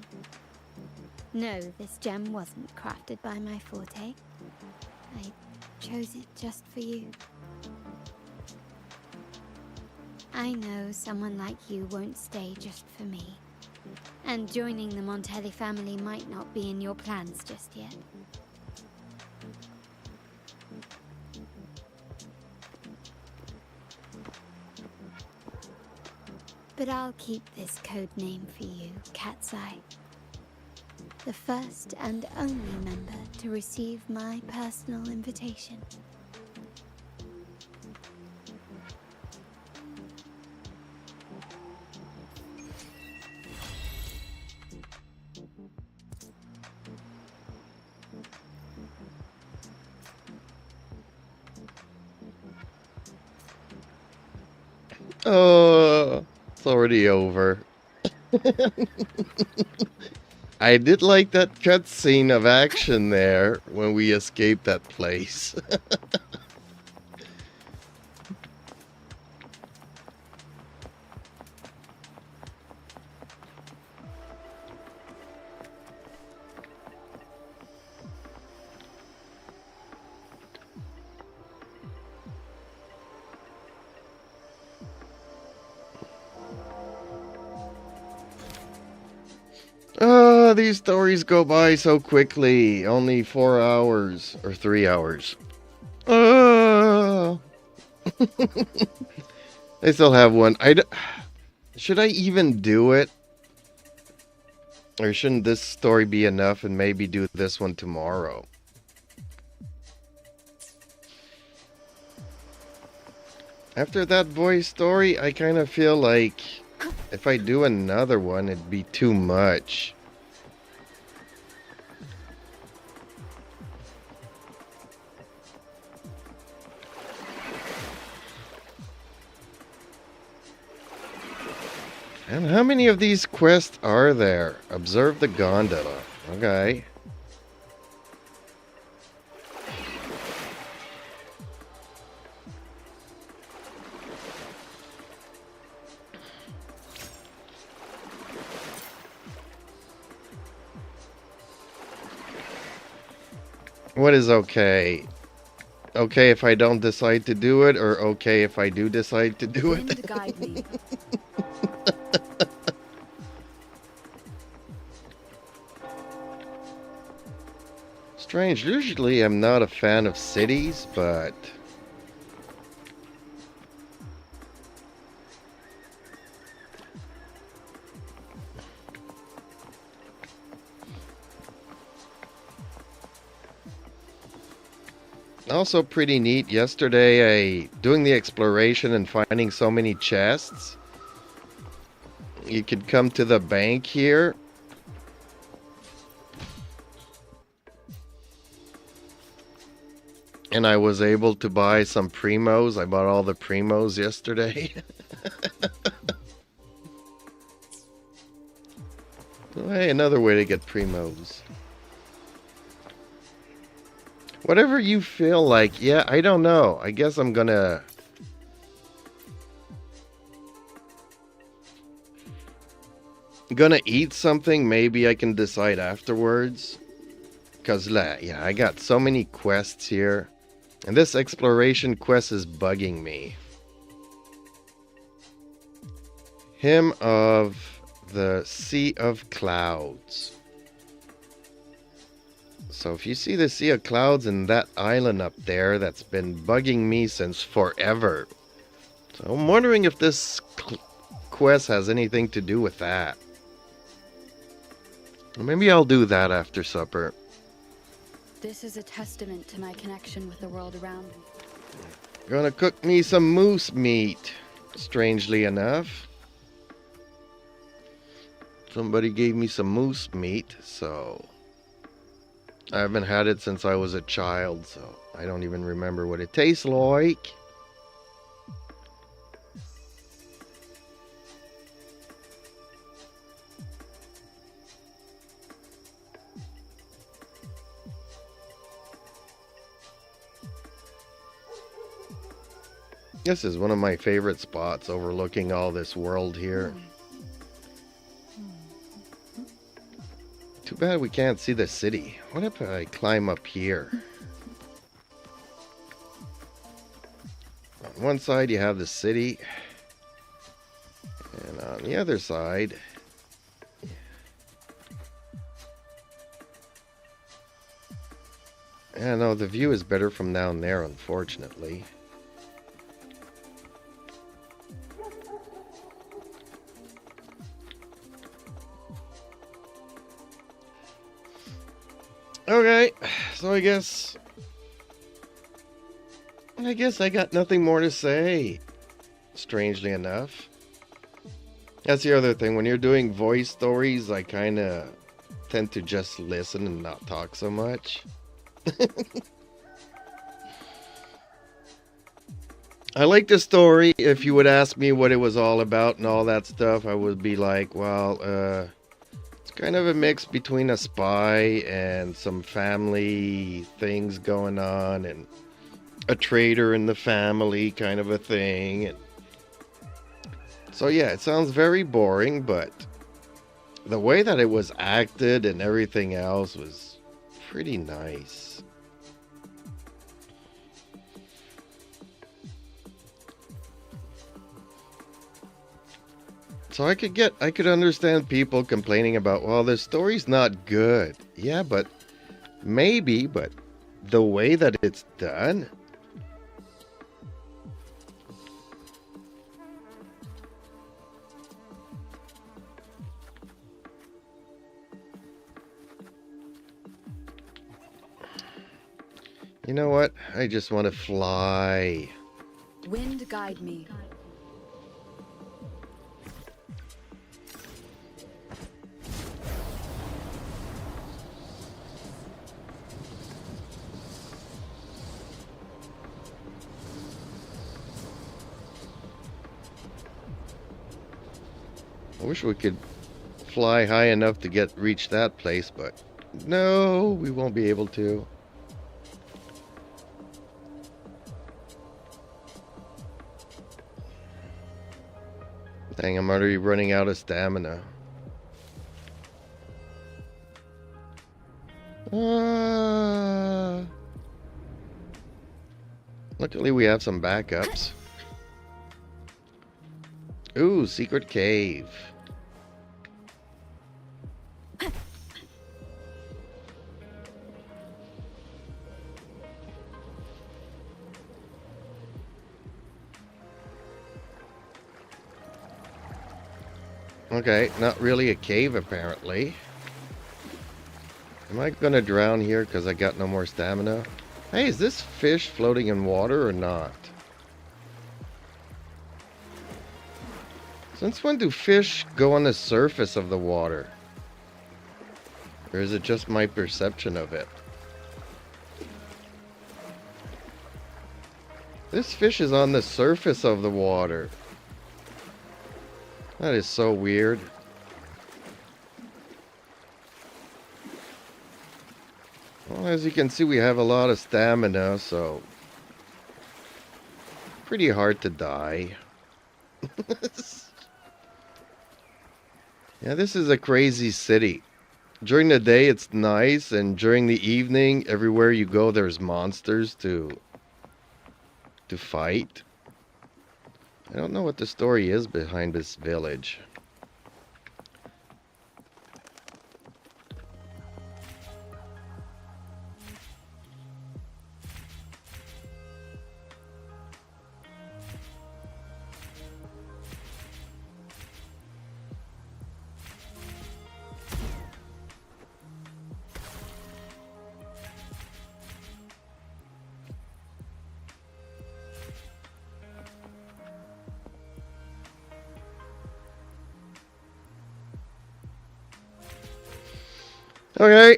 No, this gem wasn't crafted by my forte. I chose it just for you. I know someone like you won't stay just for me, and joining the Montelli family might not be in your plans just yet. But I'll keep this code name for you, Cat's Eye. The first and only member to receive my personal invitation. Oh, it's already over. I did like that cutscene of action there when we escaped that place. Oh, these stories go by so quickly. Only 4 hours or 3 hours. Oh. I still have one. Should I even do it? Or shouldn't this story be enough and maybe do this one tomorrow? After that voice story, I kind of feel like if I do another one, it'd be too much. And how many of these quests are there? Observe the gondola. Okay. What is okay? Okay if I don't decide to do it, or okay if I do decide to do it? The guide me. Strange. Usually I'm not a fan of cities, but also pretty neat. Yesterday, doing the exploration and finding so many chests. You could come to the bank here. And I was able to buy some primos. I bought all the primos yesterday. Well, hey, another way to get primos. Whatever you feel like. Yeah, I don't know. I guess I'm gonna... eat something. Maybe I can decide afterwards. Because, yeah, I got so many quests here. And this exploration quest is bugging me. Hymn of the Sea of Clouds. So if you see the Sea of Clouds and that island up there, that's been bugging me since forever. So I'm wondering if this quest has anything to do with that. Maybe I'll do that after supper. This is a testament to my connection with the world around me. Gonna cook me some moose meat, strangely enough. Somebody gave me some moose meat, so... I haven't had it since I was a child, so I don't even remember what it tastes like. This is one of my favorite spots, overlooking all this world here. Too bad we can't see the city. What if I climb up here? On one side you have the city, and on the other side... Yeah, no, the view is better from down there, unfortunately. Okay, so I guess I got nothing more to say, strangely enough. That's the other thing, when you're doing voice stories, I kind of tend to just listen and not talk so much. I like the story. If you would ask me what it was all about and all that stuff, I would be like, well, it's kind of a mix between a spy and some family things going on, and a traitor in the family kind of a thing. And so yeah, it sounds very boring, but the way that it was acted and everything else was pretty nice. So I could understand people complaining about, well, the story's not good. Yeah, but maybe, but the way that it's done. You know what? I just want to fly. Wind guide me. I wish we could fly high enough to reach that place, but no, we won't be able to. Dang, I'm already running out of stamina. Luckily we have some backups. Ooh, secret cave. Okay, not really a cave apparently. Am I gonna drown here because I got no more stamina? Hey, is this fish floating in water or not? Since when do fish go on the surface of the water? Or is it just my perception of it? This fish is on the surface of the water. That is so weird. Well, as you can see, we have a lot of stamina, so pretty hard to die. Yeah, this is a crazy city. During the day, it's nice, and during the evening, everywhere you go, there's monsters to fight. I don't know what the story is behind this village. Okay,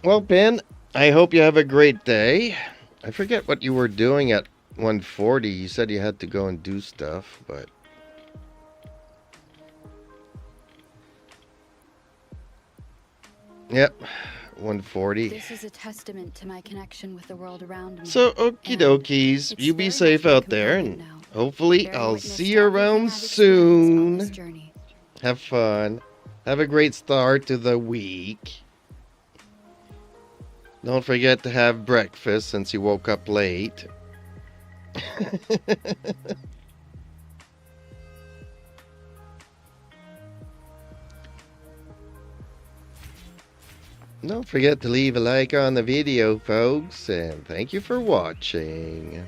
well, Ben, I hope you have a great day. I forget what you were doing at 140. You said you had to go and do stuff, but... Yep, 140. This is a testament to my connection with the world around me. So, okie dokies, you be safe out there, and hopefully I'll see you around soon. Have fun. Have a great start to the week. Don't forget to have breakfast since you woke up late. Don't forget to leave a like on the video, folks, and thank you for watching.